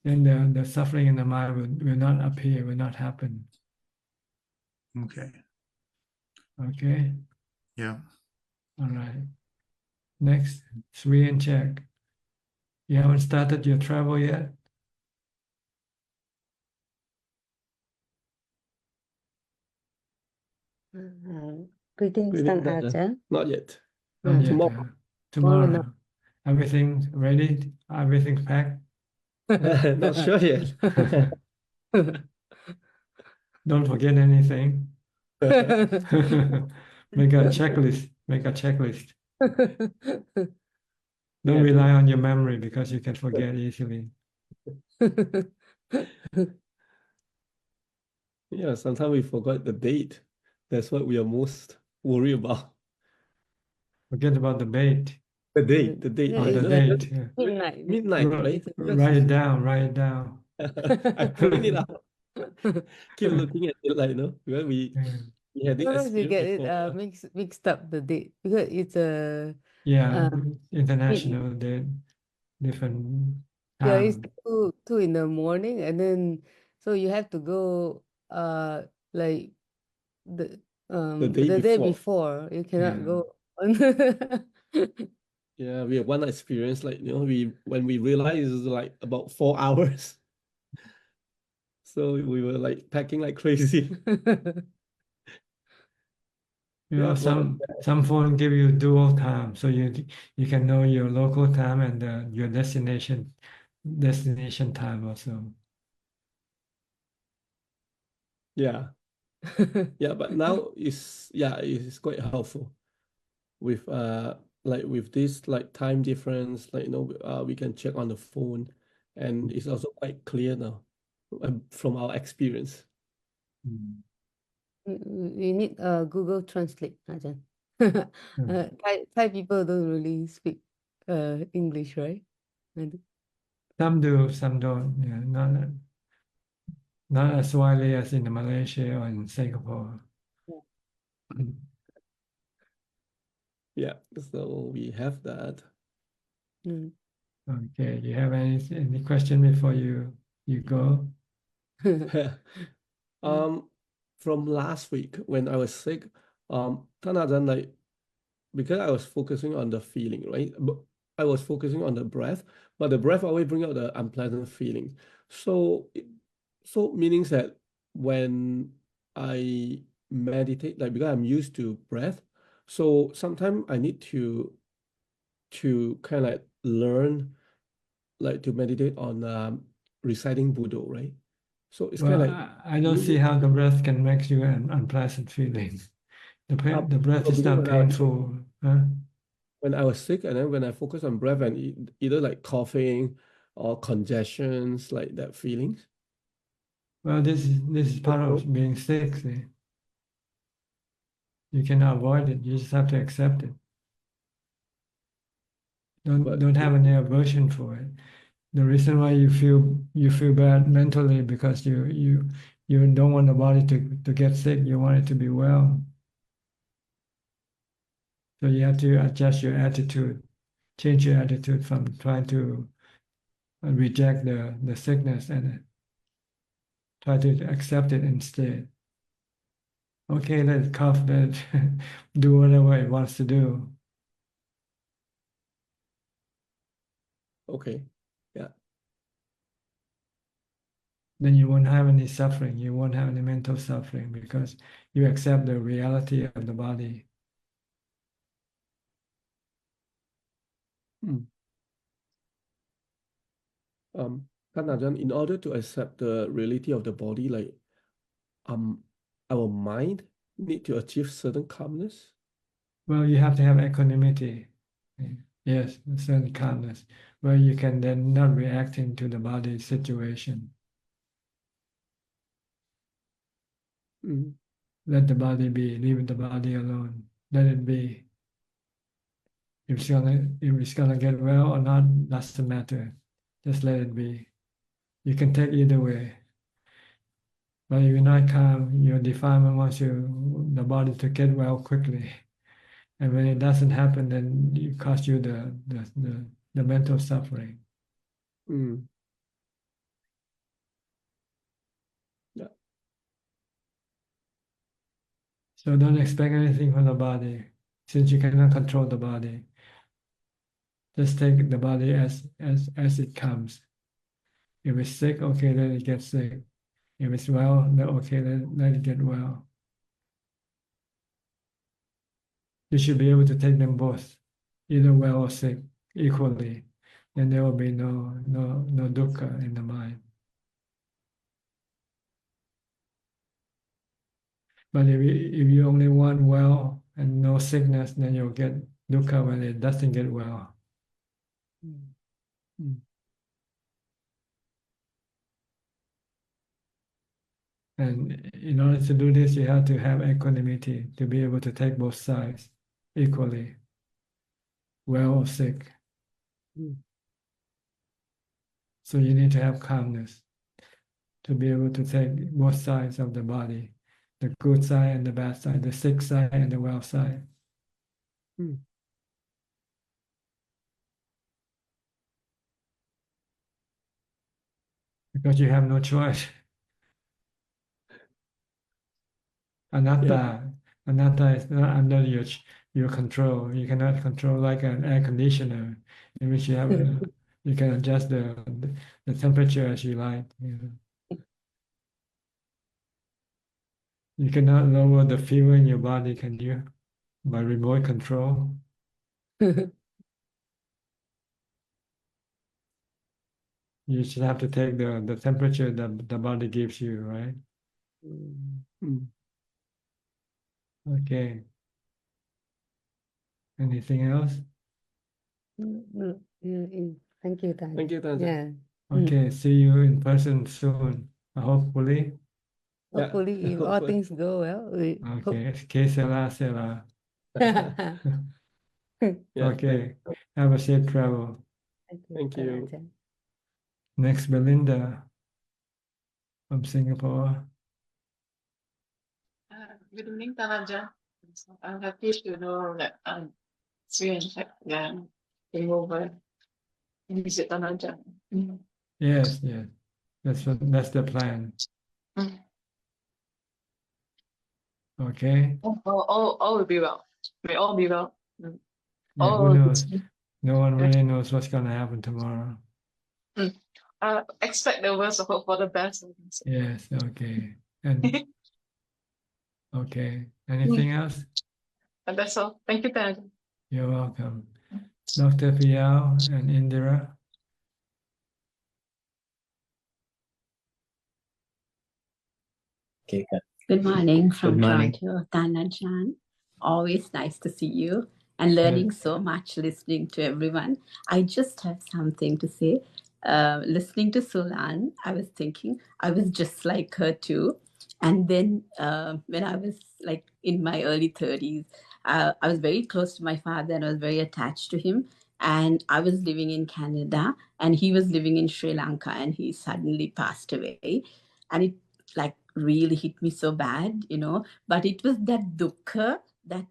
Then the suffering in the mind will not appear, will not happen. Okay. Okay? Yeah. All right. Next, Sri and check. You haven't started your travel yet? Greetings, Greeting, Ajahn. not yet. Not yet. Tomorrow. Tomorrow. Everything ready? Everything packed? Not sure yet. Don't forget anything. Make a checklist. Make a checklist. Don't rely on your memory because you can forget easily. Yeah, sometimes we forgot the date. That's what we are most worried about. Forget about the date. The date, the date. Oh, Yeah, the because date. Yeah. Midnight. midnight, right? Write it down. Write it down. I print it out. Keep looking at it like, because we had this Sometimes you get it experience mixed up the date because it's a Yeah, international date, different yeah, it's time. two in the morning, and then so you have to go like the day day before. before. You cannot Yeah. go on. Yeah, we have one experience like when we realized it was like about 4 hours. So we were like packing like crazy. You know, some phone give you dual time, so you can know your local time and your destination time also. Yeah. Yeah, but now it's quite helpful with with this like time difference, we can check on the phone, and it's also quite clear now from our experience. We need Google Translate, Ajahn. Thai people don't really speak English, right? Some do, some don't. Yeah, not as widely as in Malaysia or in Singapore. Yeah, so we have that. Okay, you have any question before you go? From last week when I was sick, Tanadan, like, because I was focusing on the feeling, right? But I was focusing on the breath, but the breath always bring out the unpleasant feeling. So meaning that when I meditate, like, because I'm used to breath, so sometimes I need to kind of like learn, like, to meditate on reciting Buddha, right? So it's Well, kind of like I don't see how the breath can make you an unpleasant feeling. The breath is not painful. Huh? When I was sick, and then when I focus on breath and either like coughing or congestions, like that feelings. Well, this is part of being sick. See? You cannot avoid it. You just have to accept it. Don't have any aversion for it. The reason why you feel bad mentally because you don't want the body to get sick. You want it to be well. So you have to adjust your attitude, change your attitude from trying to reject the sickness and try to accept it instead. Okay, let it cough, let it do whatever it wants to do. Okay, yeah. Then you won't have any suffering. You won't have any mental suffering because you accept the reality of the body. Ajahn, in order to accept the reality of the body, like, our mind need to achieve certain calmness. Well, you have to have equanimity. Yes, a certain calmness, where you can then not reacting to the body situation. Let the body be, leave the body alone. Let it be. If it's gonna get well or not, doesn't matter. Just let it be. You can take either way. But if you're not calm, your defilement wants the body to get well quickly. And when it doesn't happen, then it costs you the the mental suffering. Mm. Yeah. So don't expect anything from the body, since you cannot control the body. Just take the body as it comes. If it's sick, okay, let it get sick. If it's well, then okay, let it get well. You should be able to take them both, either well or sick, equally. Then there will be no dukkha in the mind. But if you only want well and no sickness, then you'll get dukkha when it doesn't get well. And in order to do this, you have to have equanimity to be able to take both sides equally, well or sick. So you need to have calmness to be able to take both sides of the body, the good side and the bad side, the sick side and the well side. Because you have no choice. Anatta is not under your control. You cannot control like an air conditioner, in which you have you can adjust the temperature as you like. You cannot lower the fever in your body, can you? By remote control. You should have to take the temperature that the body gives you, right? Okay. Anything else? Thank you, Tan. Thank you, Tan. Yeah. Okay, see you in person soon, hopefully. Hopefully, if all things go well, we Okay, que sera, sera. Yeah, Okay, have a safe travel. Thank you. Ajahn. Next, Belinda from Singapore. Good evening, Tanaja. I'm happy to know that Sri and Shakyan came over and visit Tanaja. Yes, that's the plan. Okay. All will be well. We all be well. Yeah, All who will be knows? smooth. No one really knows what's going to happen tomorrow. Expect the worst, hope for the best. Yes, okay. And okay. Anything else? And that's all. Thank you, Tanaja. You're welcome. Dr. Piao and Indira. Okay, Good morning from Good morning. Toronto, Tanajan. Always nice to see you and learning so much listening to everyone. I just have something to say. Listening to Sulan, I was thinking I was just like her too. And then when I was like in my early 30s, I was very close to my father and I was very attached to him. And I was living in Canada and he was living in Sri Lanka and he suddenly passed away. And it like really hit me so bad, but it was that dukkha that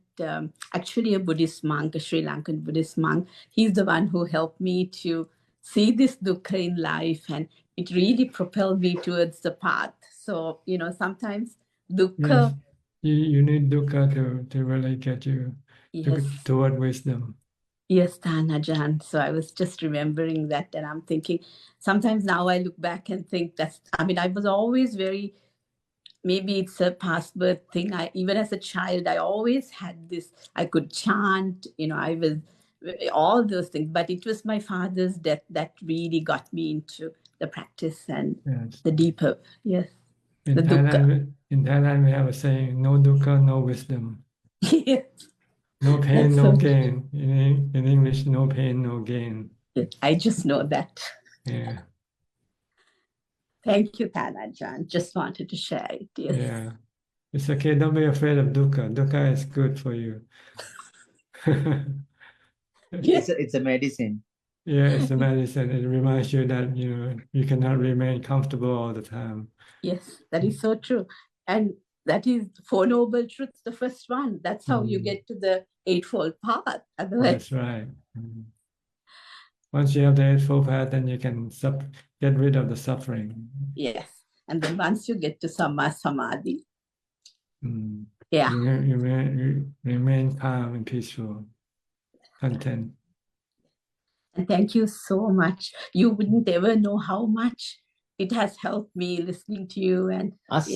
actually a Buddhist monk, a Sri Lankan Buddhist monk, he's the one who helped me to see this dukkha in life and it really propelled me towards the path. So, sometimes dukkha. Yes, you need dukkha to really get you toward wisdom. Yes, Tanajan. So I was just remembering that and I'm thinking, sometimes now I look back and think I was always very, maybe it's a past birth thing. Even as a child, I always had this, I could chant, I was all those things, but it was my father's death that really got me into the practice and the deeper, In Thailand, we have a saying, no dukkha, no wisdom. Yes. No pain, That's no so gain. In English, no pain, no gain. I just know that. Yeah. Thank you, Tanajan. Just wanted to share it. Yes. Yeah. It's okay. Don't be afraid of dukkha. Dukkha is good for you. It's a medicine. Yeah, it's a medicine. It reminds you that, you cannot remain comfortable all the time. Yes, that is so true. And that is Four Noble Truths, the first one. That's how you get to the Eightfold Path. Otherwise, That's right. Once you have the Eightfold Path, then you can get rid of the suffering. Yes. And then once you get to Samma Samadhi, Mm. yeah. You remain calm and peaceful, content. And thank you so much. You wouldn't ever know how much it has helped me listening to you and Us.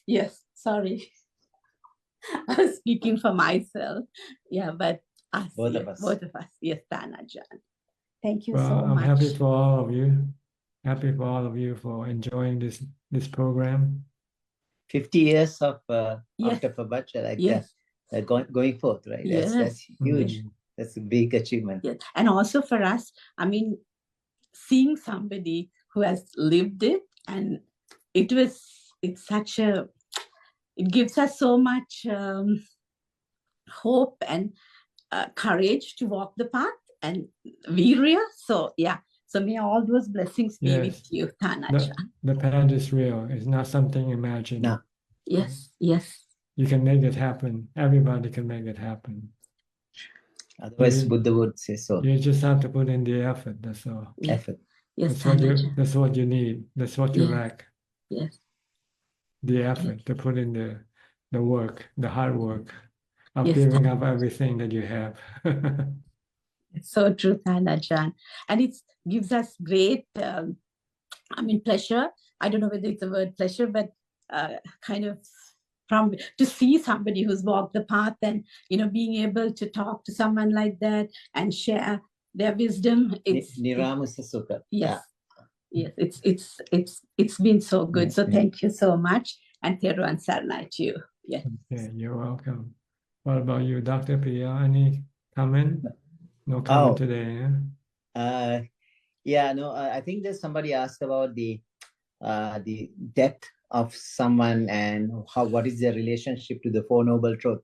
Yes, sorry. I was speaking for myself. Yeah, but us, Both yes, of us. both of us. Yes, Tanajan. Thank you Well, so I'm much. happy for all of you. Happy for all of you for enjoying this program. 50 years of Yes. after Pabacha, like Yes. going forth, right? Yes. That's huge. That's a big achievement. Yes. And also for us, I mean, seeing somebody who has lived it, and it gives us so much hope and courage to walk the path and virya. So yeah, so may all those blessings be with you, Tanajan. The path is real. It's not something imagined. No. Yes, yes. You can make it happen. Everybody can make it happen. Otherwise, Buddha would say so. You just have to put in the effort. That's all. Effort. Yes, that's what you need. That's what you lack. Yes. The effort to put in the work, the hard work of Yes, giving up everything that you have. It's so true, Tanajan. And it gives us great, pleasure. I don't know whether it's a word pleasure, but kind of to see somebody who's walked the path and, being able to talk to someone like that and share their wisdom. Niramusa Sukha. Yes. Yes, it's been so good. So thank you so much. And Theruvan Saranai to you. Yes. Okay, you're welcome. What about you, Dr. Pia? Any comment? No comment today. I think there's somebody asked about the death of someone and what is their relationship to the Four Noble Truth.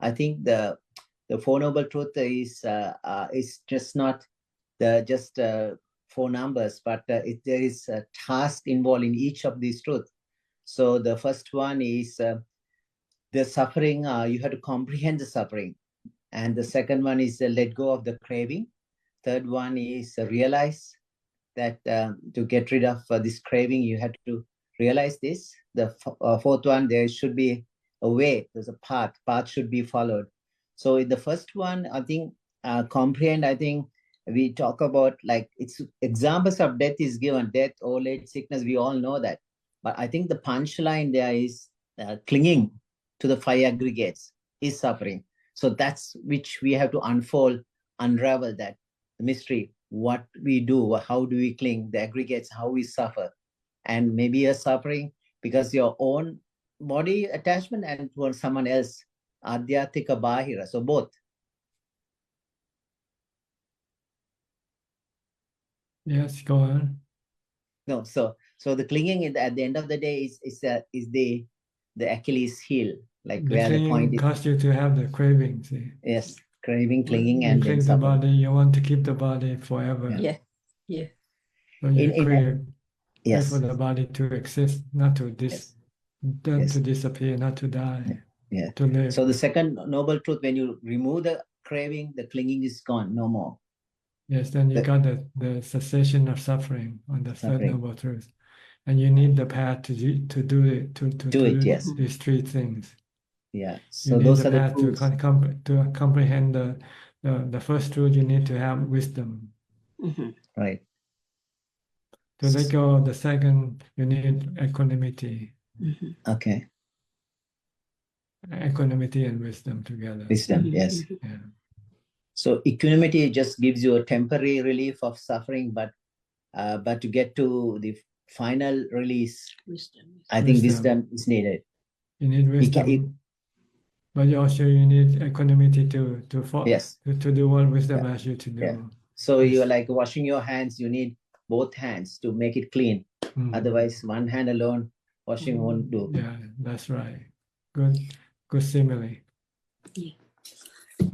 I think the Four Noble Truth is just not just four numbers, but there is a task involved in each of these truths. So the first one is the suffering. You have to comprehend the suffering, and the second one is let go of the craving. Third one is realize that to get rid of this craving, you have to realize this. The fourth one, there should be a way. There's a path. Path should be followed. So in the first one, I think comprehend. I think we talk about like it's examples of death is given. Death, old age, sickness. We all know that. But I think the punchline there is clinging to the five aggregates is suffering. So that's which we have to unravel that mystery. What we do, how do we cling, the aggregates, how we suffer. And maybe you're suffering because your own body attachment and towards someone else, adhyatika bahira, so both. Yes, go on. No, so the clinging at the end of the day is the Achilles heel, like The where the point is. causes you to have the craving. See? Yes, craving, clinging, You and cling then the body. You want to keep the body forever. Yeah, yeah. So you crave yes, for the body to exist, not to to disappear, not to die. Yeah. To live. So the second noble truth, when you remove the craving, the clinging is gone, no more. Yes, then you got the cessation of suffering on the third Suffering. noble truth, and you need the path to do it to do yes. these three things. Yeah. You So need those the are the path to comprehend the first truth. You need to have wisdom. Right. To let go of the second, you need equanimity. Okay. Equanimity and wisdom together. Wisdom, yes. Yeah. So equanimity just gives you a temporary relief of suffering, but to get to the final release, I think wisdom is needed. You need wisdom, but you need equanimity to do what wisdom asks you to do. Yeah. So you're like washing your hands. You need both hands to make it clean. Otherwise, one hand alone washing won't do. Yeah, that's right. Good simile. Yeah.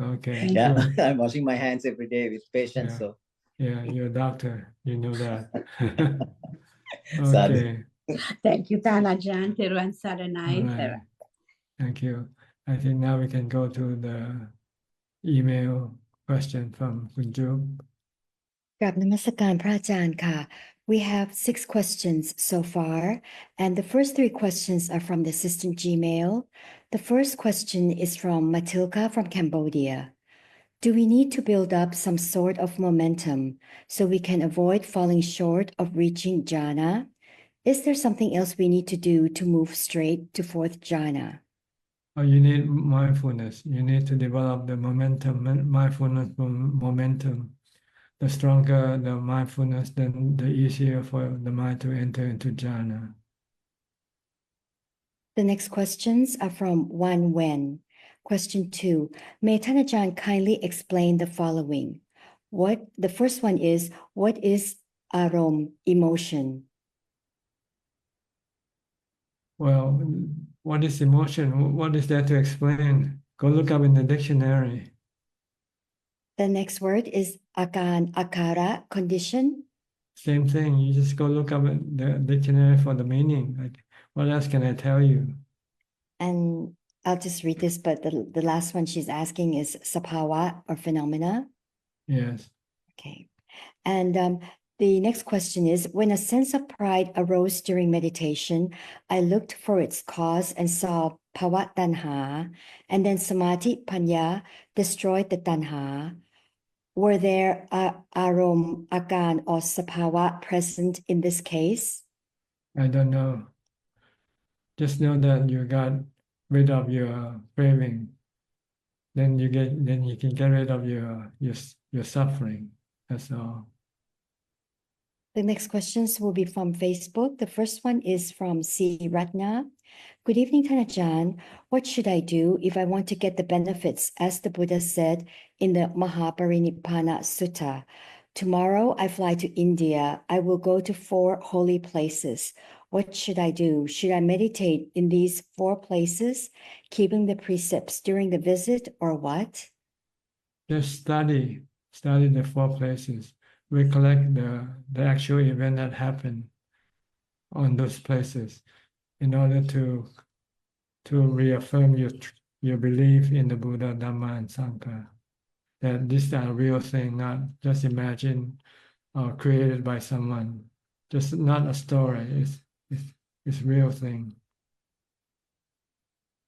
Okay. Yeah, good. I'm washing my hands every day with patience. Yeah. So yeah, you're a doctor. You know that. Sadhu. Okay. Thank you, Tanajan, Theruvan All Saranai. right. Thank you. I think now we can go to the email question from Kunjub. กราบนมัสการพระอาจารย์ค่ะ We have 6 questions so far, and the first 3 questions are from the system Gmail. The first question is from Matilka from Cambodia. Do we need to build up some sort of momentum so we can avoid falling short of reaching jhana? Is there something else we need to do to move straight to 4th jhana? You need mindfulness. You need to develop the momentum, mindfulness momentum. The stronger the mindfulness, then the easier for the mind to enter into jhana. The next questions are from Wan Wen. Question 2. May Thanajan kindly explain the following. The first one is, what is arom, emotion? Well, what is emotion? What is there to explain? Go look up in the dictionary. The next word is akan, akara, condition. Same thing. You just go look up in the dictionary for the meaning. Like, what else can I tell you? And I'll just read this, but the last one she's asking is sapawa or phenomena. Yes. Okay. And the next question is, when a sense of pride arose during meditation, I looked for its cause and saw bhava tanha, and then samadhi panya destroyed the tanha. Were there arom, akan, or sapawa present in this case? I don't know. Just know that you got rid of your craving. Then you can get rid of your suffering. That's all. The next questions will be from Facebook. The first one is from C. Ratna. Good evening, Thanajan. What should I do if I want to get the benefits, as the Buddha said in the Mahaparinibbana Sutta? Tomorrow I fly to India. I will go to 4 holy places. What should I do? Should I meditate in these 4 places, keeping the precepts during the visit, or what? Just study the 4 places. Recollect the actual event that happened on those places in order to reaffirm your belief in the Buddha, Dhamma, and Sangha. That these are real thing, not just imagined or created by someone. Just not a story. It's real thing.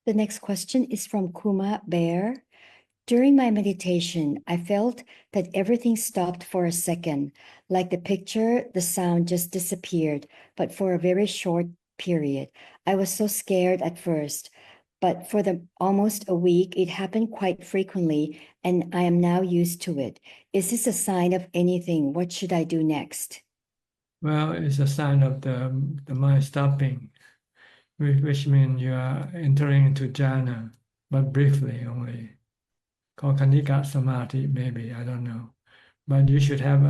The next question is from Kuma Bear. During my meditation, I felt that everything stopped for a second, like the picture, the sound just disappeared, but for a very short period. I was so scared at first, but for almost a week, it happened quite frequently, and I am now used to it. Is this a sign of anything? What should I do next? Well, it's a sign of the mind stopping, which means you are entering into jhana, but briefly only. Called Kanika Samadhi, maybe, I don't know. But you should have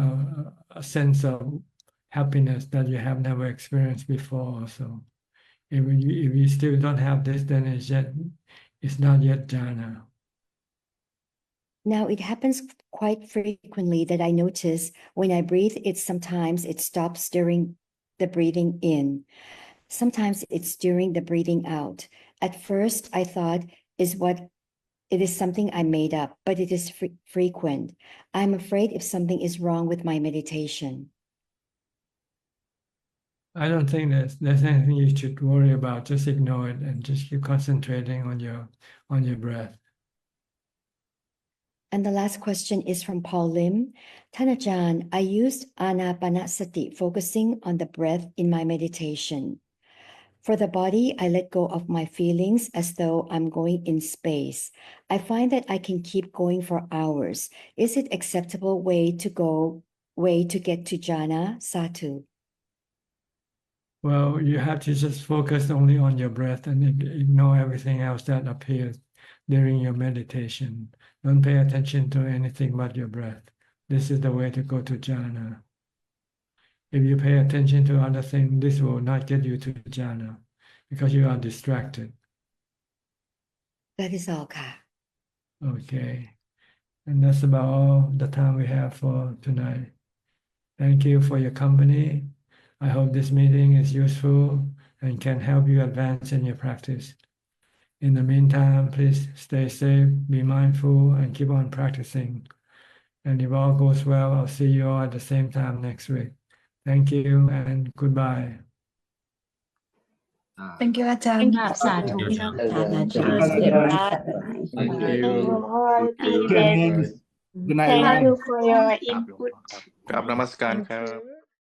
a sense of happiness that you have never experienced before also. If you still don't have this, then it's not yet jhana. Now, it happens quite frequently that I notice when I breathe, sometimes it stops during the breathing in. Sometimes it's during the breathing out. At first, I thought it is something I made up, but it is frequent. I'm afraid if something is wrong with my meditation. I don't think there's anything you should worry about. Just ignore it and just keep concentrating on your breath. And the last question is from Paul Lim. Thanajan, I used anapanasati, focusing on the breath in my meditation. For the body, I let go of my feelings as though I'm going in space. I find that I can keep going for hours. Is it acceptable way to get to jhana, Satu? Well, you have to just focus only on your breath and ignore everything else that appears during your meditation. Don't pay attention to anything but your breath. This is the way to go to jhana. If you pay attention to other things, this will not get you to jhana because you are distracted. That is all, Ka. Okay. And that's about all the time we have for tonight. Thank you for your company. I hope this meeting is useful and can help you advance in your practice. In the meantime, please stay safe, be mindful, and keep on practicing. And if all goes well, I'll see you all at the same time next week. Thank you and goodbye. Thank you, Ajahn. Satu Thank you, Tan Ajahn. Ajahn. Thank you. all Thank you. events. Good night, Thank everyone. you for your ครับ input. กราบนมัสการ Thank ครับ you.